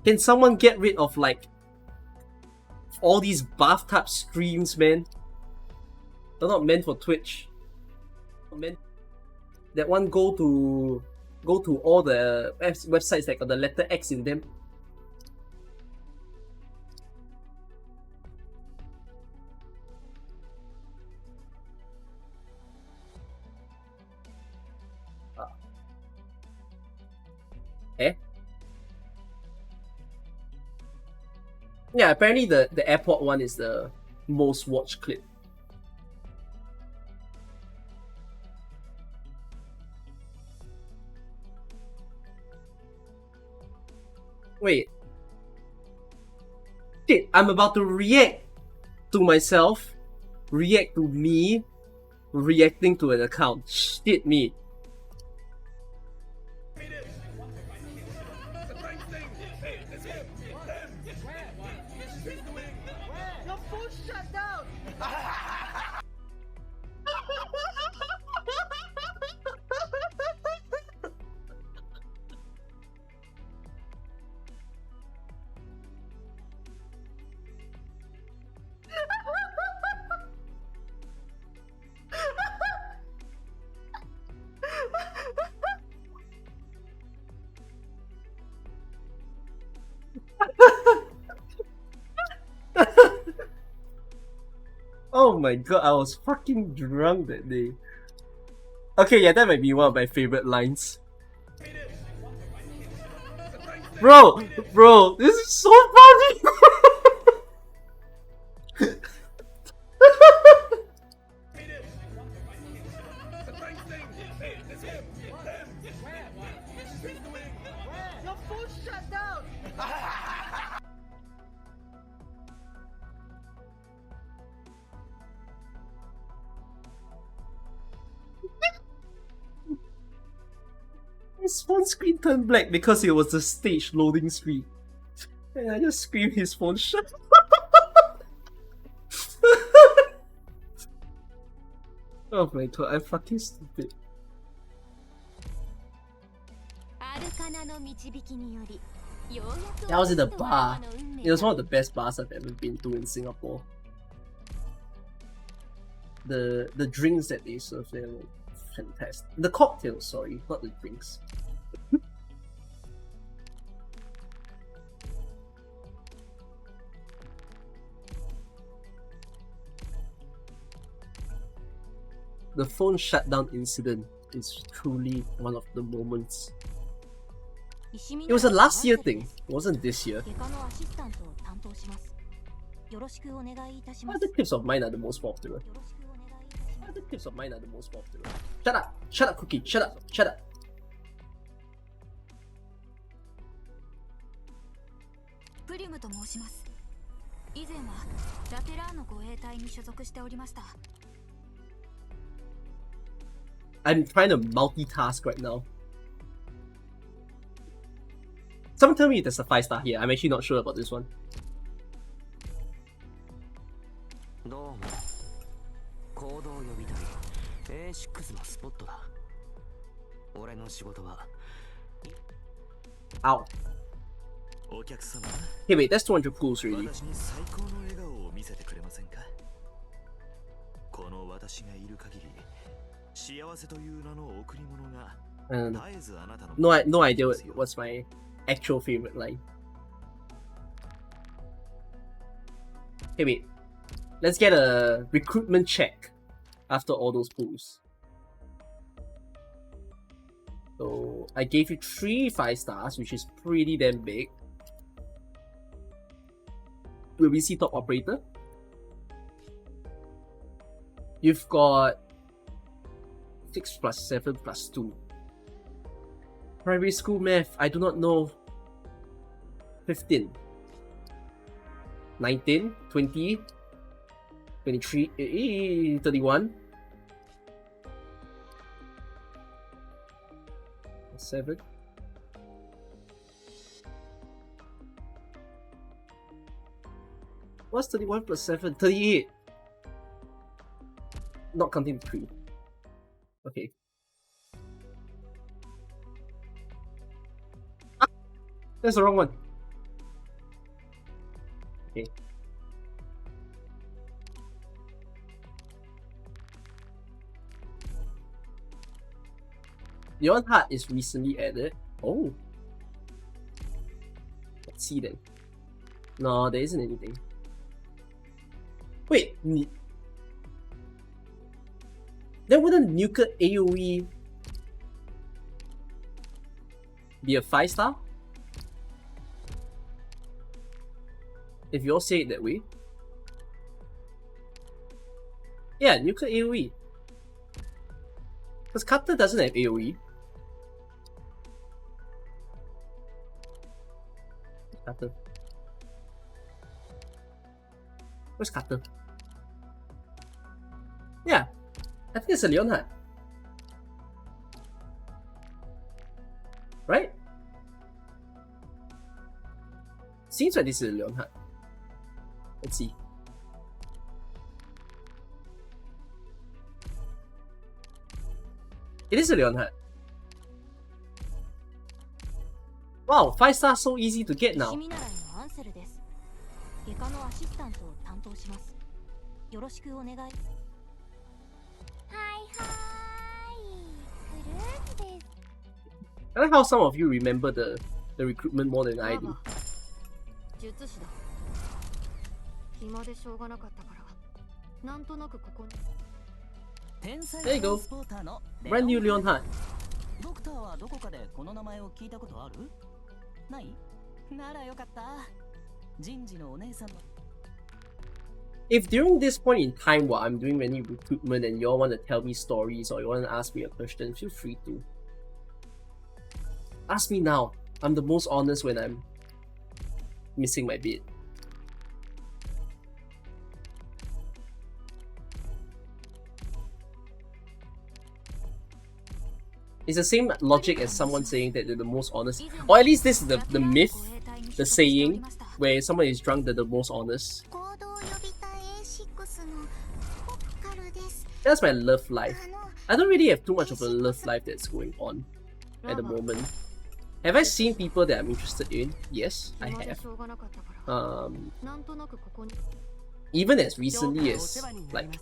Can someone get rid of like all these bathtub screens, man? They're not meant for Twitch. That one go to all the websites that got the letter X in them. Eh? Yeah, apparently the airport one is the most watched clip. Wait. Shit, I'm about to react to myself, react to me, reacting to an account. Shit me. Oh my god, I was fucking drunk that day. Okay, yeah, that might be one of my favorite lines. Bro, this is so funny! His phone screen turned black because it was the stage loading screen. And I just screamed his phone shut. Oh my god, I'm fucking stupid. That was in a bar. It was one of the best bars I've ever been to in Singapore. the drinks that they serve there were fantastic. The cocktails, sorry, not the drinks. The phone shutdown incident is truly one of the moments. It was a last year thing, it wasn't this year. Other clips of mine are the most popular. Other clips of mine are the most popular. Shut up! Shut up, Cookie! Shut up! Shut up! プリムと申します。以前はラテラーの護衛隊に所属しておりました。 I'm trying to multitask right now. Someone tell me there's a 5-star here. I'm actually not sure about this one. どうも行動予備隊 A6 のスポットだ。俺の仕事は Ow. お客様、 Hey, wait, that's 200 pools already. 私に最高の笑顔を見せてくれませんか。この私がいる限り、幸せという名の贈り物が 絶えずあなたの No idea what's my actual favorite line. Hey, wait. Let's get a recruitment check after all those pools. So I gave you 3 5-stars, which is pretty damn big. Will we see top operator? You've got 6 plus 7 plus 2. Primary school math, I do not know. 15. 19, 20, 23, 31. 7. What's 31 plus 7? 38. Not counting the 3. Okay. Ah, that's the wrong one. Okay. Your heart is recently added. Oh. Let's see then. No, there isn't anything. Wait. Then wouldn't nuclear AoE be a 5-star? If you all say it that way. Yeah, nuclear AoE. Because Cutter doesn't have AoE. Cutter. Where's Cutter? Yeah, I think it's a Leonhardt. Right? Seems like this is a Leonhardt. Let's see. It is a Leonhardt. Wow, 5-star so easy to get now. 外科のアシスタントを担当します。よろしくお願い。はいはい、フルーツです。I like how some of you remember the recruitment more than I do. 術師だ。暇でしょうがなかったから、なんとなくここに。There you go. Brand new Leonhardt. ドクターはどこかでこの名前を聞いたことある？ない？ならよかった。 If during this point in time while I'm doing any recruitment and you all want to tell me stories or you want to ask me a question, feel free to. Ask me now. I'm the most honest when I'm missing my bit. It's the same logic as someone saying that they're the most honest. Or at least this is the myth, the saying, where someone is drunk, they're the most honest. That's my love life. I don't really have too much of a love life that's going on at the moment. Have I seen people that I'm interested in? Yes, I have. Even as recently as like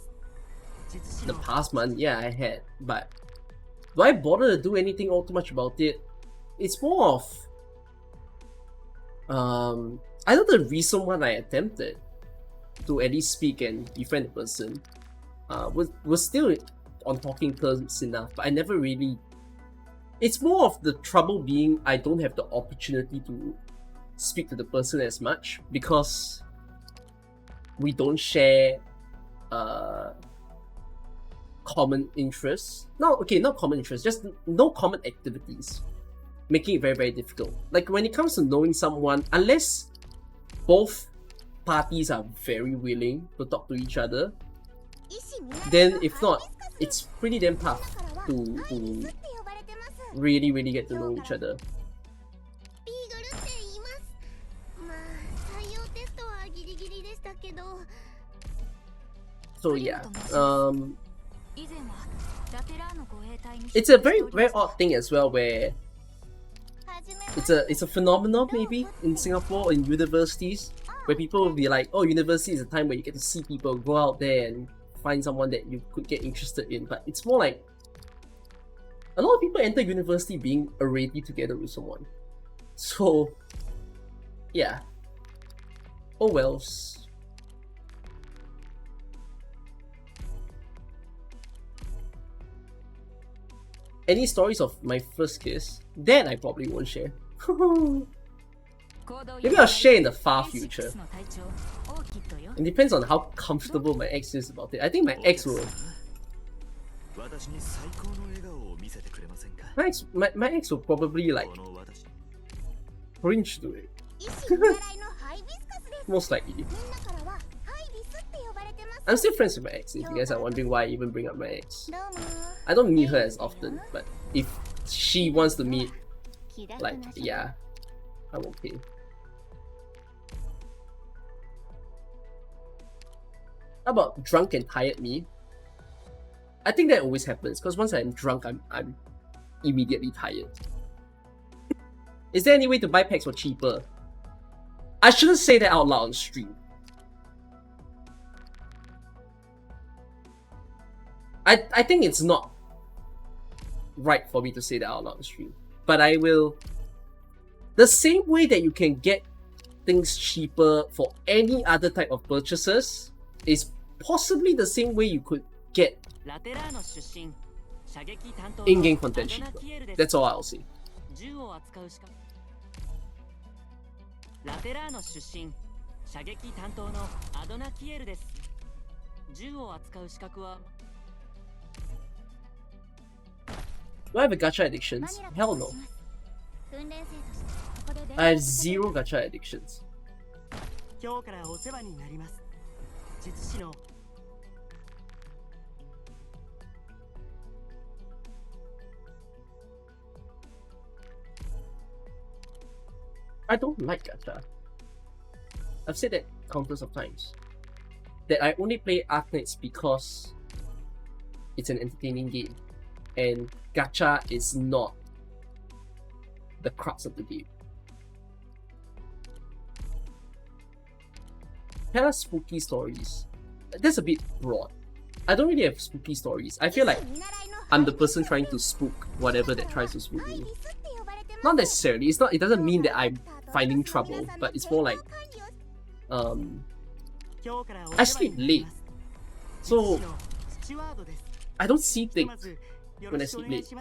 the past month, yeah, I had. But do I bother to do anything all too much about it? It's more of I know the recent one I attempted to at least speak and befriend the person was still on talking terms enough, but I never really. It's more of the trouble being I don't have the opportunity to speak to the person as much because we don't share common interests. No, okay, not common interests, just no common activities, making it very, very difficult. Like when it comes to knowing someone, unless both parties are very willing to talk to each other, then if not, it's pretty damn tough to really, really get to know each other. So yeah, it's a very, very odd thing as well where it's a phenomenon maybe in Singapore in universities where people will be like, oh, university is a time where you get to see people, go out there and find someone that you could get interested in. But it's more like a lot of people enter university being already together with someone. So yeah. Oh wells. Any stories of my first kiss? That I probably won't share. Maybe I'll share in the far future. It depends on how comfortable my ex is about it. I think my ex will. My ex will probably like cringe to it. Most likely. I'm still friends with my ex, if you guys are wondering why I even bring up my ex. I don't meet her as often, but if she wants to meet, like, yeah, I'm okay. How about drunk and tired me? I think that always happens, because once I'm drunk, I'm immediately tired. Is there any way to buy packs for cheaper? I shouldn't say that out loud on stream. I think it's not right for me to say that out loud on stream. But I will. The same way that you can get things cheaper for any other type of purchases is possibly the same way you could get in-game content cheaper. That's all I'll say. Do I have a gacha addictions? Hell no. I have zero gacha addictions. I don't like gacha. I've said that countless of times. That I only play Arknights because it's an entertaining game. And gacha is not the crux of the game. Tell us spooky stories. That's a bit broad. I don't really have spooky stories. I feel like I'm the person trying to spook whatever that tries to spook me. Not necessarily. It doesn't mean that I'm finding trouble, but it's more like I sleep late. So I don't see things when I sleep late.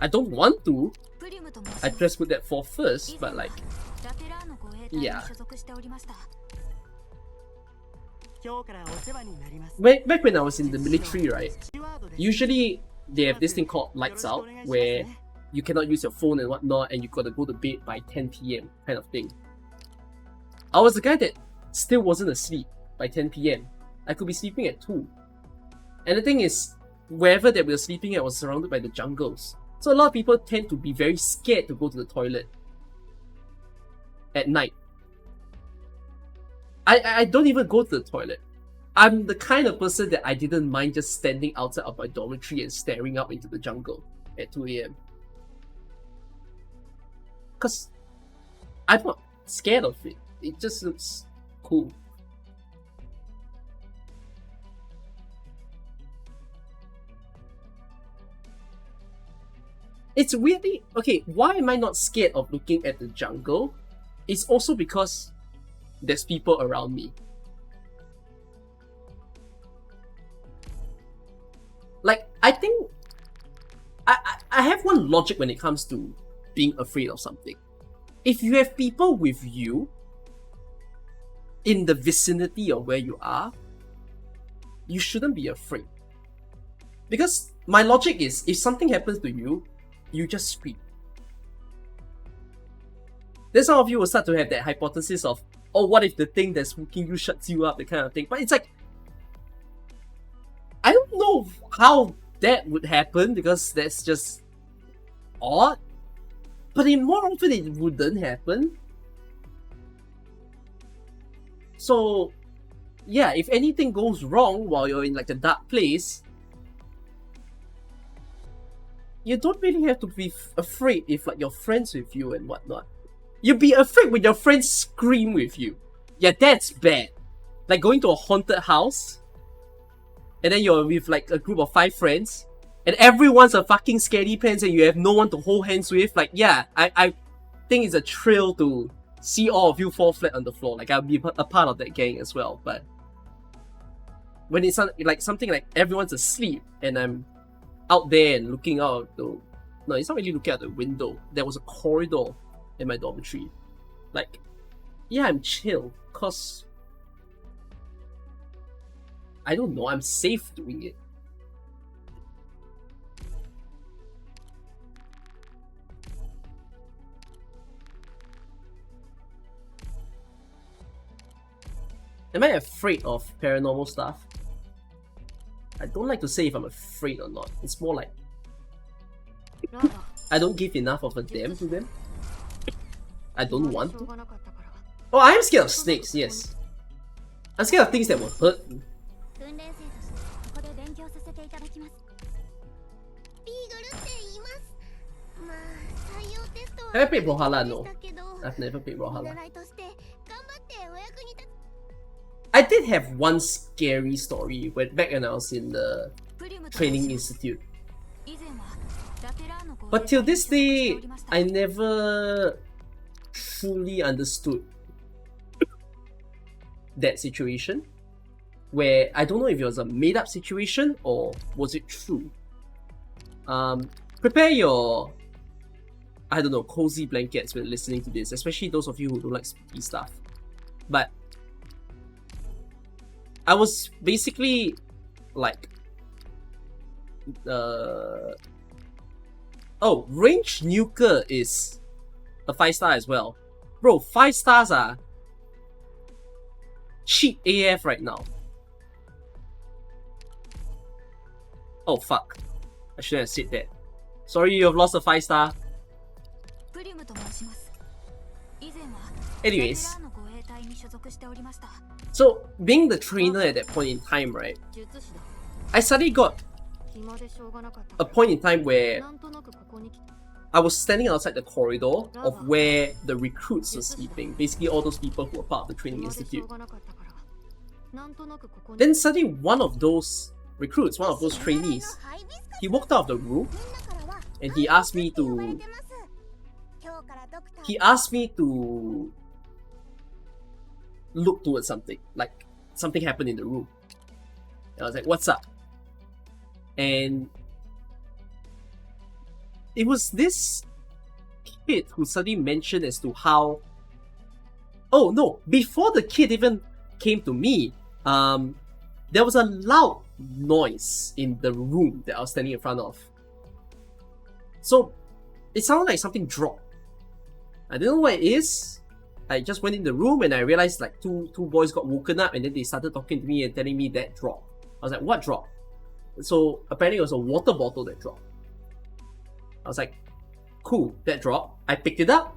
I don't want to. I just put that forth first, but like, yeah. Back when I was in the military, right? Usually they have this thing called lights out, where you cannot use your phone and whatnot, and you gotta go to bed by 10 PM kind of thing. I was the guy that still wasn't asleep by 10 PM. I could be sleeping at 2. And the thing is, wherever that we were sleeping at was surrounded by the jungles. So a lot of people tend to be very scared to go to the toilet at night. I don't even go to the toilet. I'm the kind of person that I didn't mind just standing outside of my dormitory and staring up into the jungle at 2 AM. Because I'm not scared of it. It just looks cool. it's weirdly okay. Why am I not scared of looking at the jungle? It's also because there's people around me. Like, I think I have one logic when it comes to being afraid of something. If you have people with you in the vicinity of where you are, you shouldn't be afraid. Because my logic is, if something happens to you, you just scream. Then some of you will start to have that hypothesis of, oh, what if the thing that's spooking you shuts you up, that kind of thing. But it's like, I don't know how that would happen, because that's just odd. But in more often it wouldn't happen. So yeah, if anything goes wrong while you're in like a dark place, you don't really have to be afraid if like you're friends with you and whatnot. You'd be afraid when your friends scream with you. Yeah, that's bad. Like going to a haunted house, and then you're with like a group of 5 friends, and everyone's a fucking scaredy pants and you have no one to hold hands with. Like, yeah, I think it's a thrill to see all of you fall flat on the floor. Like, I'll be a part of that gang as well. But when it's like something like everyone's asleep and I'm out there and looking out the... No, it's not really looking out the window. There was a corridor in my dormitory. Like, yeah, I'm chill, cause I don't know, I'm safe doing it. Am I afraid of paranormal stuff? I don't like to say if I'm afraid or not. It's more like I don't give enough of a damn to them. I don't want to. Oh, I am scared of snakes, yes. I'm scared of things that will hurt me. Have I played Brawlhalla? No. I've never played Brawlhalla. I did have one scary story back when I was in the training institute. But till this day, I never truly understood that situation. Where I don't know if it was a made-up situation or was it true. Prepare your, I don't know, cozy blankets when listening to this, especially those of you who don't like spooky stuff. But I was basically like, oh, range nuker is a 5-star as well. Bro, 5 stars are cheap AF right now. Oh fuck, I shouldn't have said that. Sorry, you have lost a 5-star. Anyways, so being the trainer at that point in time, right, I suddenly got a point in time where I was standing outside the corridor of where the recruits were sleeping, basically all those people who were part of the training institute. Then suddenly one of those recruits, one of those trainees, he walked out of the room and he asked me to look towards something, like something happened in the room. And I was like, what's up? And it was this kid who suddenly mentioned as to how, oh no, before the kid even came to me, there was a loud noise in the room that I was standing in front of. So it sounded like something dropped. I didn't know what it is. I just went in the room and I realized like two boys got woken up and then they started talking to me and telling me that dropped. I was like, what dropped? So apparently it was a water bottle that dropped. I was like, cool, that dropped. I picked it up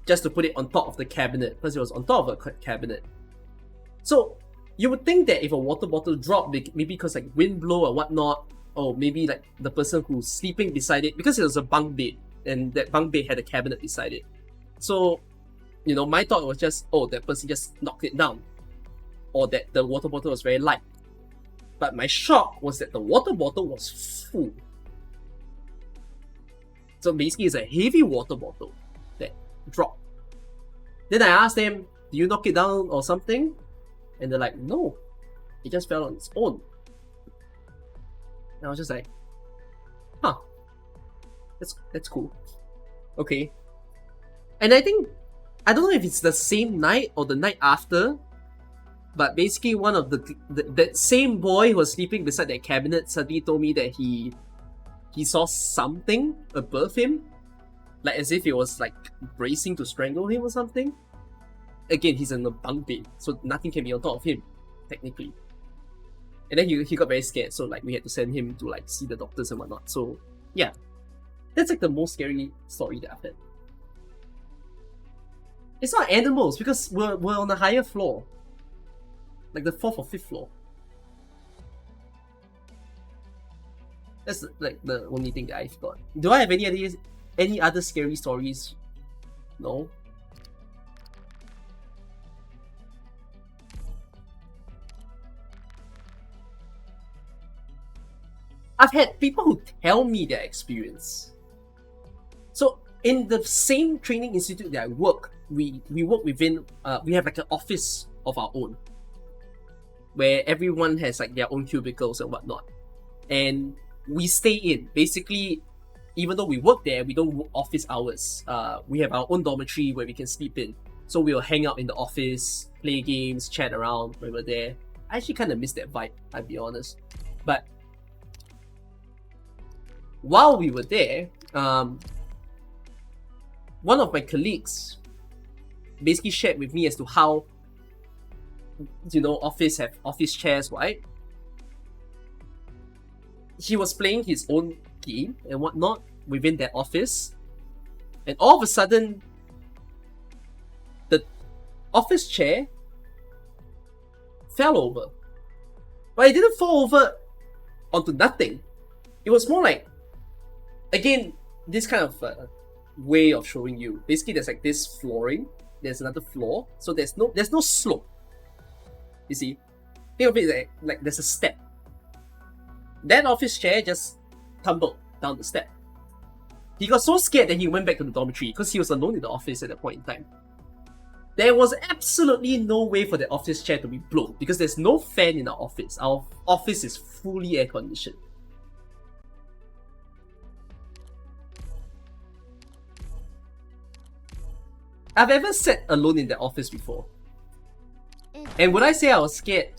just to put it on top of the cabinet because it was on top of a cabinet. So you would think that if a water bottle dropped, maybe because like wind blow or whatnot, or maybe like the person who's sleeping beside it, because it was a bunk bed and that bunk bed had a cabinet beside it. So, you know, my thought was just, oh, that person just knocked it down, or that the water bottle was very light. But my shock was that the water bottle was full. So basically, it's a heavy water bottle that dropped. Then I asked them, "Do you knock it down or something?" And they're like, "No, it just fell on its own." And I was just like, "Huh, that's cool, okay." And I think, I don't know if it's the same night or the night after, but basically one of that same boy who was sleeping beside that cabinet suddenly told me that he saw something above him, like as if it was like bracing to strangle him or something. Again, he's in a bunk bed, so nothing can be on top of him, technically. And then he got very scared, so like we had to send him to like see the doctors and whatnot. So yeah, that's like the most scary story that I've had. It's not animals because we're on a higher floor, like the 4th or 5th floor. That's like the only thing that I've got. Do I have any other scary stories? No. I've had people who tell me their experience. So in the same training institute that I work, we work within, we have like an office of our own, where everyone has like their own cubicles and whatnot. And we stay in. Basically, even though we work there, we don't work office hours. We have our own dormitory where we can sleep in. So we'll hang out in the office, play games, chat around when we're there. I actually kind of miss that vibe, I'll be honest. But while we were there, one of my colleagues basically shared with me as to how, office have office chairs, right? He was playing his own game and whatnot within that office, and all of a sudden, the office chair fell over. But it didn't fall over onto nothing. It was more like, again, this kind of way of showing you. Basically, there's like this flooring. There's another floor, so there's no slope. You see, think of it like there's a step. That office chair just tumbled down the step. He got so scared that he went back to the dormitory because he was alone in the office at that point in time. There was absolutely no way for the office chair to be blown because there's no fan in our office. Our office is fully air conditioned. I've ever sat alone in the office before. And would I say I was scared?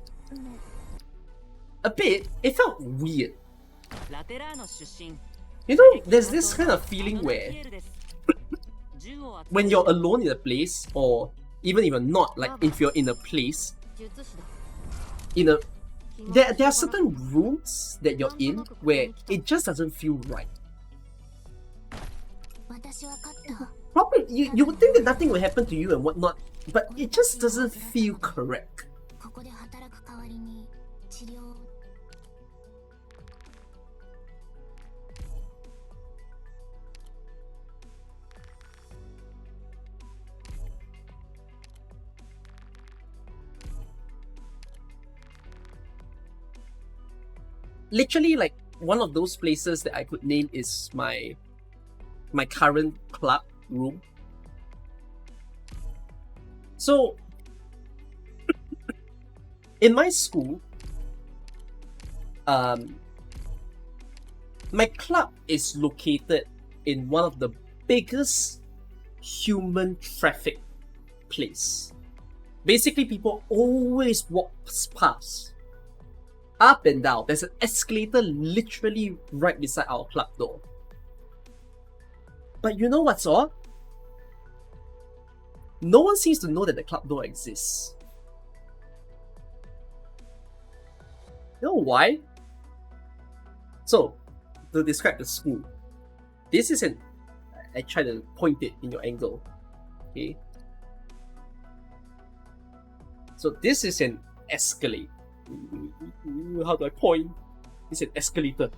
A bit. It felt weird. You know, there's this kind of feeling where when you're alone in a place, or even if you're not, like if you're in a place, there are certain rooms that you're in where it just doesn't feel right. Probably, you would think that nothing will happen to you and whatnot, but it just doesn't feel correct. Literally, like, one of those places that I could name is my current club room. So, in my school, my club is located in one of the biggest human traffic place. Basically, people always walk past, up and down. There's an escalator literally right beside our club door. But you know what's odd? No one seems to know that the club door exists. You know why? So, to describe the school, this is I try to point it in your angle. Okay? So this is an escalator. How do I point? It's an escalator.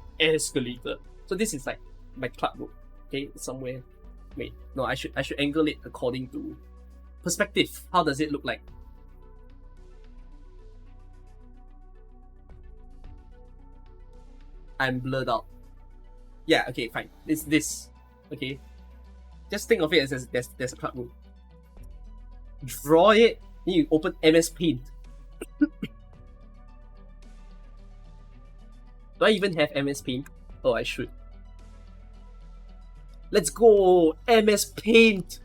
So this is like my club room. Okay, somewhere. Wait, no, I should angle it according to perspective. How does it look like? I'm blurred out. Yeah, okay, fine. It's this. Okay? Just think of it as there's a club room. Draw it, then you open MS Paint. Do I even have MS Paint? Oh, I should. Let's go! MS Paint!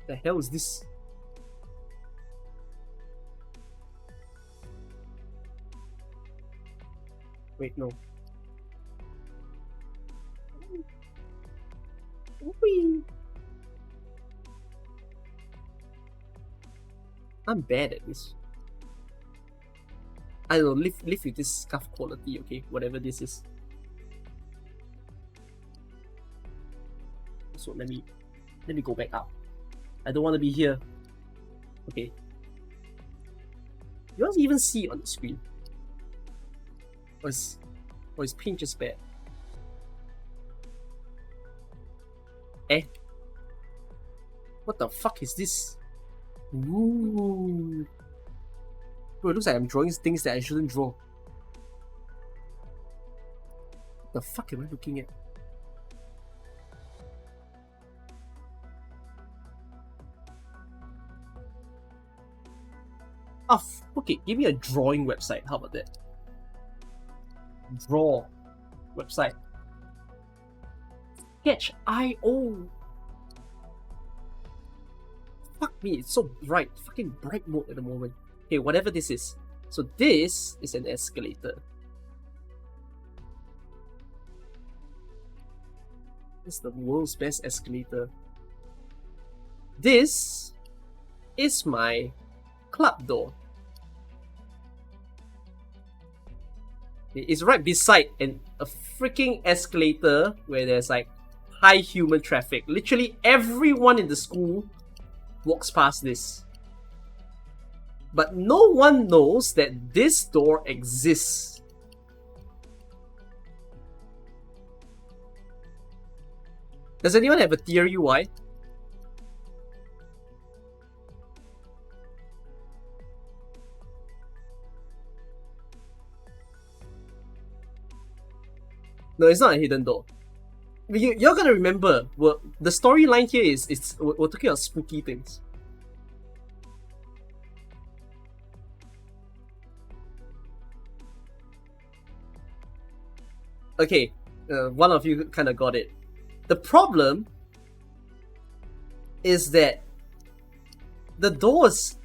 The hell is this? Wait, no. Whee. I'm bad at this. I don't know, live with this scuff quality, okay? Whatever this is. So let me go back up. I don't want to be here. Okay. You don't even see it on the screen. Or is paint just bad? Eh? What the fuck is this? Ooh. Bro, it looks like I'm drawing things that I shouldn't draw. What the fuck am I looking at? Ah, okay, give me a drawing website. How about that? Draw website. Sketch.io. Fuck me, it's so bright. Fucking bright mode at the moment. Okay, whatever this is. So this is an escalator. This is the world's best escalator. This is my club door. It's right beside a freaking escalator where there's like high human traffic. Literally everyone in the school walks past this. But no one knows that this door exists. Does anyone have a theory why? No, it's not a hidden door. You're gonna remember, the storyline here is we're talking about spooky things. Okay, one of you kind of got it. The problem is that the door is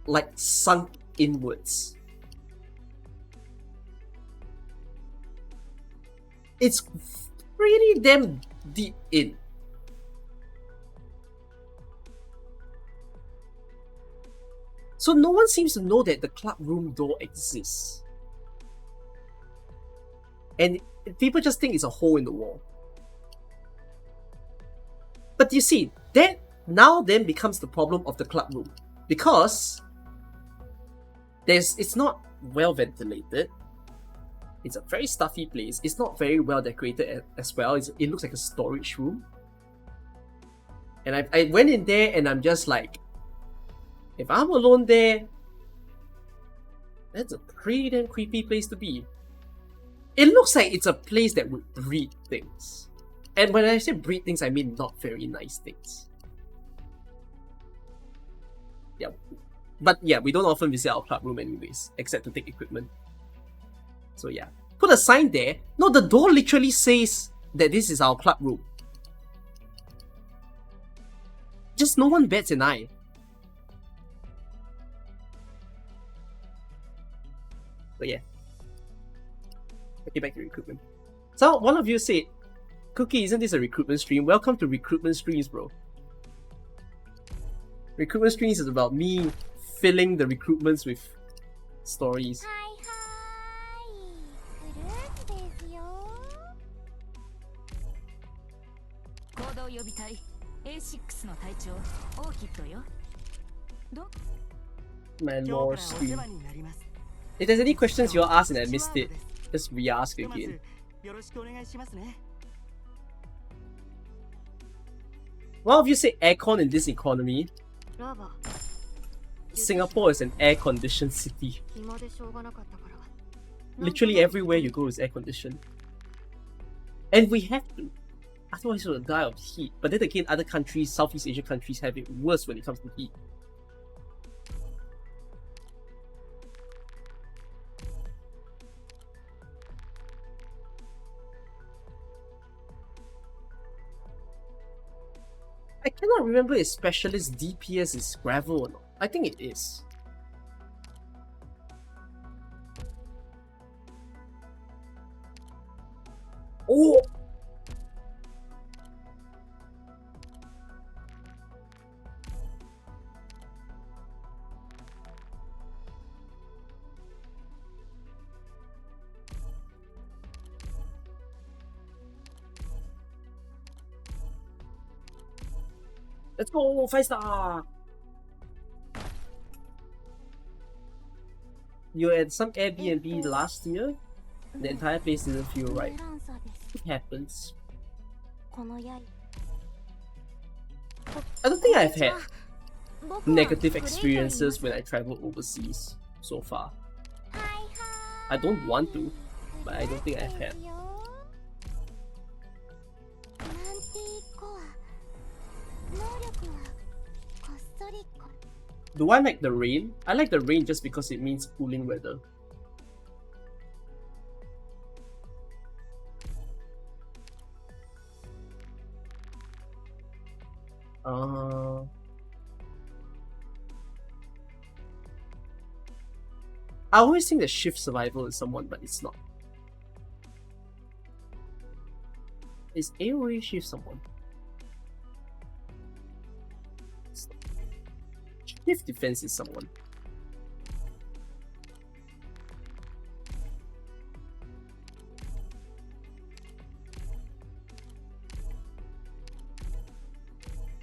like sunk inwards. It's pretty damn deep in. So no one seems to know that the club room door exists. And people just think it's a hole in the wall. But you see, that now then becomes the problem of the club room. Because it's not well ventilated. It's a very stuffy place. It's not very well decorated as well. It looks like a storage room. And I went in there and I'm just like, if I'm alone there, that's a pretty damn creepy place to be. It looks like it's a place that would breed things. And when I say breed things, I mean not very nice things. Yeah. But yeah, we don't often visit our club room anyways, except to take equipment. So yeah. Put a sign there. No, the door literally says that this is our club room. Just no one bats an eye. But yeah. Okay, back to recruitment. So one of you said, Cookie, isn't this a recruitment stream? Welcome to recruitment streams, bro. Recruitment streams is about me filling the recruitments with stories. My lore stream. If there's any questions you'll ask and I missed it, just re-ask again. One of you say aircon in this economy. ラバ Singapore is an air-conditioned city. 暇でしょうがなかったから Literally everywhere you go is air-conditioned. And we have to. Otherwise we'll die of heat. But then again, other countries, Southeast Asian countries, have it worse when it comes to heat. I cannot remember if specialist DPS is gravel or not. I think it is. Oh! Let's go! 5-star! You were at some Airbnb last year? The entire place didn't feel right. It happens. I don't think I've had negative experiences when I travel overseas so far. I don't want to, but I don't think I've had. Do I like the rain? I like the rain just because it means cooling weather. I always think that shift survival is someone, but it's not. Is AoE shift someone? Shift defense is someone.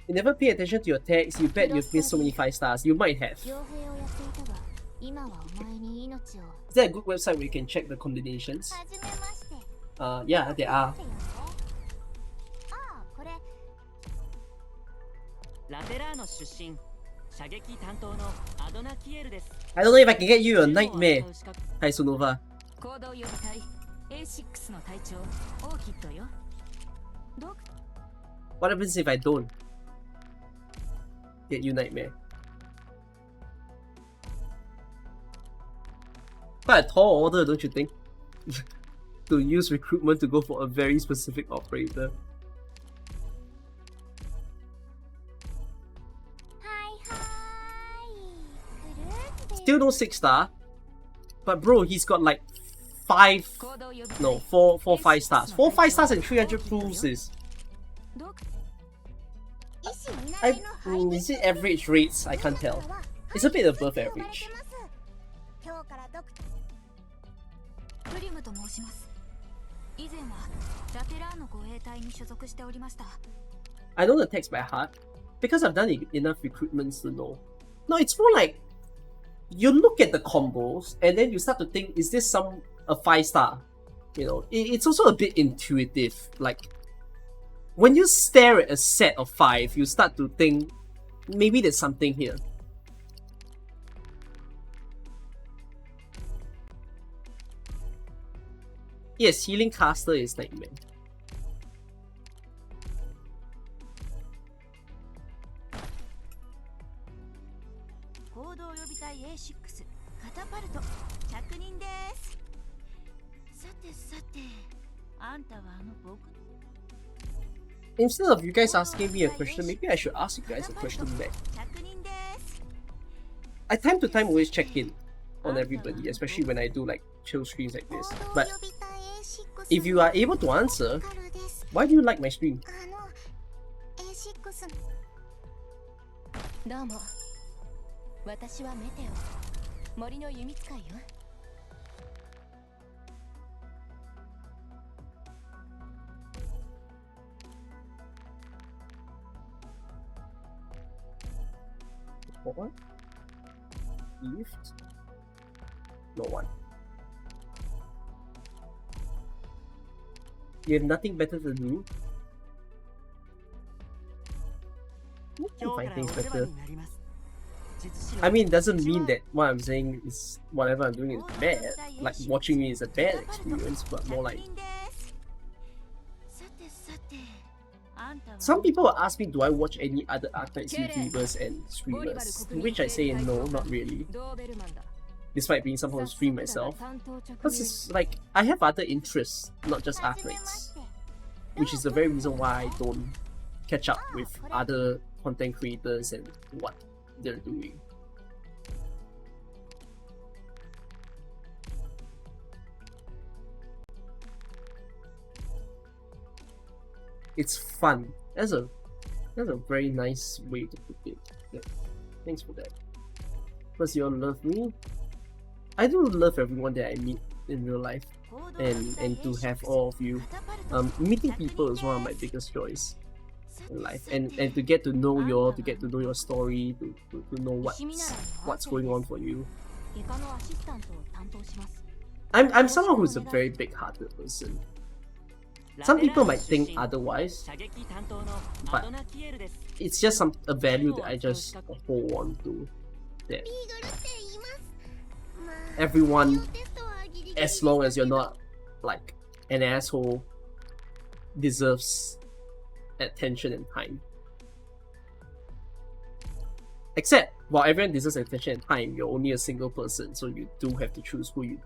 You never pay attention to your tags, you bet you've missed so many 5-stars. You might have. Is there a good website where you can check the combinations? Yeah, there are. I don't know if I can get you a nightmare, Taisunova. What happens if I don't get you nightmare? Quite a tall order, don't you think? To use recruitment to go for a very specific operator. Still no 6-star, but bro, he's got like 4 5-stars. 4 5-stars and 300 proofs is. Is it average rates? I can't tell. It's a bit above average. I know the text by heart because I've done enough recruitments to know. No, it's more like you look at the combos and then you start to think, is this a 5-star? You know, it's also a bit intuitive. Like when you stare at a set of 5, you start to think maybe there's something here. Yes, healing caster is nightmare. Instead of you guys asking me a question, maybe I should ask you guys a question back. I time to time always check in on everybody, especially when I do like chill streams like this. But if you are able to answer, why do you like my stream? What? Gift? No one. You have nothing better to do? You can find things better. I mean, doesn't mean that what I'm saying is whatever I'm doing is bad. Like watching me is a bad experience, but more like some people will ask me, do I watch any other Arknights YouTubers and streamers? To which I say no, not really. Despite being someone who stream myself. Because it's like, I have other interests, not just Arknights. Which is the very reason why I don't catch up with other content creators and what they're doing. It's fun. That's a very nice way to put it. Yeah. Thanks for that. Because you all love me. I do love everyone that I meet in real life. And to have all of you. Meeting people is one of my biggest joys in life. And to get to know you all, to get to know your story, to know what's going on for you. I'm someone who's a very big-hearted person. Some people might think otherwise, but it's just a value that I just hold on to. That everyone, as long as you're not like an asshole, deserves attention and time. Except, while everyone deserves attention and time, you're only a single person, so you do have to choose who you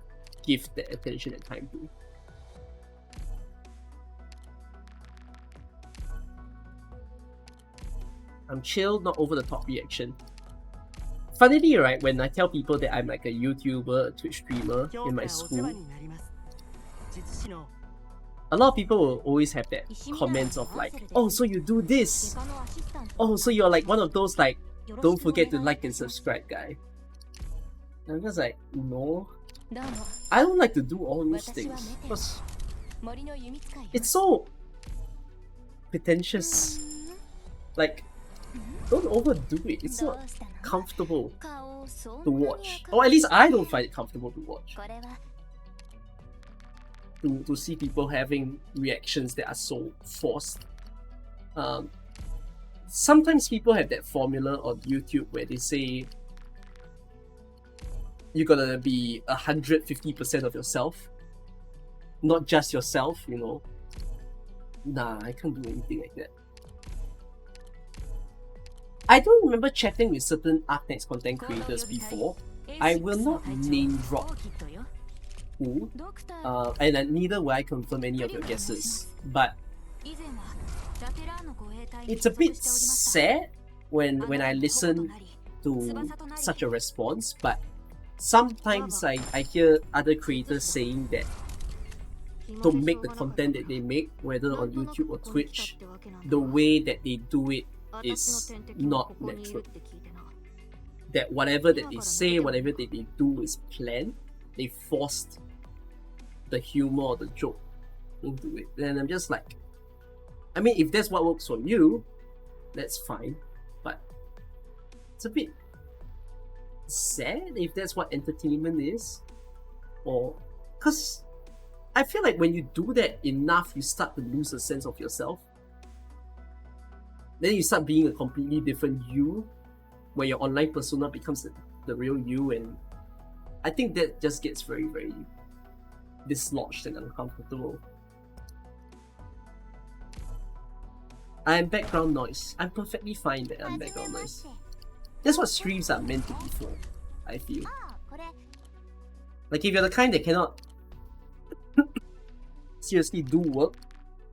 give that attention and time to. I'm chill, not over the top reaction. Funnily, right, when I tell people that I'm like a YouTuber, a Twitch streamer in my school, a lot of people will always have that comments of like, oh, so you do this? Oh, so you're like one of those like, don't forget to like and subscribe guy. And I'm just like, no. I don't like to do all those things because it's so pretentious. Like, don't overdo it. It's not comfortable to watch. Or at least I don't find it comfortable to watch. To see people having reactions that are so forced. Sometimes people have that formula on YouTube where they say you gotta be 150% of yourself. Not just yourself, you know. Nah, I can't do anything like that. I don't remember chatting with certain Arknights content creators before. I will not name drop who, and neither will I confirm any of your guesses. But it's a bit sad when I listen to such a response, but sometimes I hear other creators saying that to make the content that they make, whether on YouTube or Twitch, the way that they do it is not natural. That whatever that they say, whatever that they do is planned. They forced the humor or the joke into it. And I'm just like, I mean, if that's what works for you, that's fine. But it's a bit sad if that's what entertainment is. Or, because I feel like when you do that enough, you start to lose a sense of yourself. Then you start being a completely different you, where your online persona becomes the real you, and I think that just gets very, very dislodged and uncomfortable. I'm background noise. I'm perfectly fine that I'm background noise. That's what streams are meant to be for, I feel. Like if you're the kind that cannot seriously do work,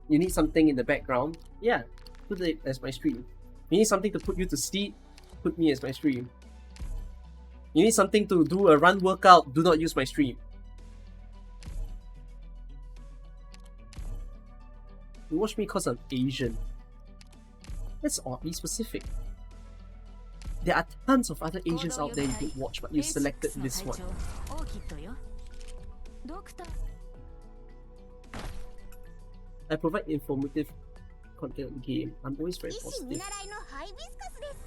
you need something in the background, yeah, put it as my stream. You need something to put you to sleep, put me as my stream. You need something to do a run workout, do not use my stream. You watch me because I'm Asian. That's oddly specific. There are tons of other Asians out there you could watch, but you selected this one. I provide informative content on game. I'm always very positive.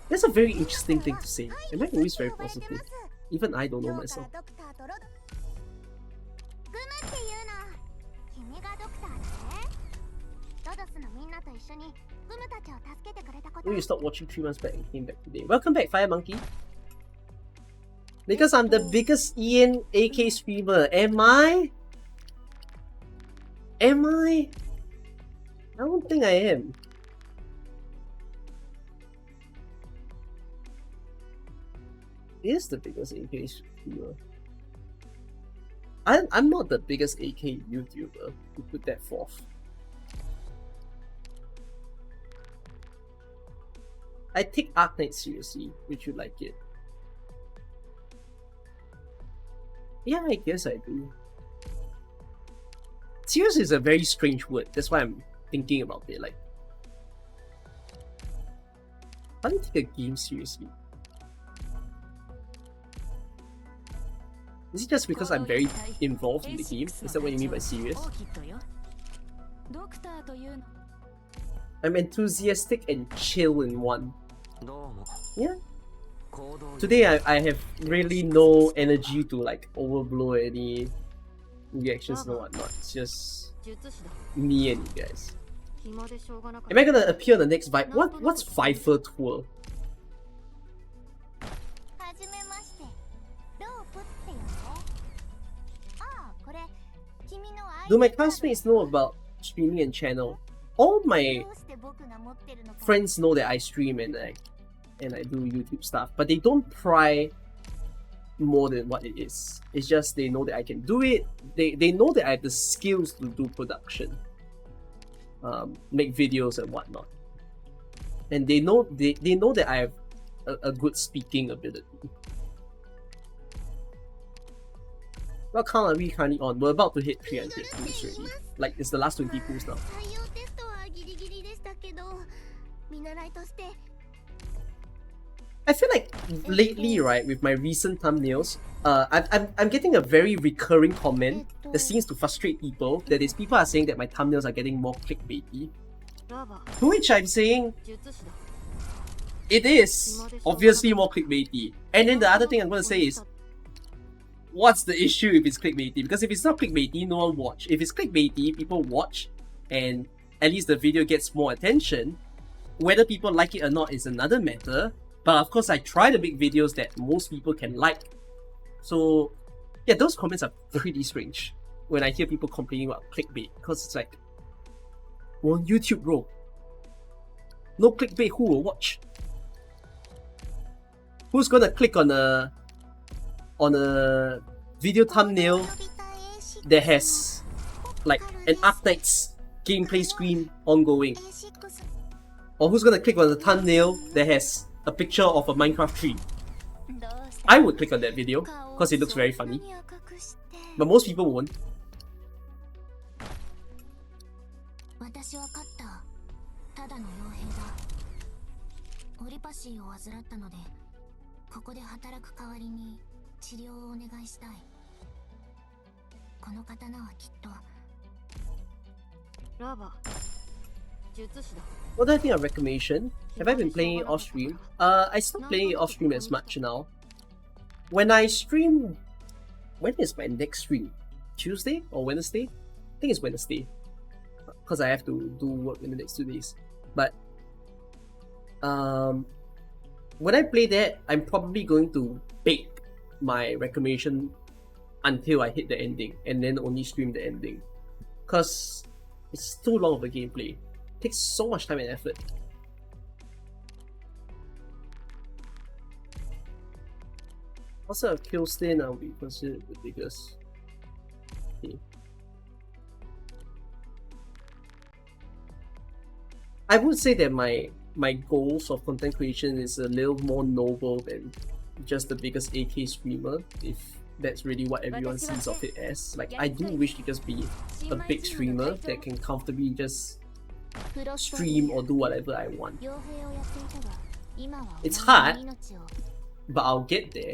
That's a very interesting thing to say. Am I always very positive? Even I don't know myself. Oh, you stopped watching 3 months back and came back today. Welcome back, Fire Monkey. Because I'm the biggest Ian AK streamer. Am I? Am I? I don't think I am. He is the biggest AK streamer. I'm not the biggest AK YouTuber to put that forth. I take Arknights seriously. Would you like it? Yeah, I guess I do. Serious is a very strange word. That's why I'm thinking about it. Like, how do you take a game seriously? Is it just because I'm very involved in the game? Is that what you mean by serious? I'm enthusiastic and chill in one. Yeah. Today I have really no energy to like overblow any reactions and whatnot. It's just me and you guys. Am I gonna appear on the next Vibe? What's Viper Tour? Do my classmates know about streaming and channel? All my friends know that I stream and I do YouTube stuff, but they don't pry more than what it is. It's just they know that I can do it. They know that I have the skills to do production, make videos and whatnot, and they know that I have a good speaking ability. What count are we currently on? We're about to hit 300 pools already. Like, it's the last 20 pools now. I feel like lately, right, with my recent thumbnails, I'm getting a very recurring comment that seems to frustrate people. That is, people are saying that my thumbnails are getting more clickbaity. To which I'm saying, it is obviously more clickbaity. And then the other thing I'm going to say is, what's the issue if it's clickbaity? Because if it's not clickbaity, no one watch. If it's clickbaity, people watch, and at least the video gets more attention. Whether people like it or not is another matter. But of course, I try to make videos that most people can like. So yeah, those comments are pretty strange when I hear people complaining about clickbait. Because it's like, we're on YouTube, bro. No clickbait, who will watch? Who's gonna click on a video thumbnail that has like an Arknights gameplay screen ongoing? Or who's gonna click on the thumbnail that has a picture of a Minecraft tree? I would click on that video because it looks very funny, but most people won't. What do I think of Reclamation? Have I been playing it off stream? I stopped playing it off stream as much now. When I stream, when is my next stream? Tuesday or Wednesday? I think it's Wednesday, because I have to do work in the next 2 days. But when I play that, I'm probably going to bake my Reclamation until I hit the ending, and then only stream the ending, because it's too long of a gameplay. It takes so much time and effort. Also, a kill stain I would be considered the biggest. Okay. I would say that my goals of content creation is a little more noble than just the biggest AK streamer, if that's really what everyone sees of it as. Like, I do wish to just be a big streamer that can comfortably just stream or do whatever I want. It's hard, but I'll get there.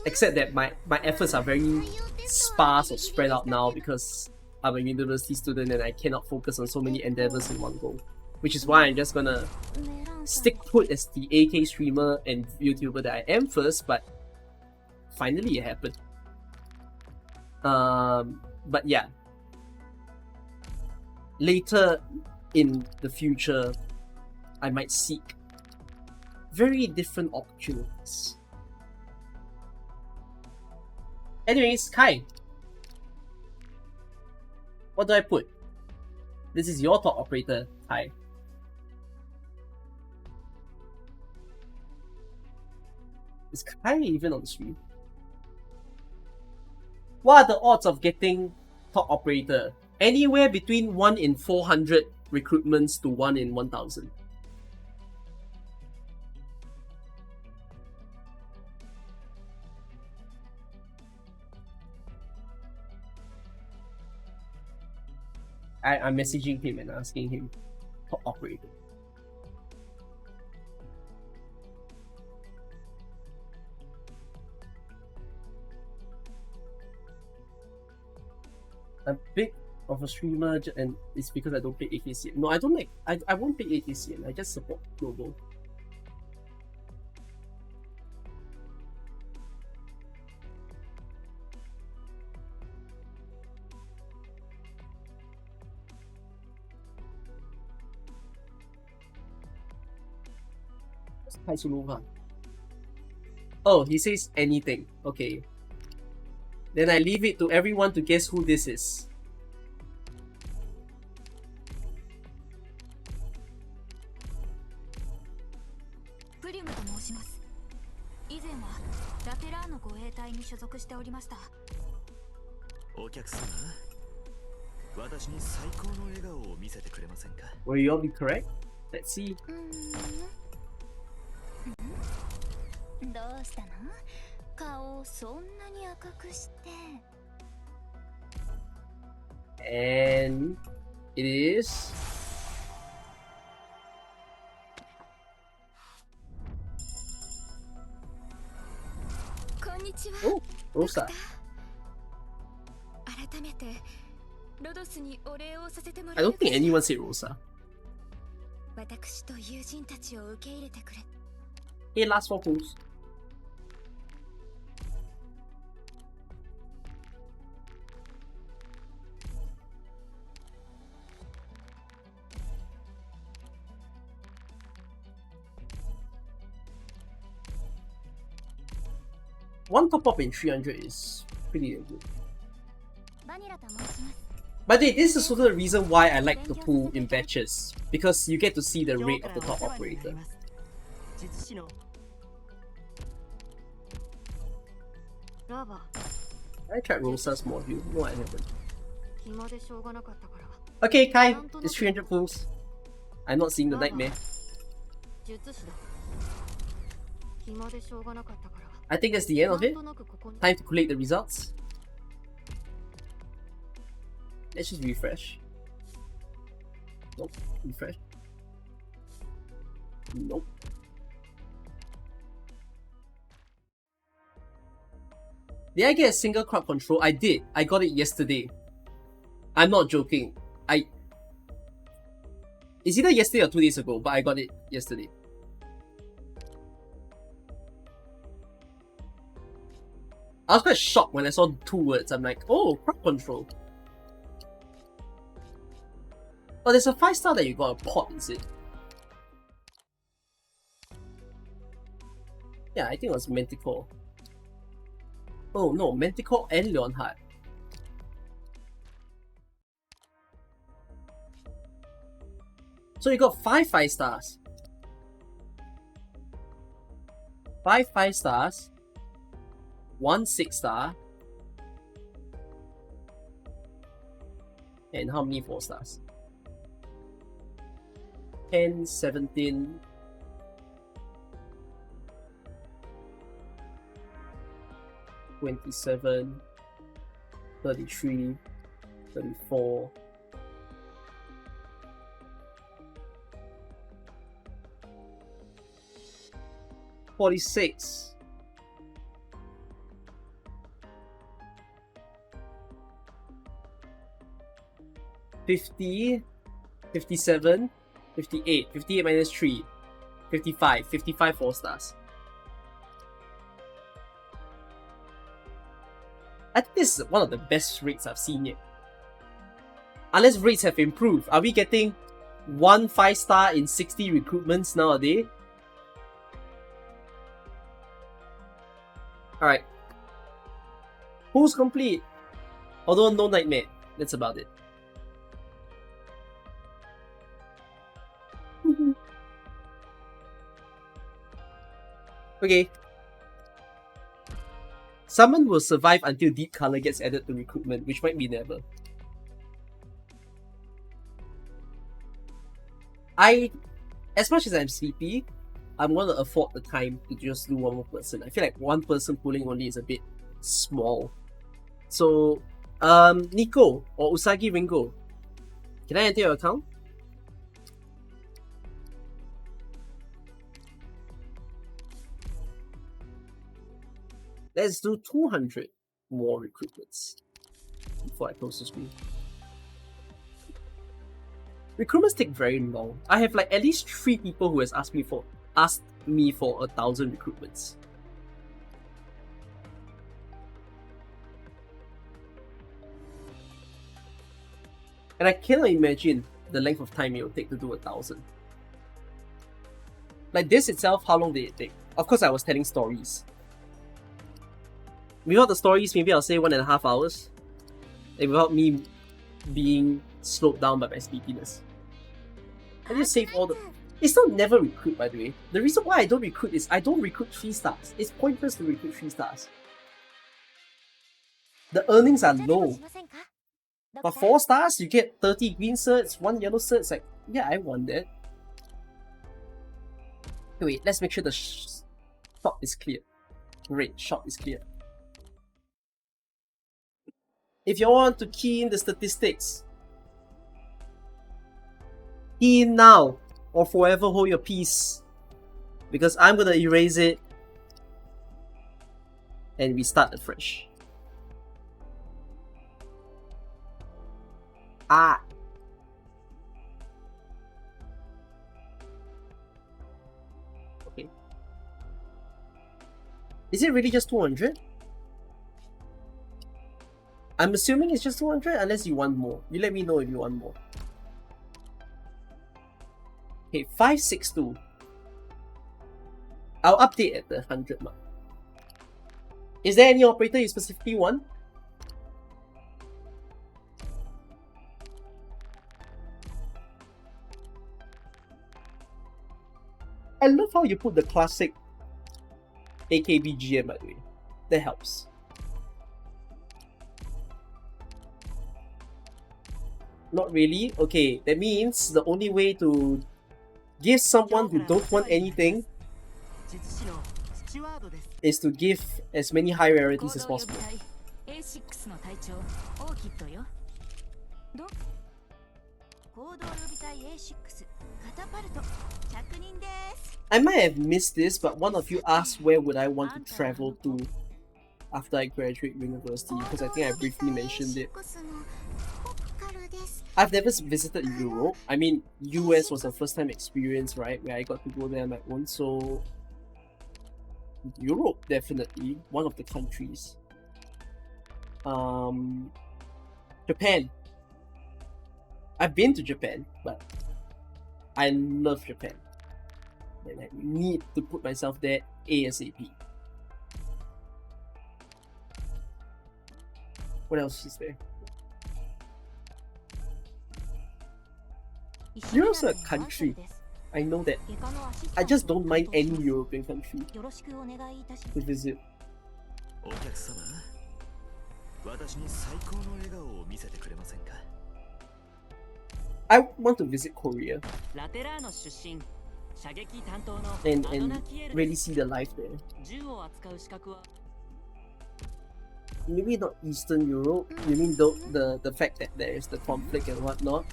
Except that my efforts are very sparse or spread out now because I'm a university student and I cannot focus on so many endeavors in one go. Which is why I'm just gonna stick put as the AK streamer and YouTuber that I am first, but finally it happened. But yeah. Later in the future, I might seek very different opportunities. Anyways, Kai. What do I put? This is your top operator, Kai. Is Kai even on the stream? What are the odds of getting top operator? Anywhere between 1 in 400 recruitments to 1 in 1000. I'm messaging him and asking him top operator. I'm big of a streamer and it's because I don't play AKCM. No, I don't like. I won't play AKCM. I just support global. Oh, he says anything. Okay. Then I leave it to everyone to guess who this is. Will you all be correct? Let's see. And it is oh, Rosa. I don't think anyone said Rosa. Hey, last 4 pulls. One top up in 300 is pretty good. But this is also the reason why I like to pull in batches, because you get to see the rate of the top operator. I tried Rosa's module. No, I haven't. Okay, Kai, it's 300 pulls. I'm not seeing the nightmare. I think that's the end of it. Time to collect the results. Let's just refresh. Nope. Refresh. Nope. Did I get a single crowd control? I did. I got it yesterday. I'm not joking. It's either yesterday or 2 days ago, but I got it yesterday. I was quite shocked when I saw 2 words. I'm like, oh, crowd control. Oh, there's a 5-star that you got a pot, is it? Yeah, I think it was Manticore. Oh no, Manticore and Leonhardt. So you got 5 5-stars. 5 5-stars. 1 6-star. And how many 4-stars? 10, 17. 27, 33, 34. $46. 50, 57, 58, 58 minus 3, 55, 55 4-stars. I think this is one of the best rates I've seen yet. Unless rates have improved. Are we getting 1 5-star in 60 recruitments nowadays. Alright. Who's complete? Although no nightmare. That's about it. Okay. Summon will survive until Deep Color gets added to recruitment, which might be never. As much as I'm sleepy, I'm gonna afford the time to just do one more person. I feel like one person pulling only is a bit small. So, Nico or Usagi Ringo, can I enter your account? Let's do 200 more recruitments before I close the screen. Recruitments take very long. I have like at least 3 people who has asked me for 1,000 recruitments. And I cannot imagine the length of time it will take to do 1,000. Like this itself, how long did it take? Of course, I was telling stories. Without the stories, maybe I'll say 1.5 hours. And without me being slowed down by my sleepiness. I just save all the... It's not never recruit, by the way. The reason why I don't recruit is I don't recruit 3 stars. It's pointless to recruit 3 stars. The earnings are low. But 4 stars, you get 30 green certs, 1 yellow cert. It's like, yeah, I want that. Okay, wait, let's make sure the shop is clear. Great, shop is clear. If you want to key in the statistics, key in now or forever hold your peace, because I'm gonna erase it and we start afresh. Ah. Okay. Is it really just 200? I'm assuming it's just 200 unless you want more. You let me know if you want more. Okay, 562. I'll update at the 100 mark. Is there any operator you specifically want? I love how you put the classic AKB GM, by the way. That helps. Not really? Okay, that means the only way to give someone who don't want anything is to give as many high rarities as possible. I might have missed this, but one of you asked where would I want to travel to after I graduate university, because I think I briefly mentioned it. I've never visited Europe. I mean, US was a first time experience, right, where I got to go there on my own, so Europe, definitely, one of the countries. Japan. I've been to Japan, but I love Japan. And I need to put myself there ASAP. What else is there? Europe's a country. I know that. I just don't mind any European country to visit. I want to visit Korea and really see the life there. Maybe not Eastern Europe. You mean the fact that there is the conflict and whatnot?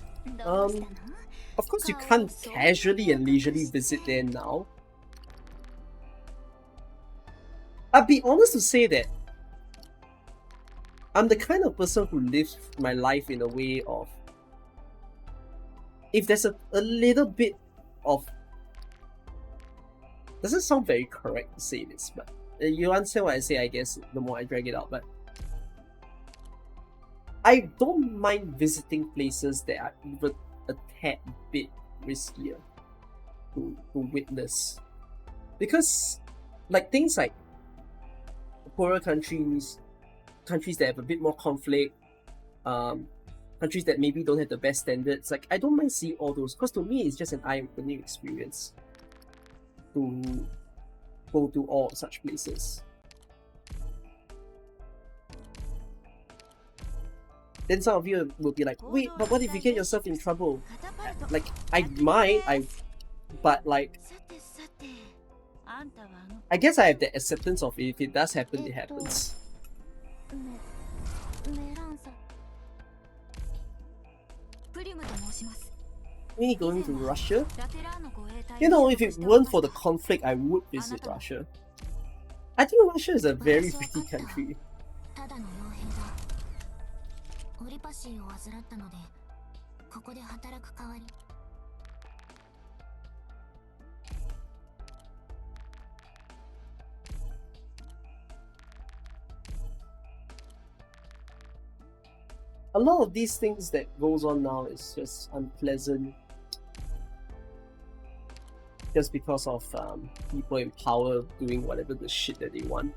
Of course you can't casually and leisurely visit there now. I'll be honest to say that I'm the kind of person who lives my life in a way of, if there's a little bit of... Doesn't sound very correct to say this, but you understand what I say, I guess, the more I drag it out. But I don't mind visiting places that are even a tad bit riskier to witness. Because like things like poorer countries that have a bit more conflict, countries that maybe don't have the best standards, like I don't mind seeing all those, because to me it's just an eye-opening experience to go to all such places. Then some of you will be like, wait, but what if you get yourself in trouble? Like, but like, I guess I have the acceptance of it. If it does happen, it happens. Me going to Russia? You know, if it weren't for the conflict, I would visit Russia. I think Russia is a very pretty country. A lot of these things that goes on now is just unpleasant, just because of people in power doing whatever the shit that they want.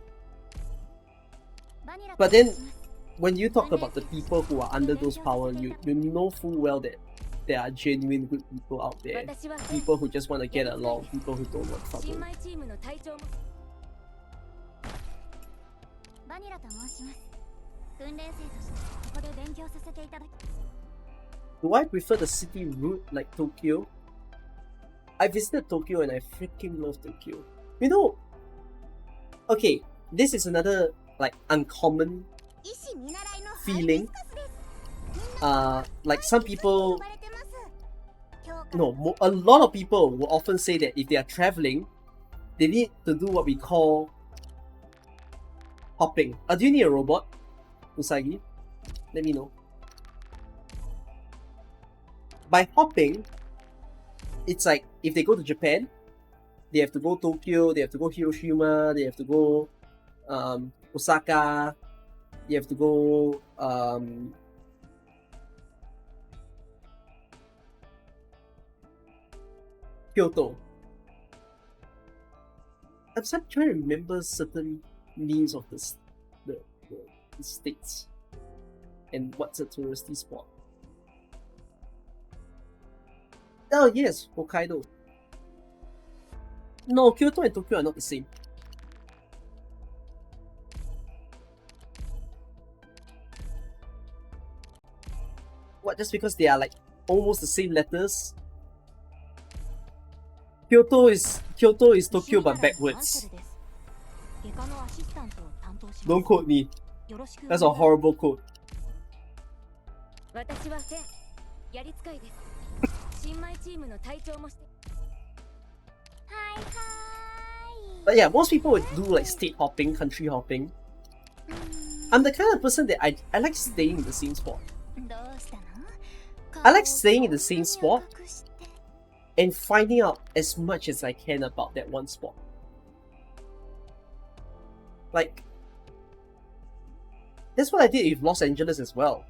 But then, when you talk about the people who are under those power, you know full well that there are genuine good people out there. People who just want to get along, people who don't want trouble. Do I prefer the city route like Tokyo? I visited Tokyo and I freaking love Tokyo. You know, okay, this is another like uncommon feeling. Like some people, no, a lot of people will often say that if they are traveling, they need to do what we call hopping. Do you need a robot, Usagi? Let me know. By hopping, it's like if they go to Japan, they have to go Tokyo, they have to go Hiroshima, they have to go Osaka, they have to go Kyoto. I'm trying to remember certain names of the states and what's a touristy spot. Oh yes, Hokkaido. No, Kyoto and Tokyo are not the same. What, just because they are like almost the same letters? Kyoto is Tokyo but backwards. Don't quote me. That's a horrible quote. But yeah, most people would do like state hopping, country hopping. I'm the kind of person that I like staying in the same spot. I like staying in the same spot and finding out as much as I can about that one spot. Like, that's what I did with Los Angeles as well,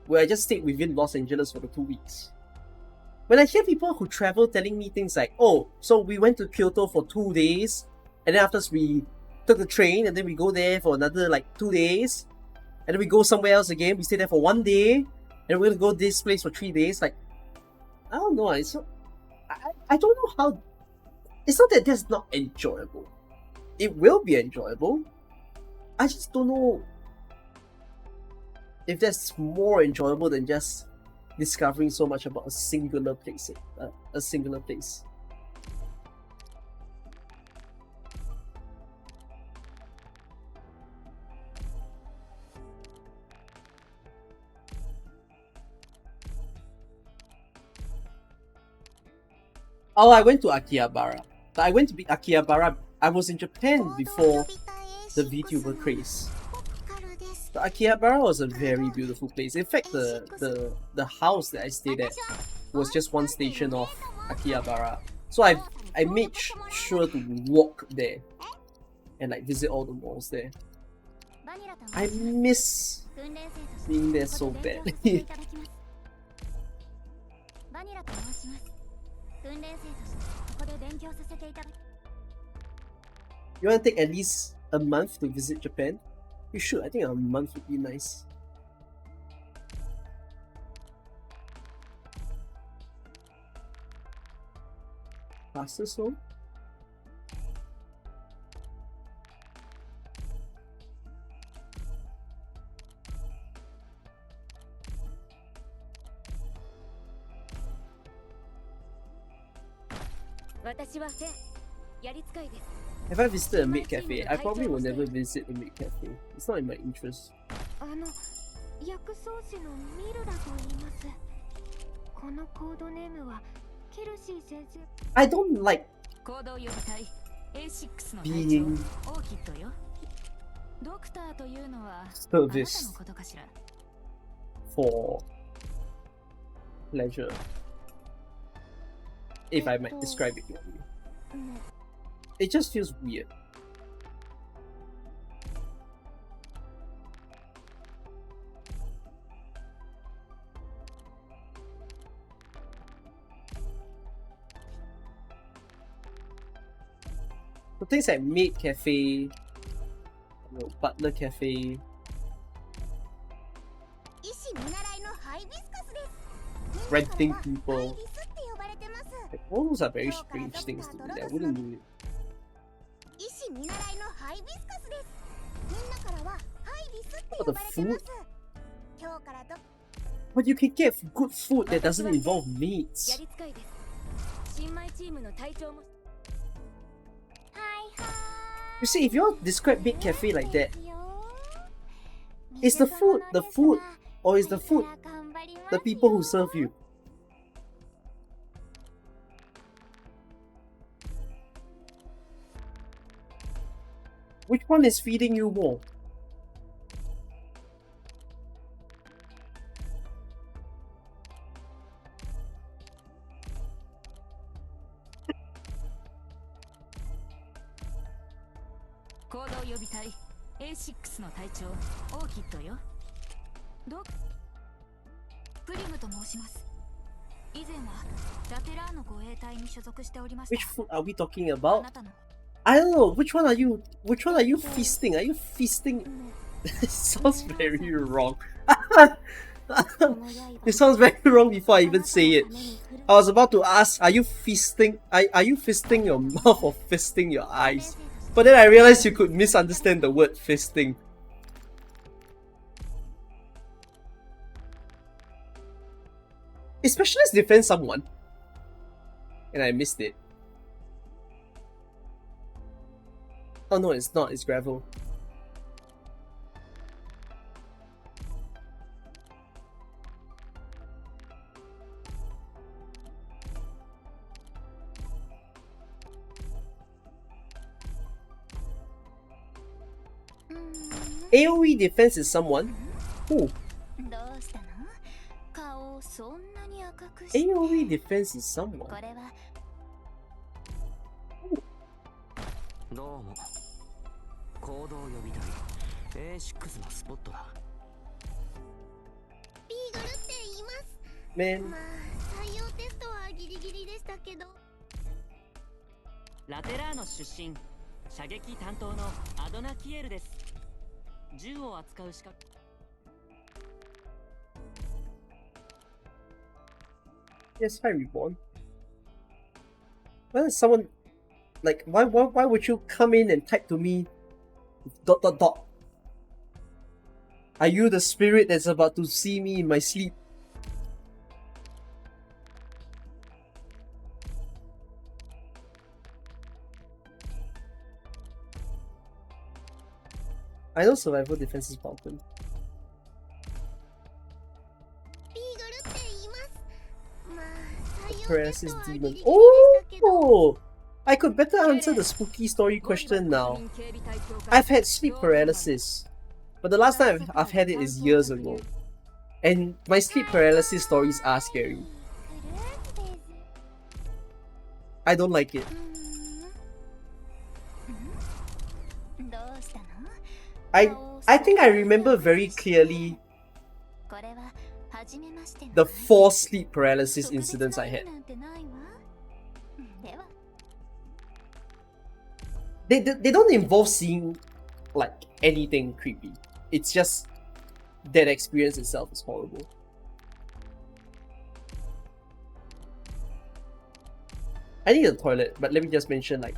where I just stayed within Los Angeles for the 2 weeks. When I hear people who travel telling me things like, oh, so we went to Kyoto for 2 days, and then after we took the train, and then we go there for another like 2 days, and then we go somewhere else again, we stay there for 1 day, and we're gonna go this place for 3 days. Like, I don't know, it's not, I don't know how. It's not that that's not enjoyable. It will be enjoyable. I just don't know if that's more enjoyable than just discovering so much about a singular place. Oh, I went to Akihabara. But I went to Akihabara. I was in Japan before the VTuber craze. But Akihabara was a very beautiful place. In fact, the house that I stayed at was just one station off Akihabara. So I made sure to walk there and like visit all the malls there. I miss being there so badly. You want to take at least a month to visit Japan? You should. I think a month would be nice. Fastest home? Have I visited a maid cafe? I probably will never visit a maid cafe. It's not in my interest. I don't like being serviced for pleasure, if I might describe it that way. It just feels weird. So things like maid cafe, butler cafe. Renting people. Like, all those are very strange things to do. I wouldn't do it. But the food? But you can get good food that doesn't involve meats. You see, if you all describe maid cafe like that, is the food, or is the food the people who serve you? Which one is feeding you more? Which food are we talking about? I don't know. Which one are you feasting? Are you feasting? It sounds very wrong. It sounds very wrong before I even say it. I was about to ask, are you feasting? Are you fisting your mouth or fisting your eyes? But then I realized you could misunderstand the word fisting. Is Specialist defend someone? And I missed it. Oh no, it's not, it's gravel. AoE defense is someone? Who? AoE defense is someone? Who? 行動予備隊 A6 のスポットだ。ビーグルって言います。 Man. まあ採用テストはギリギリでしたけど。ラテラーノ出身、射撃担当のアドナキエルです。銃を扱う資格。Yes, hi reborn. Why does someone like why would you come in and type to me dot dot dot? Are you the spirit that's about to see me in my sleep? I know survival defense is broken. Paralysis demon. Oh! I could better answer the spooky story question now. I've had sleep paralysis, but the last time I've had it is years ago. And my sleep paralysis stories are scary. I don't like it. I think I remember very clearly the 4 sleep paralysis incidents I had. they don't involve seeing like anything creepy. It's just that experience itself is horrible. I need a toilet, but let me just mention like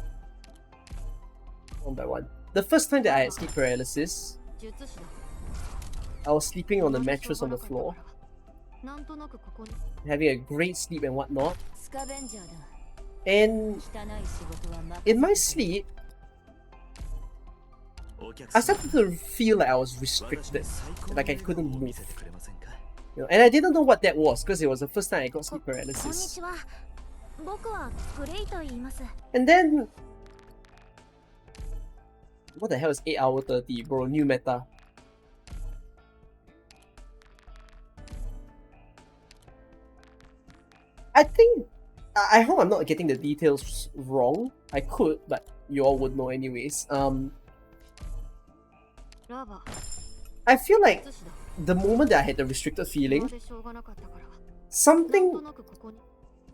one by one. The first time that I had sleep paralysis, I was sleeping on the mattress on the floor, having a great sleep and whatnot. And in my sleep, I started to feel like I was restricted, like I couldn't move. You know, and I didn't know what that was because it was the first time I got sleep paralysis. And then, what the hell is 8 hour 30, bro? New meta. I think, I hope I'm not getting the details wrong. I could, but you all would know anyways. I feel like the moment that I had the restricted feeling, something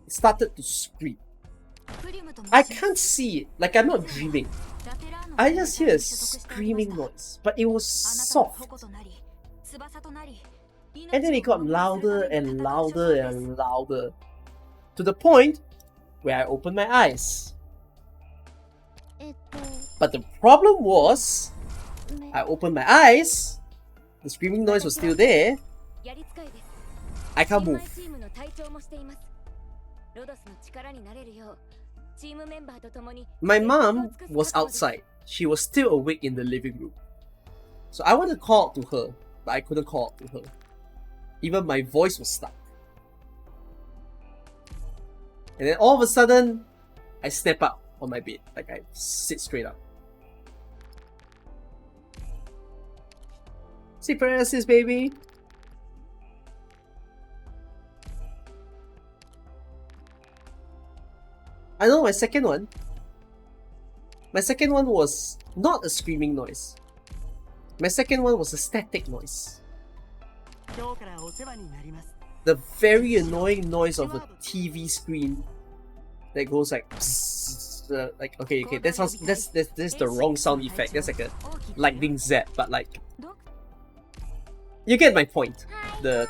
started to scream. I can't see it, like I'm not dreaming. I just hear a screaming noise, but it was soft. And then it got louder and louder and louder, to the point where I opened my eyes. But the problem was, I opened my eyes, the screaming noise was still there, I can't move. My mom was outside. She was still awake in the living room. So I wanted to call out to her, but I couldn't call out to her. Even my voice was stuck. And then all of a sudden, I snap up on my bed. Like I sit straight up. Sleep paralysis, baby! I know my second one. My second one was not a screaming noise. My second one was a static noise. The very annoying noise of a TV screen that goes like psst, like okay, that sounds that's the wrong sound effect. That's like a lightning zap, but like you get my point. The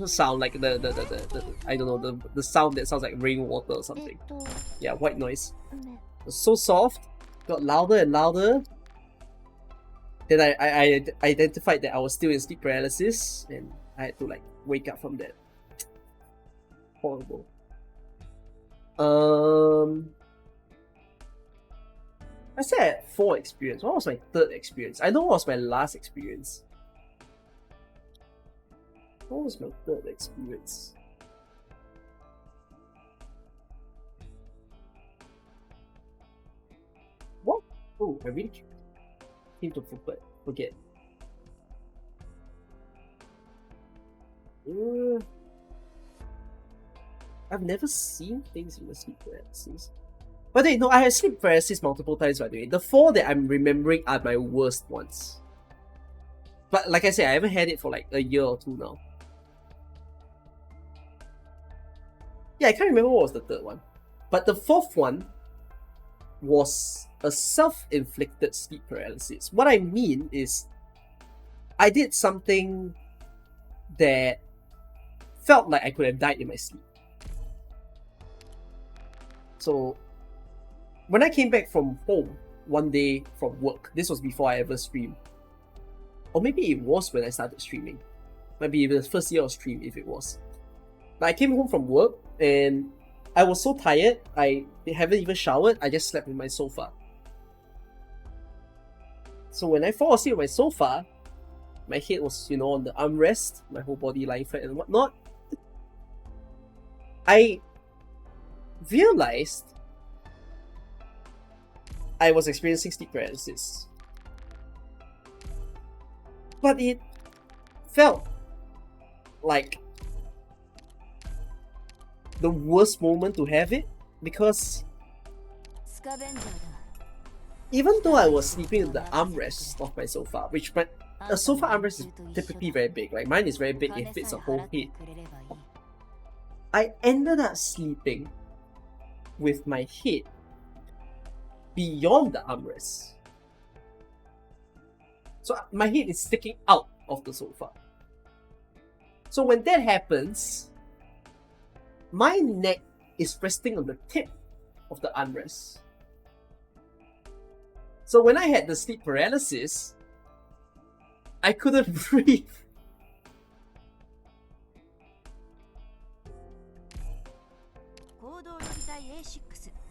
sound, like the I don't know, the sound that sounds like rainwater or something. Yeah, white noise. It was so soft, got louder and louder. Then I identified that I was still in sleep paralysis, and I had to like wake up from that. Horrible. I said I had 4 experience. What was my 3rd experience? I know what was my last experience. What was my 3rd experience? What? Oh, I really came to forget. I've never seen things in the sleep paralysis. But wait, no, I had sleep paralysis multiple times by the way. The 4 that I'm remembering are my worst ones. But like I said, I haven't had it for like a year or 2 now. Yeah, I can't remember what was the 3rd one. But the 4th one was a self-inflicted sleep paralysis. What I mean is, I did something that felt like I could have died in my sleep. So, when I came back from home one day from work, this was before I ever streamed. Or maybe it was when I started streaming. Might be the first year of stream if it was. But I came home from work and I was so tired, I haven't even showered, I just slept in my sofa. So when I fall asleep on my sofa, my head was, you know, on the armrest, my whole body lying flat and whatnot. I realized I was experiencing sleep paralysis. But it felt like the worst moment to have it, because even though I was sleeping in the armrest of my sofa, which a sofa armrest is typically very big, like mine is very big, it fits a whole head. I ended up sleeping with my head beyond the armrest. So my head is sticking out of the sofa. So when that happens, my neck is resting on the tip of the armrest. So when I had the sleep paralysis, I couldn't breathe.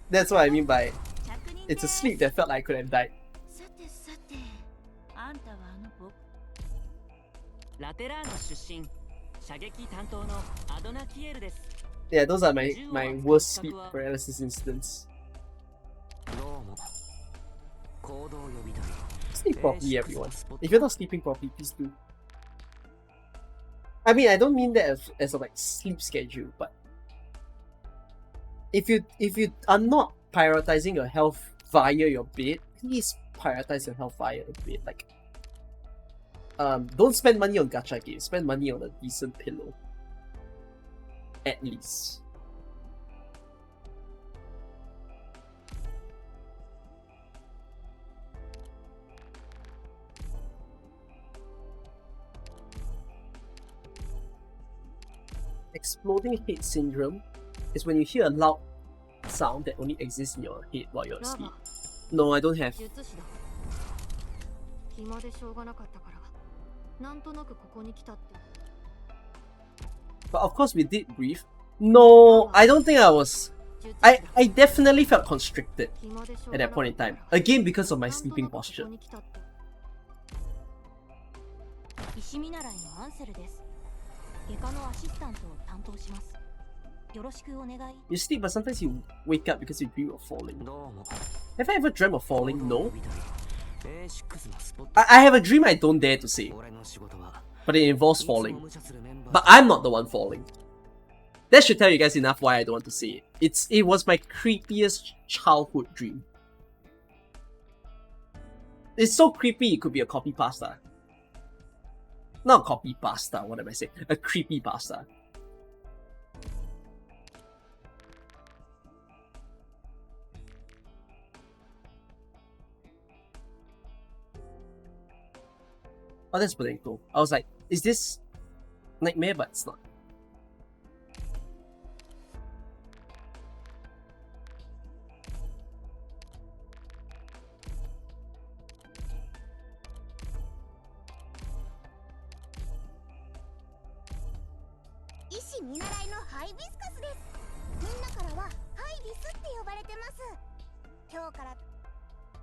That's what I mean by it's a sleep that felt like I could have died. あんたはあの僕ラテラーノ出身射撃担当のアドナキエルです Yeah, those are my worst sleep paralysis incidents. どうも行動予備隊 Sleep properly, everyone. If you're not sleeping properly, please do. I mean, I don't mean that as a like sleep schedule, but if you are not prioritizing your health via your bed, please prioritize your health via the bed. Like, don't spend money on gacha games. Spend money on a decent pillow, at least. Exploding head syndrome is when you hear a loud sound that only exists in your head while you're asleep. No, I don't have. 術師だ暇でしょうがなかったからなんとなくここに来たって But of course we did breathe. No, I don't think I was. I definitely felt constricted at that point in time. Again, because of my sleeping posture. 石見習いのアンセルです外科のアシスタントを担当しますよろしくお願い You sleep, but sometimes you wake up because you dream of falling. どうも Have I ever dreamt of falling? No. 行動予備隊 A6 のスポット I have a dream I don't dare to say, 俺の仕事は but it involves いつも falling. 無茶するメンバー But I'm not the one falling. That should tell you guys enough why I don't want to say it. It was my creepiest childhood dream. It's so creepy it could be a copy pasta. Not a copy pasta, what am I saying? A creepy pasta. Oh, that's pretty cool. I was like, is this nightmare? But it's not.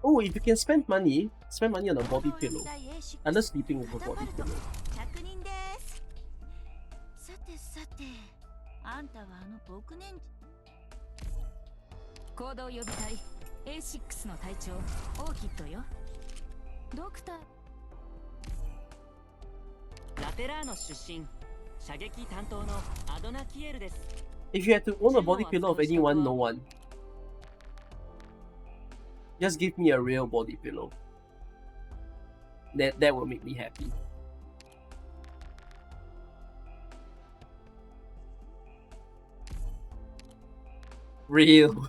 Oh, if you can spend money on a body pillow. I love sleeping with a body pillow. 着任ですさてさてあんたはあの僕ね行動予備隊 A6 の隊長オーキッドよドクターラテラーノ出身射撃担当のアドナキエルです If you had to own a body pillow of anyone, no one. Just give me a real body pillow. That will make me happy. Real.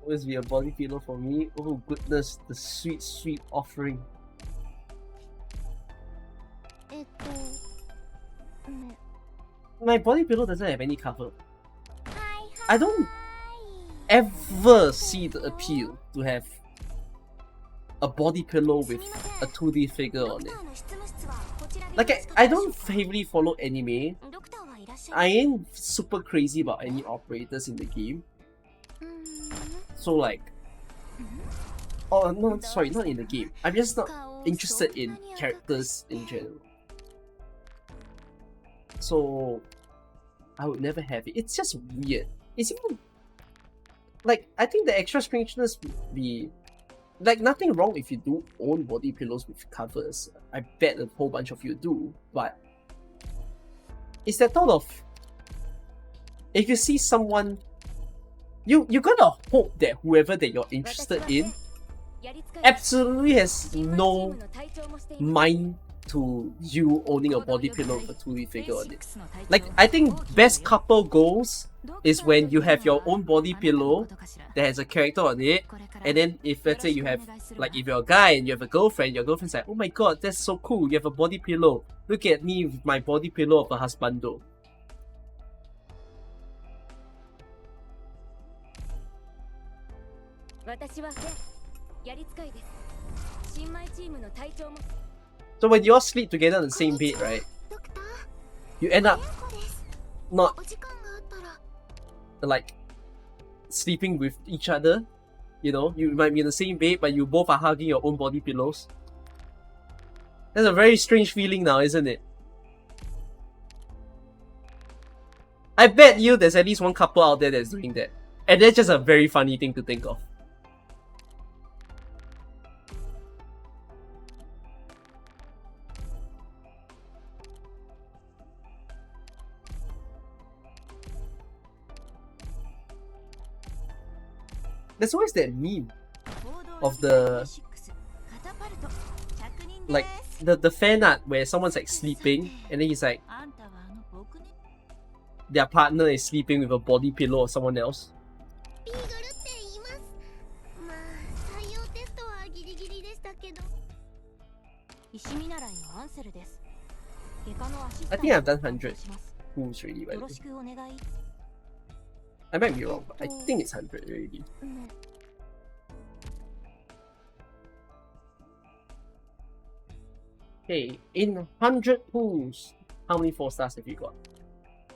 Always be a body pillow for me. Oh goodness, the sweet, sweet offering. My body pillow doesn't have any cover. I don't ever see the appeal to have a body pillow with a 2D figure on it. Like, I don't heavily follow anime. I ain't super crazy about any operators in the game. So like... Oh no, sorry, not in the game. I'm just not interested in characters in general. So I would never have it. It's just weird. It's even like I think the extra strangeness would be like nothing wrong if you do own body pillows with covers. I bet a whole bunch of you do, but it's that thought of if you see someone you gotta hope that whoever that you're interested in absolutely has no mind to you owning a body pillow with a 2D figure on it. Like, I think best couple goals is when you have your own body pillow that has a character on it, and then if let's say you have, like, if you're a guy and you have a girlfriend, your girlfriend's like, oh my god, that's so cool, you have a body pillow. Look at me with my body pillow of a husbando. So when you all sleep together on the same bed, right, you end up not like sleeping with each other. You know, you might be in the same bed, but you both are hugging your own body pillows. That's a very strange feeling now, isn't it? I bet you there's at least one couple out there that's doing that. And that's just a very funny thing to think of. There's always that meme of the, like, the fan art where someone's like sleeping and then he's like, their partner is sleeping with a body pillow of someone else. I think I've done 100 pools already, by the way. I might be wrong, but I think it's 100 already. Okay, in 100 pools, how many 4 stars have you got?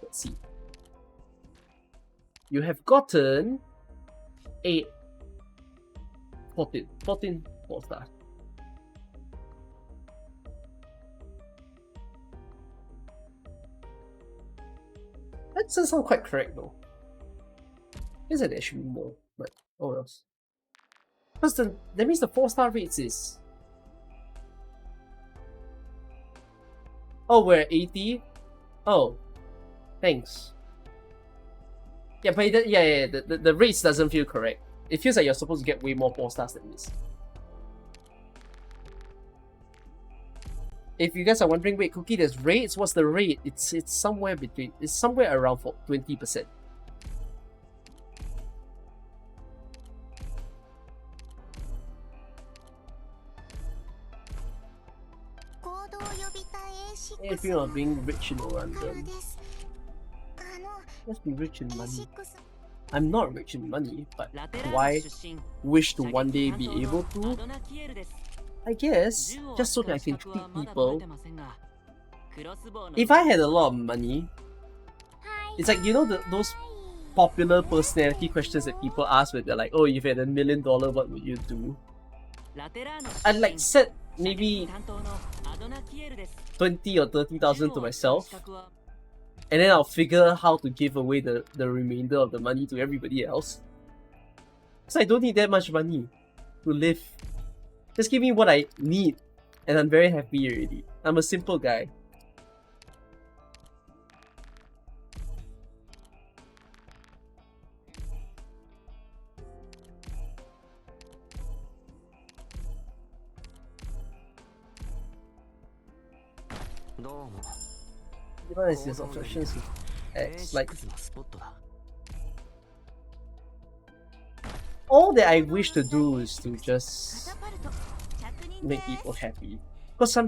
Let's see. You have gotten 8, 14 4 stars. That doesn't sound quite correct though. Isn't it actually more? But oh well. Because that means the 4-star rates is. Oh, we're at 80? Oh. Thanks. Yeah, but the rates doesn't feel correct. It feels like you're supposed to get way more 4 stars than this. If you guys are wondering, wait, Cookie, there's rates? What's the rate? It's somewhere between, it's somewhere around 20%. If you're not being rich in random, let's be rich in money. I'm not rich in money, but do I wish to one day be able to? I guess, just so that I can treat people. If I had a lot of money, it's like, you know, those popular personality questions that people ask where they're like, oh, if you had $1 million, what would you do? I'd like set maybe 20 or 30,000 to myself, and then I'll figure how to give away the remainder of the money to everybody else. So I don't need that much money to live. Just give me what I need, and I'm very happy already. I'm a simple guy. What is his obsessions with X? Like, all that I wish to do is to just make people happy. Because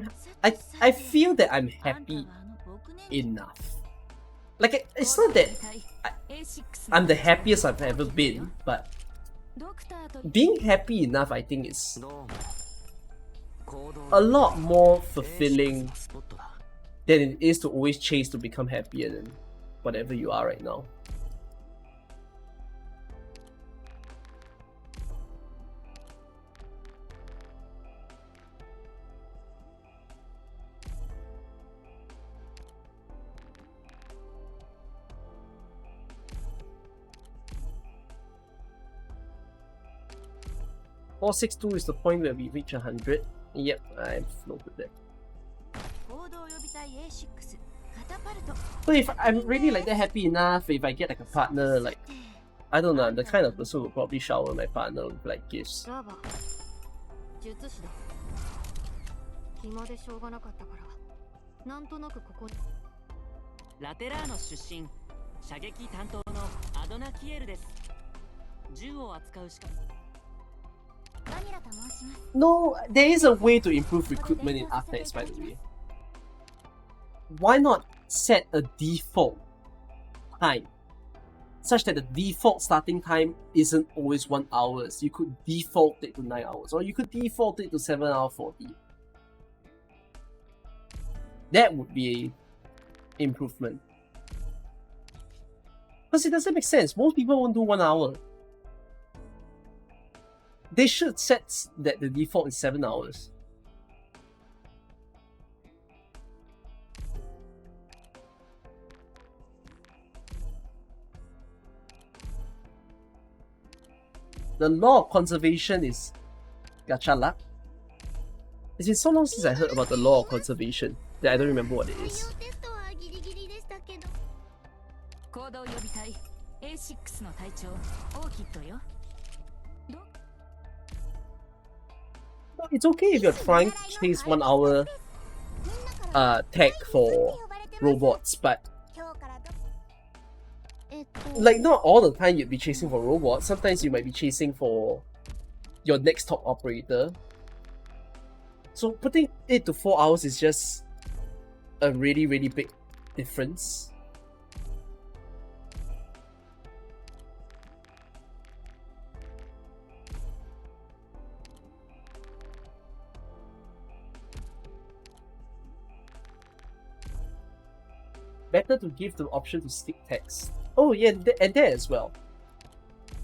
I feel that I'm happy enough. Like, it's not that I'm the happiest I've ever been, but being happy enough, I think, is a lot more fulfilling than it is to always chase to become happier than whatever you are right now. $462 is the point where we reach 100. Yep, I'm floated there. So if I'm really like that happy enough, if I get like a partner, like, I don't know, I'm the kind of person who will probably shower my partner with like gifts. 術師だ。暇でしょうがなかったからなんとなくここに。ラテラーノ出身射撃担当のアドナキエルです。銃を扱うしか。 No, there is a way to improve recruitment in Arknights, by the way. Why not set a default time such that the default starting time isn't always 1 hour? You could default it to 9 hours, or you could default it to 7 hours 40. That would be an improvement. Because it doesn't make sense. Most people won't do 1 hour. They should set that the default is 7 hours. The law of conservation is gacha luck. It's been so long since I heard about the law of conservation that I don't remember what it is. 行動予備隊 A6 の隊長オーキッドよ。 No, it's okay if you're trying to chase 1 hour tag for robots, but like not all the time you'd be chasing for robots. Sometimes you might be chasing for your next top operator. So putting it to 4 hours is just a really big difference. Better to give the option to stick text. Oh yeah, and that as well.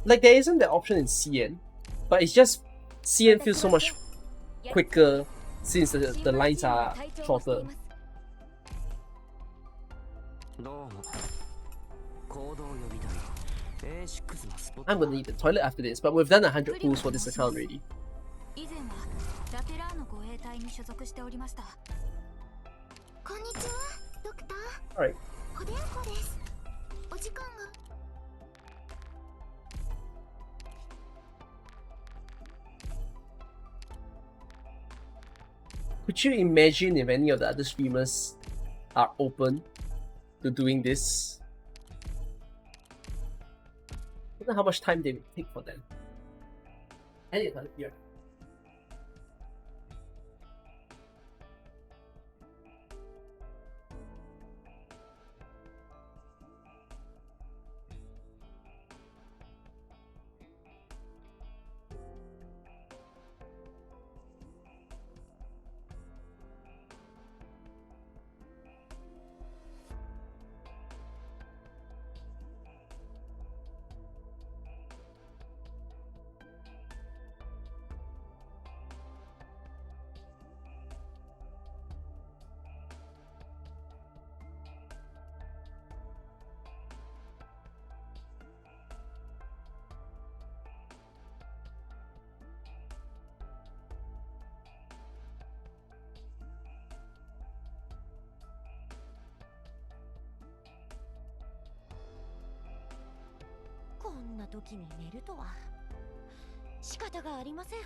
Like there isn't that option in CN, but it's just CN feels so much quicker since the lines are shorter. I'm gonna need the toilet after this, but we've done 100 pulls for this account already. 以前はラテラーノ護衛隊に所属しておりました。こんにちは、ドクター。Alright. おでんこです。お時間が。Could you imagine if any of the other streamers are open to doing this? I wonder how much time they would take for them. Anyway, here.こんな時に寝るとは仕方がありません。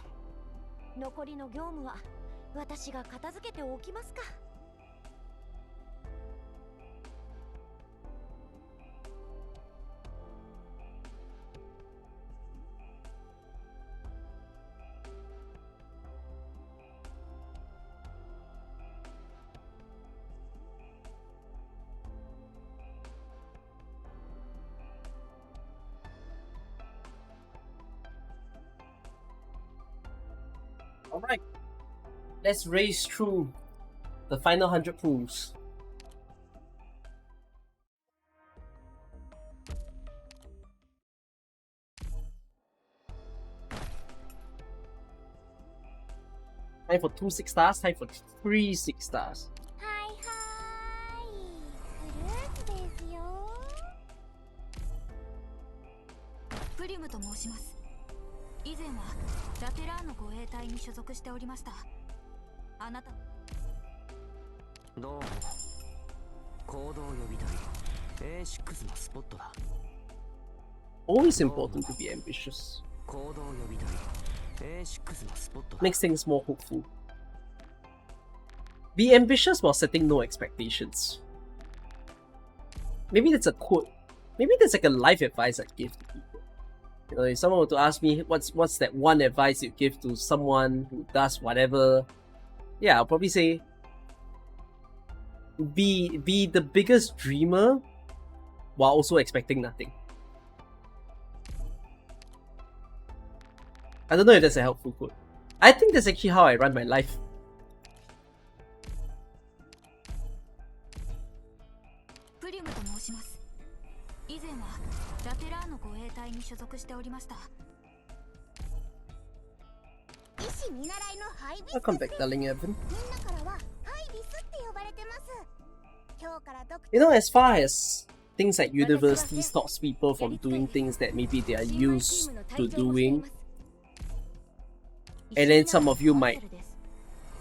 残りの業務は私が片付けておきますか。Alright, let's race through the final 100 pools. Time for 2 6 stars, time for 3 6 stars. はいはい、フルーツですよ。プリムと申します。以前はラテラーノ護衛隊に所属しておりました。あなたどうも行動予備隊 A6 のスポットだ。 Always important to be ambitious. 行動予備隊 A6 のスポットだ。 Makes things more hopeful. Be ambitious while setting no expectations. Maybe that's a quote. Maybe that's like a life advice I give to people. You know, if someone were to ask me what's that one advice you give to someone who does whatever, yeah, I'll probably say be the biggest dreamer while also expecting nothing. I don't know if that's a helpful quote. I think that's actually how I run my life. プリムと申します。以前はラテラーの護衛隊に所属しておりました。医師見習いのハイビス Welcome back, darling Evan. みんなからはハイビスって呼ばれてます。今日からドクター You know, as far as things like university stops people from doing things that maybe they are used to doing, and then some of you might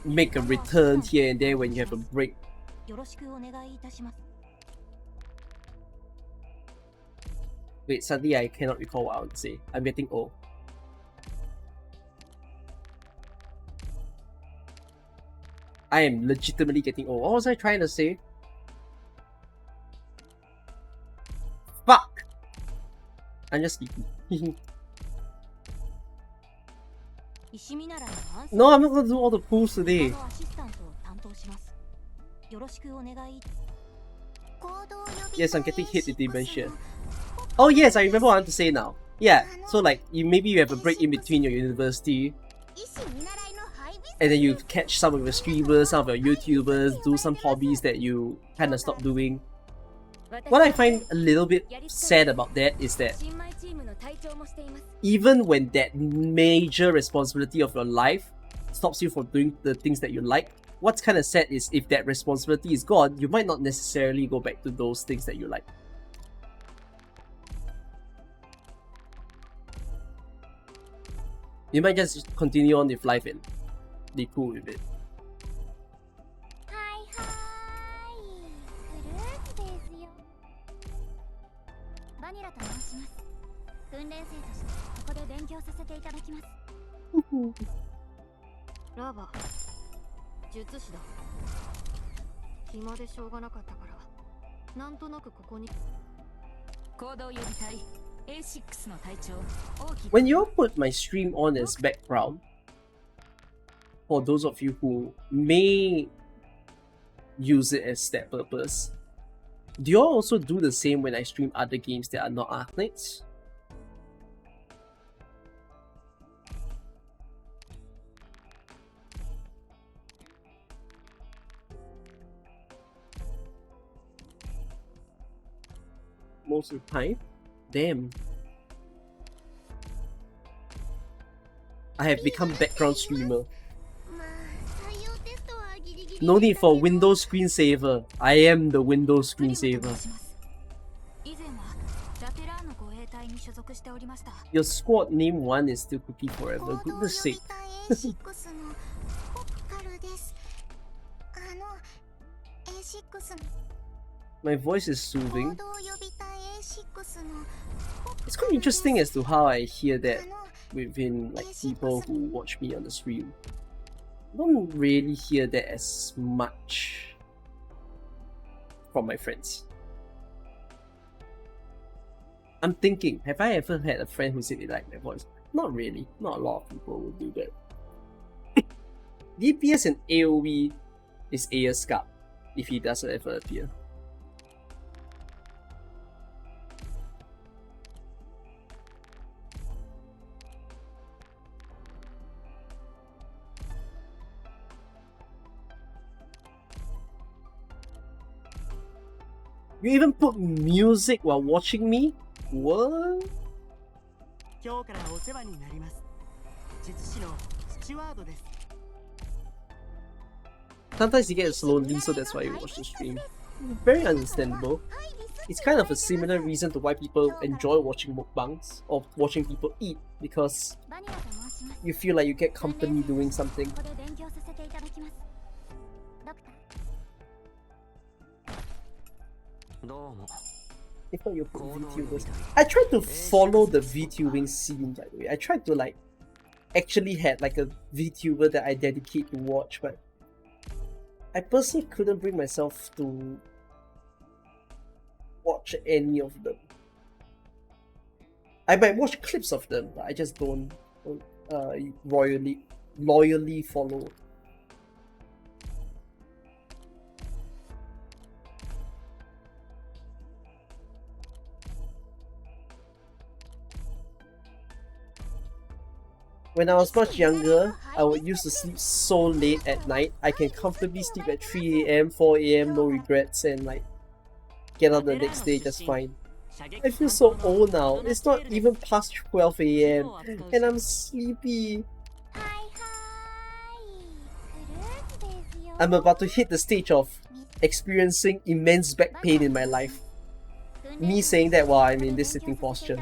make a return here and there when you have a break. よろしくお願いいたします。 Wait, suddenly I cannot recall what I would say. I'm getting old. I am legitimately getting old. What was I trying to say? Fuck! I'm just sleepy. 医師見習いのアンサー No, I'm not gonna do all the pulls today. アシスタントを担当します。よろしくお願い。行動予備 Yes, I'm getting hit with dementia. Oh yes, I remember what I want to say now. Yeah, so like maybe you have a break in between your university, 医師見習いのハイビス and then you catch some of your streamers, some of your YouTubers, do some hobbies that you kind of stop doing. What I find a little bit sad about that is that 新米チームの隊長もしています。 even when that major responsibility of your life stops you from doing the things that you like, what's kind of sad is if that responsibility is gone, you might not necessarily go back to those things that you like. You might just continue on with life and be cool with it. はいはいフルーツですよ。バニラと申します。訓練生としてここで勉強させていただきます。ラーバ術師だ。暇でしょうがなかったからなんとなくここに行動予備隊 A6 の隊長大き When you all put my stream on as background, for those of you who may use it as that purpose, do you all also do the same when I stream other games that are not Arknights? Most of the time? Damn. I have become background streamer. まあ採用テストはギリギリ No need for Windows screensaver. I am the Windows プリム screensaver. と申します。以前はラテラーの護衛隊に所属しておりました。 Your squad name 1 is still cookie forever. 行動予 Goodness 備 sake. 隊 A6 のポッカルです。A6 の My voice is 行 soothing. 動予備隊 A6 の It's quite interesting as to how I hear that あの within like people who watch me on the stream. I don't really hear that as much from my friends. I'm thinking, have I ever had a friend who said they like my voice? Not really. Not a lot of people would do that. DPS and AoE is Aescap if he doesn't ever appear. You even put music while watching me? What? 今日からお世話になります。術師のスチュワードです。 Sometimes you get lonely, so that's why you watch the stream. Very understandable. It's kind of a similar reason to why people enjoy watching mukbangs or watching people eat, because バニラと申します。 you feel like you get company doing something. ここで勉強させていただきます。ドクター どうも。 If not, you put VTubers. I tried to follow the VTubing scene, by the way. I tried to like actually had like a VTuber that I dedicate to watch, but I personally couldn't bring myself to watch any of them. I might watch clips of them, but I just don't loyally follow. When I was much younger, I would used to sleep so late at night. I can comfortably sleep at 3 a.m., 4 a.m, no regrets, and like get out the next day just fine. I feel so old now. It's not even past 12 a.m. and I'm sleepy. I'm about to hit the stage of experiencing immense back pain in my life. Me saying that while I'm in this sitting posture.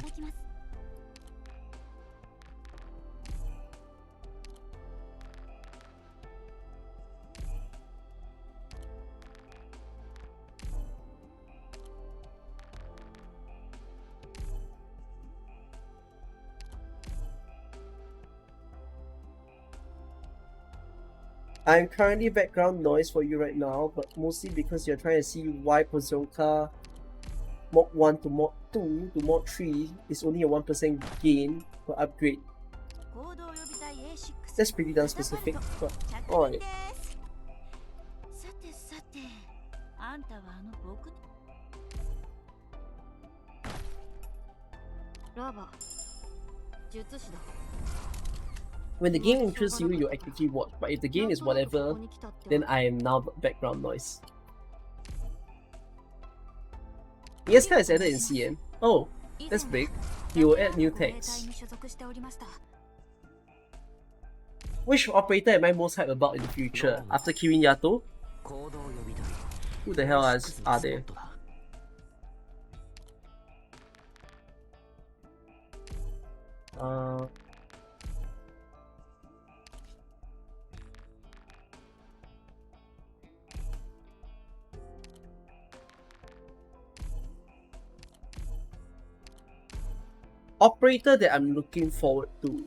I'm currently background noise for you right now, but mostly because you're trying to see why Pozonka Mod 1 to Mod 2 to Mod 3 is only a 1% gain per upgrade. That's pretty damn specific, but alright. When the game interests you, you actively watch, but if the game is whatever, then I am now background noise. ESK is added in CM. Oh, that's big. You will add new tags. Which operator am I most hyped about in the future? After Kirin Yato? Who the hell are there? Operator that I'm looking forward to.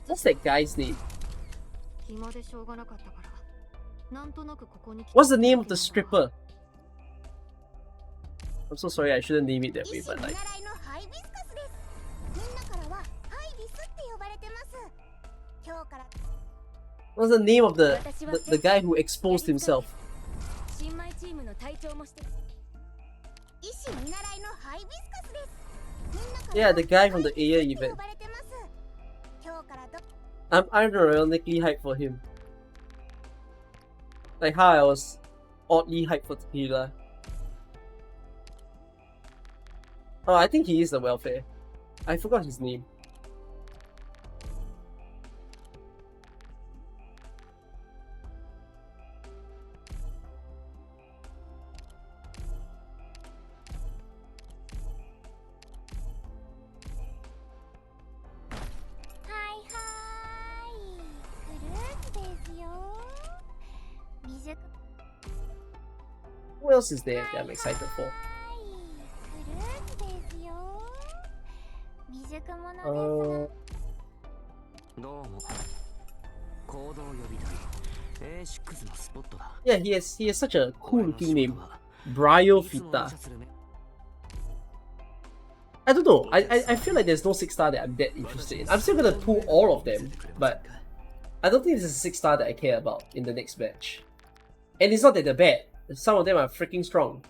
What's that guy's name? What's the name of the stripper? I'm so sorry, I shouldn't name it that way, but like... What's the name of the guy who exposed himself? Yeah, the guy from the Aya event. I'm unironically hyped for him. Like how I was oddly hyped for Tequila. Oh, I think he is the welfare. I forgot his name. What else is there that I'm excited for? Yeah, he has such a cool looking name. Bryofita. I don't know. I feel like there's no 6-star that I'm that interested in. I'm still gonna pull all of them, but I don't think there's a 6-star that I care about in the next batch. And it's not that they're bad. Some of them are freaking strong.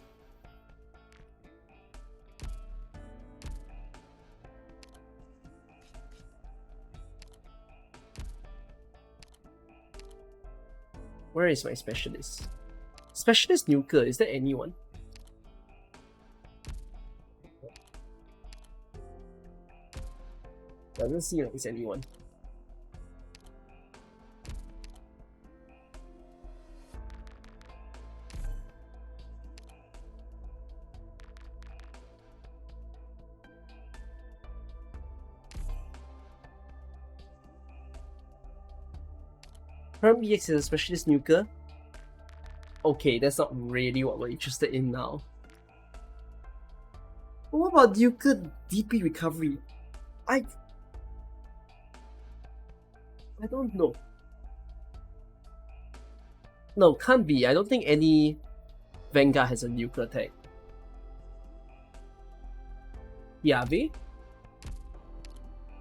Where is my specialist? Specialist Nuker, is there anyone? Doesn't seem like there's anyone. Perm EX is a specialist nuker. Okay, that's not really what we're interested in now. But what about nuker DP recovery? I don't know. No, can't be. I don't think any Vanguard has a nuclear tech. Kiawe?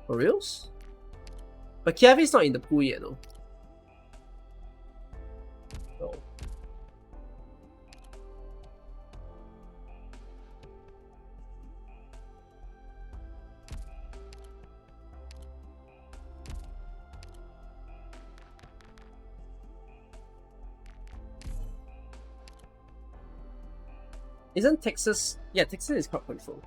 For reals? But Kiawe's not in the pool yet, though. No. Isn't Texas? Yeah, Texas is crowd control.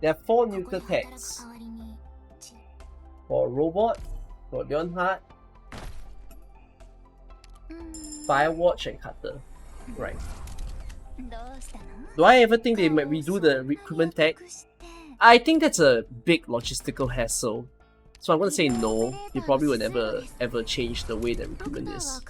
There are 4 nuclear techs. For Robot, for Leonhard, Firewatch, and Cutter. Right. Do I ever think they might redo the recruitment tech? I think that's a big logistical hassle. So I'm gonna say no. They probably will never ever change the way that recruitment is.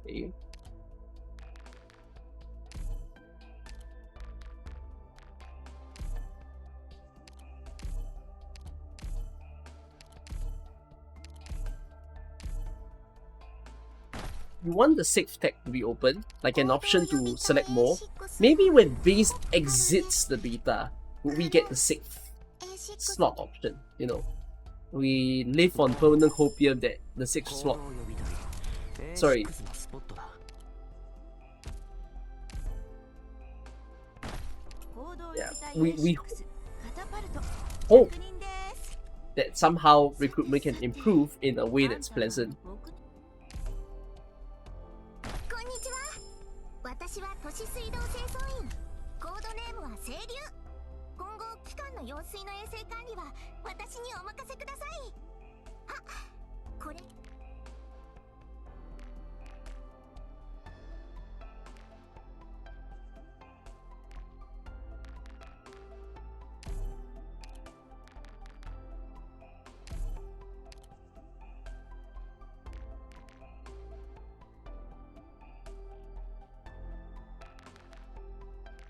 Okay. You want the 6th tech to be open, like an option to select more. Maybe when base exits the beta, we get the 6th slot option, you know. We live on permanent hopium that the 6th slot. Sorry. Yeah, we hope that somehow recruitment can improve in a way that's pleasant. 私は都市水道清掃員。コードネームは清流。今後機関の用水の衛生管理は私にお任せください。あ、これ。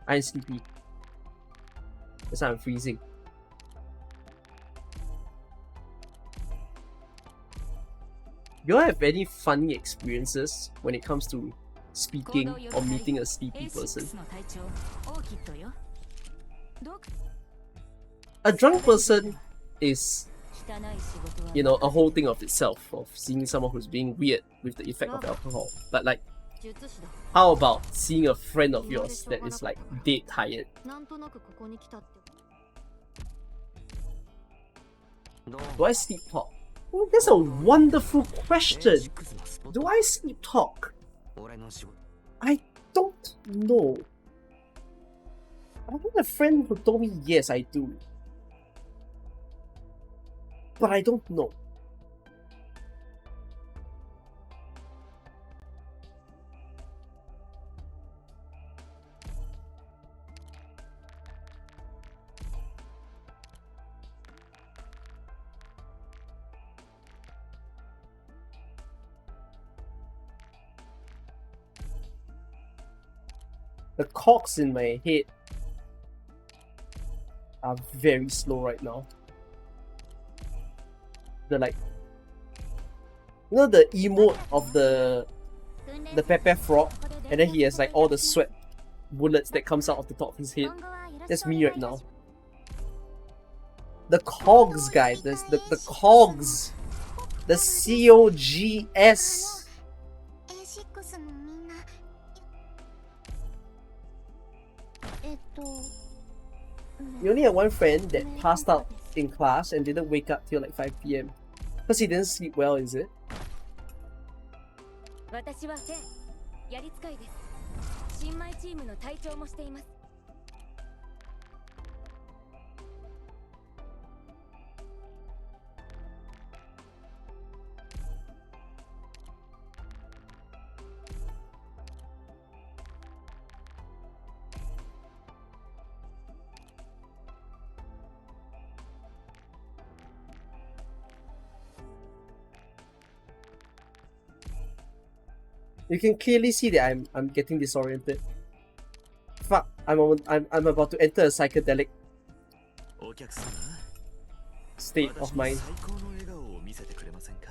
I'm sleepy. That's why I'm freezing. You all have any funny experiences when it comes to speaking or meeting a sleepy person? A drunk person is, you know, a whole thing of itself, of seeing someone who's being weird with the effect of alcohol. But like, how about seeing a friend of yours that is like dead tired? Do I sleep talk? Oh, that's a wonderful question. Do I sleep talk? I don't know. I have a friend who told me yes, I do. But I don't know. The cogs in my head are very slow right now. They're like, you know the emote of the Pepe frog, and then he has like all the sweat bullets that comes out of the top of his head. That's me right now. The cogs, guys, the cogs, the COGS. We only had one friend that passed out in class and didn't wake up till like 5 PM. Because he didn't sleep well, is it? 私はセン、やり使いです。新米チームの隊長もしています。You can clearly see that I'm getting disoriented. Fuck, I'm about to enter a psychedelic お客様、 state of 私に mind. 最高の笑顔を見せてくれませんか。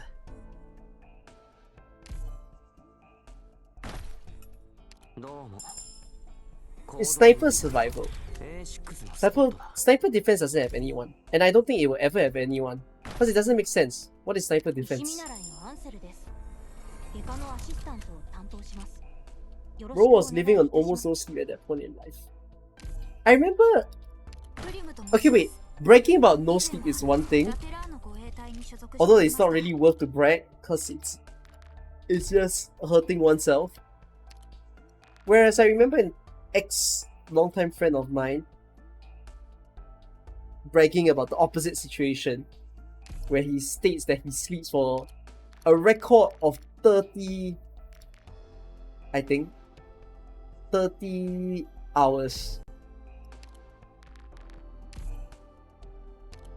どうも。 It's sniper survival. A6 のスポッ Sniper トだ。 sniper defense doesn't have anyone, and I don't think it will ever have anyone because it doesn't make sense. What is sniper 石見 defense? 習いのアンセルです。外科のアシスタントを担当します。よろし Bro くお was 願いい living た on します almost no sleep at that point in life. I remember. プリムと申し Okay, ます wait. Bragging about no sleep is one thing, ラテラーの護衛隊に所属して although おり it's ます not really worth to brag because it's just hurting oneself. Whereas I remember an ex longtime friend of mine bragging about the opposite situation, where he states that he sleeps for a record of 30, I think, 30 hours.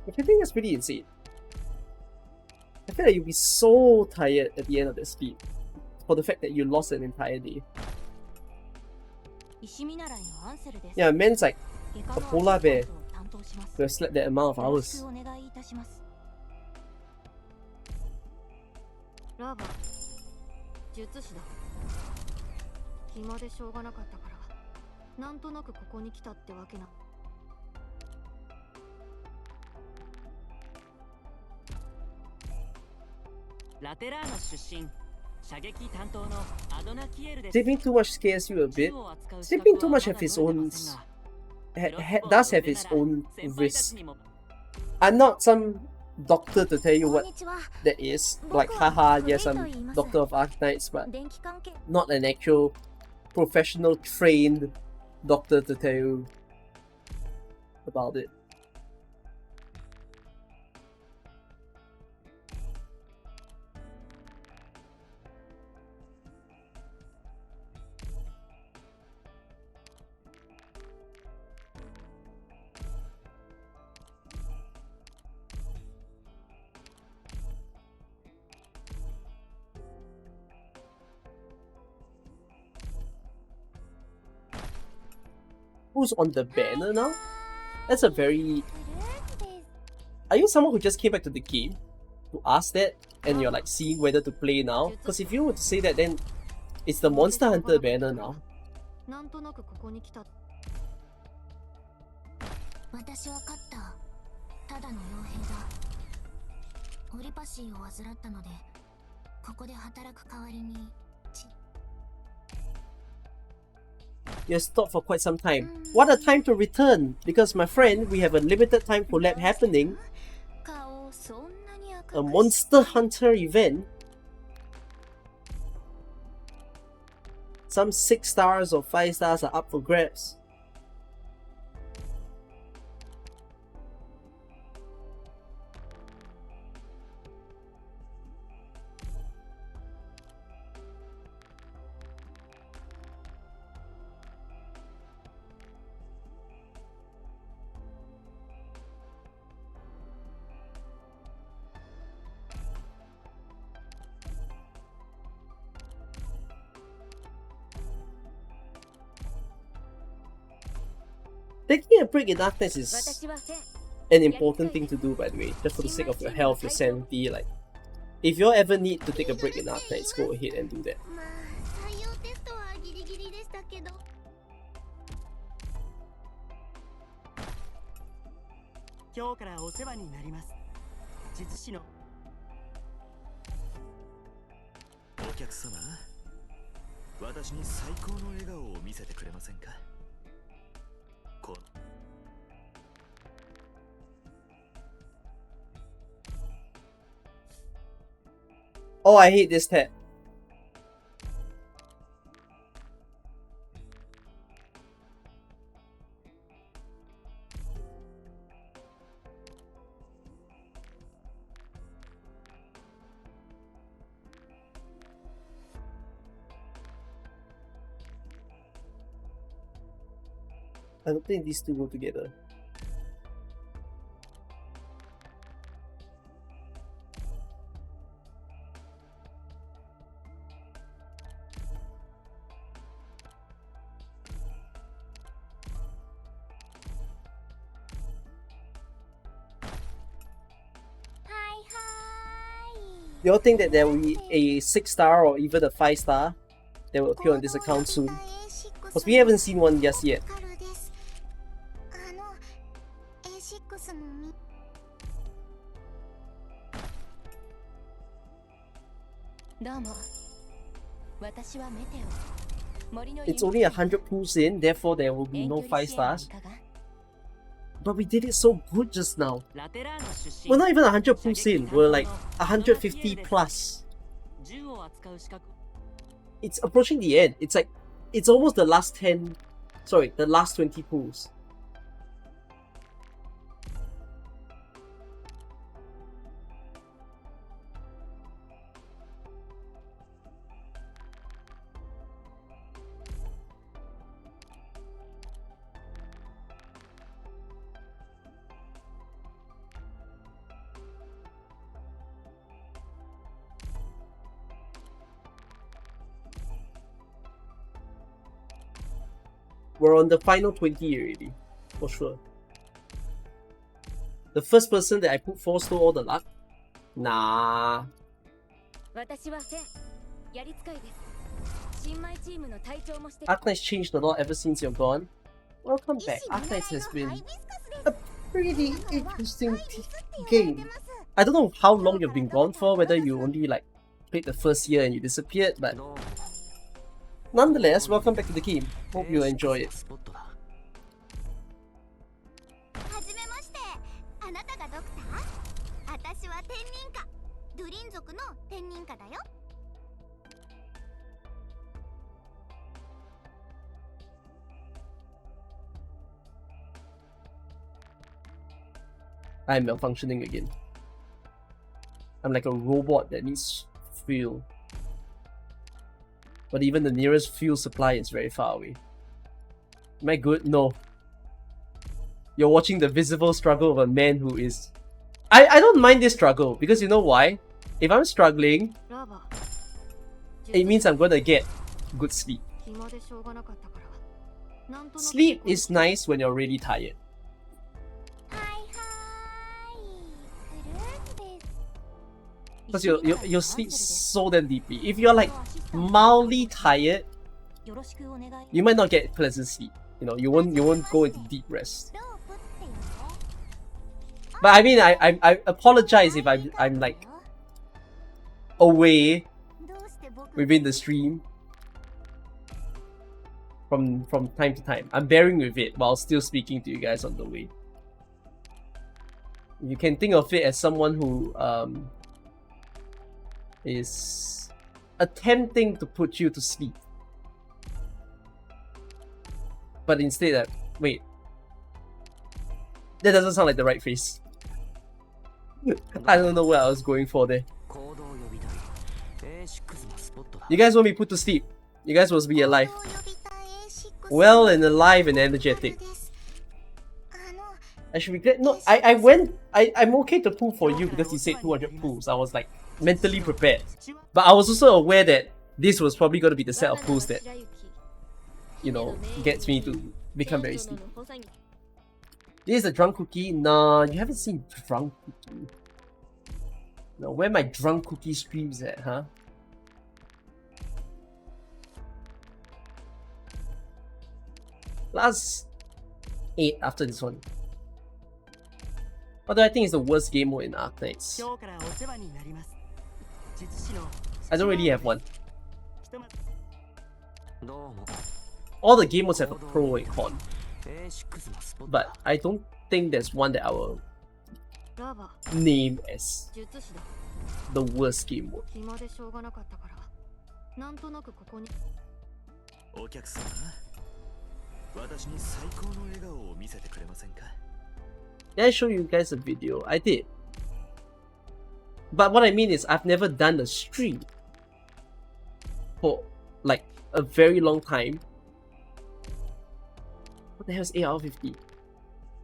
Which I think that's pretty insane. I feel like you'll be so tired at the end of that sleep for the fact that you lost an entire day. 石見習いのアンセルです。 Yeah, man's like 外科の a polar アシ bear スタントを担当します to have slept that amount of よろし hours. くお願いいたします。ラバ、術師だ。暇でしょうがなかったから、なんとなくここに来たってわけな。ラテラーノ出身射撃担当のアドナキエルです。 Sleeping too much scares you a bit. 銃を扱う資 Sleeping 格 too は much ま have だ its 取れて own ませんが does have its own 先輩たち risk. にも I'm not some doctor to tell you こん what にちは。 that is. 僕 Like, は haha, クレイ yes, と I'm 言います。 doctor of Arknights, but 電気関係 not an actual professional trained doctor to tell you about it. Who's on the banner now? That's a very... Are you someone who just came back to the game to ask that and you're like seeing whether to play now? Because if you were to say that, then it's the Monster Hunter banner now. なんとなくここに来た。私は勝った。ただの傭兵だ。オリパシーを患ったので、ここで働く代わりに。 You're stopped for quite some time. What a time to return! Because my friend, we have a limited time collab happening. 顔そんなに赤 A く Monster Hunter event. Some 6 stars or 5 stars are up for grabs. Taking a break in Arknights is 私はセン。 an important thing to do, by the way, just for the sake of your health, your sanity. Like, if you ever need to take a break in Arknights, go ahead and do that. まあ採用テストはギリギリでしたけど。今日からお世話になります。術師のお客様、私に最高の笑顔を見せてくれませんか。こ こ Oh, I hate this tab. I don't think these two go together. You all think that there will be a 6-star or even a 5-star that will appear on this account soon? Because we haven't seen one just yet. It's only 100 pulls in, therefore there will be no 5 stars. But we did it so good just now. We're not even 100 pulls in, we're like 150 plus. It's approaching the end. It's like, it's almost the last 10, sorry, the last 20 pulls. We're on the final 20 already, for sure. The first person that I put for stole all the luck? Nah. Arknights changed a lot ever since you're gone. Welcome back. Arknights has been a pretty interesting game. I don't know how long you've been gone for, whether you only like played the first year and you disappeared, but nonetheless, welcome back to the game. Hope you enjoy it. I'm malfunctioning again. I'm like a robot that needs fuel. But even the nearest fuel supply is very far away. Am I good? No. You're watching the visible struggle of a man who is... I don't mind this struggle, because you know why? If I'm struggling, it means I'm gonna get good sleep. Sleep is nice when you're really tired. Because you'll sleep so damn deeply. If you're like mildly tired, you might not get pleasant sleep. You know, you won't go into deep rest. But I mean, I apologize if I'm like away within the stream from time to time. I'm bearing with it while still speaking to you guys on the way. You can think of it as someone who is attempting to put you to sleep. But instead, wait. That doesn't sound like the right phrase. I don't know what I was going for there. You guys want me put to sleep. You guys want to be alive. Well and alive and energetic. I should be glad. No, I'm okay to pull for you because you said 200 pulls. I was like mentally prepared. But I was also aware that this was probably going to be the set of pulls that, you know, gets me to become very sleepy. This is a drunk cookie? Nah, you haven't seen drunk cookie. No, where my drunk cookie streams at, huh? Last 8 after this one. Although I think it's the worst game mode in Arknights. I don't really have one. All the game modes have a pro and con. But I don't think there's one that I will name as the worst game mode. 暇でしょうがなかったからなんとなくここにお客様、私に最高の笑顔を見せてくれませんか？ Did I show you guys a video? I did. But what I mean is I've never done a stream for like a very long time. What the hell is 8 out of 50?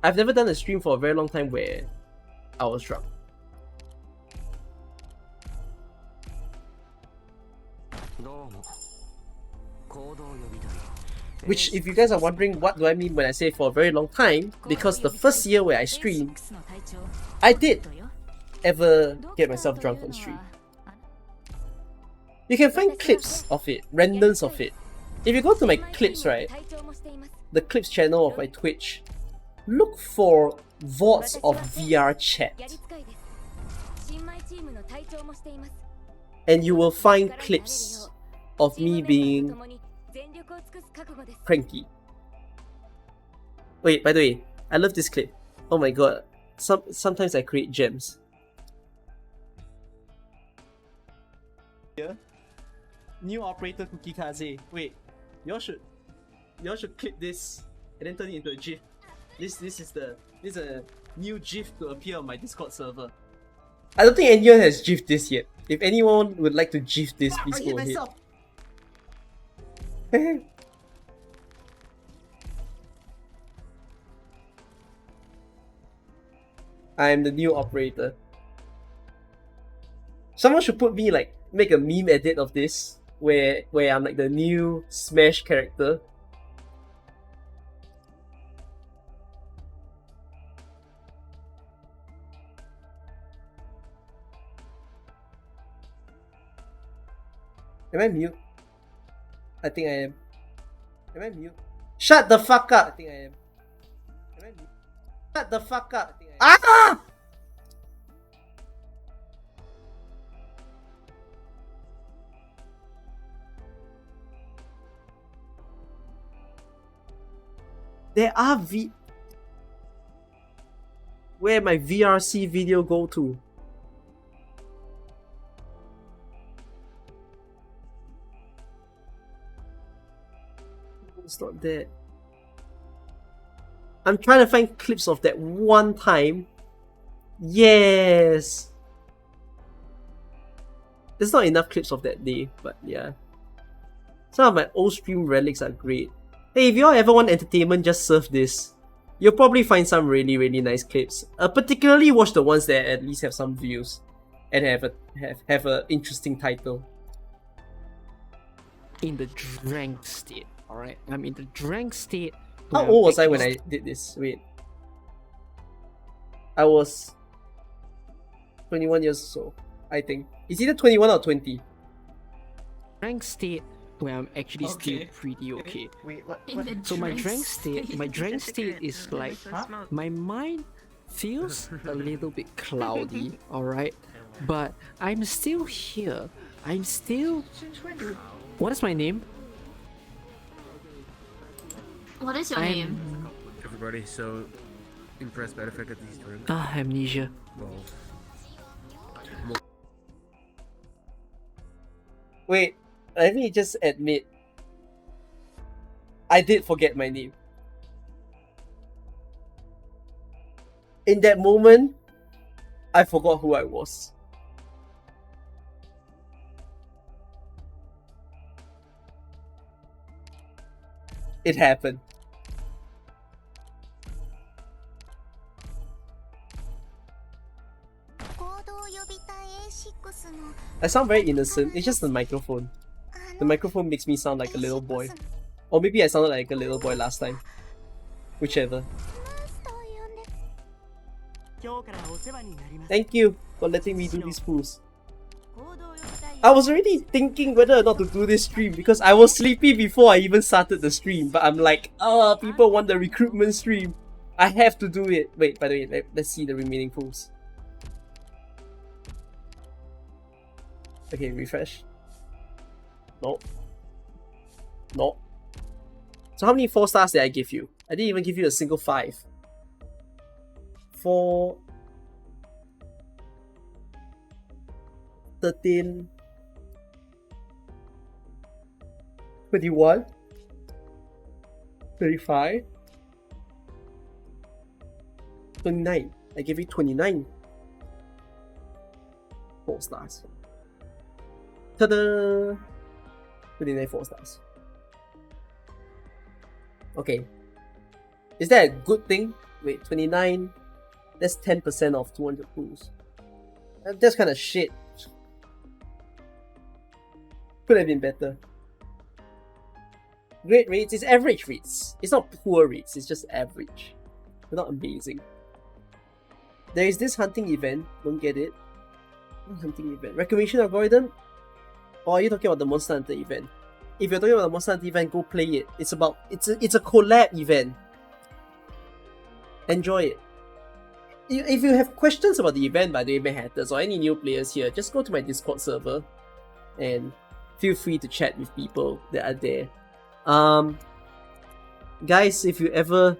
I've never done a stream for a very long time where I was drunk. Which, if you guys are wondering what do I mean when I say for a very long time, because the first year where I streamed, I did ever get myself drunk on stream. You can find clips of it, randoms of it. If you go to my clips, right, the clips channel of my Twitch, look for VODs of VR chat. And you will find clips of me being cranky. Wait, by the way, I love this clip. Oh my god. Sometimes I create gems. Yeah. New operator Cookie Kaze. Wait, y'all should clip this and then turn it into a GIF. This is a new GIF to appear on my Discord server. I don't think anyone has GIFed this yet. If anyone would like to GIF this, please go ahead. I am the new operator. Someone should put me like make a meme edit of this where I'm like the new Smash character. Am I mute? I think I am. Am I mute? Shut the fuck up! I think I am. Am I mute? Shut the fuck up! I think I am. Ah! There are where my VRC video go to? It's not that. I'm trying to find clips of that one time. Yes! There's not enough clips of that day, but yeah. Some of my old stream relics are great. Hey, if you all ever want entertainment, just surf this. You'll probably find some really, really nice clips. Particularly watch the ones that at least have some views and have a interesting title. In the drank state, alright? I'm in the drank state. How old was I when I did this? Wait. I was 21 years old, I think. It's either 21 or 20. Drank state where I'm actually still pretty okay. Wait, what? So my drank state is like my mind feels a little bit cloudy, alright? But I'm still here. I'm still... What is my name? What is your name? Everybody so impressed by the fact that these drinks. Amnesia. Wait, let me just admit, I did forget my name. In that moment, I forgot who I was. It happened. I sound very innocent, it's just the microphone. The microphone makes me sound like a little boy. Or maybe I sounded like a little boy last time. Whichever. Thank you for letting me do these pools. I was already thinking whether or not to do this stream because I was sleepy before I even started the stream. But I'm like, people want the recruitment stream. I have to do it. Wait, by the way, let's see the remaining pools. Okay, refresh. No. No. So how many 4 stars did I give you? I didn't even give you a single 5. 4... 13, 21, 35, 29. I gave you 29. 4 stars. Ta-da! 29 4 stars. Okay. Is that a good thing? Wait, 29. That's 10% of 200 pools. That's kind of shit. Could have been better. Great rates is average rates. It's not poor rates, it's just average. They're not amazing. There is this hunting event, don't get it. Hunting event. Reclamation algorithm? Or are you talking about the Monster Hunter event? If you're talking about the Monster Hunter event, go play it. It's a collab event. Enjoy it. If you have questions about the event, by the way, Manhatters, or any new players here, just go to my Discord server and feel free to chat with people that are there. Guys, if you ever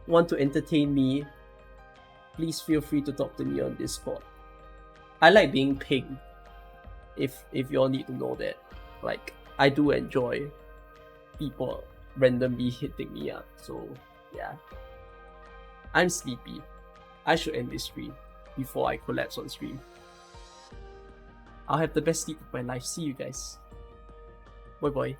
want to entertain me, please feel free to talk to me on Discord. I like being pinged. If y'all need to know that, like, I do enjoy people randomly hitting me up. So yeah, I'm sleepy. I should end this stream before I collapse on stream. I'll have the best sleep of my life. See you guys. Bye bye.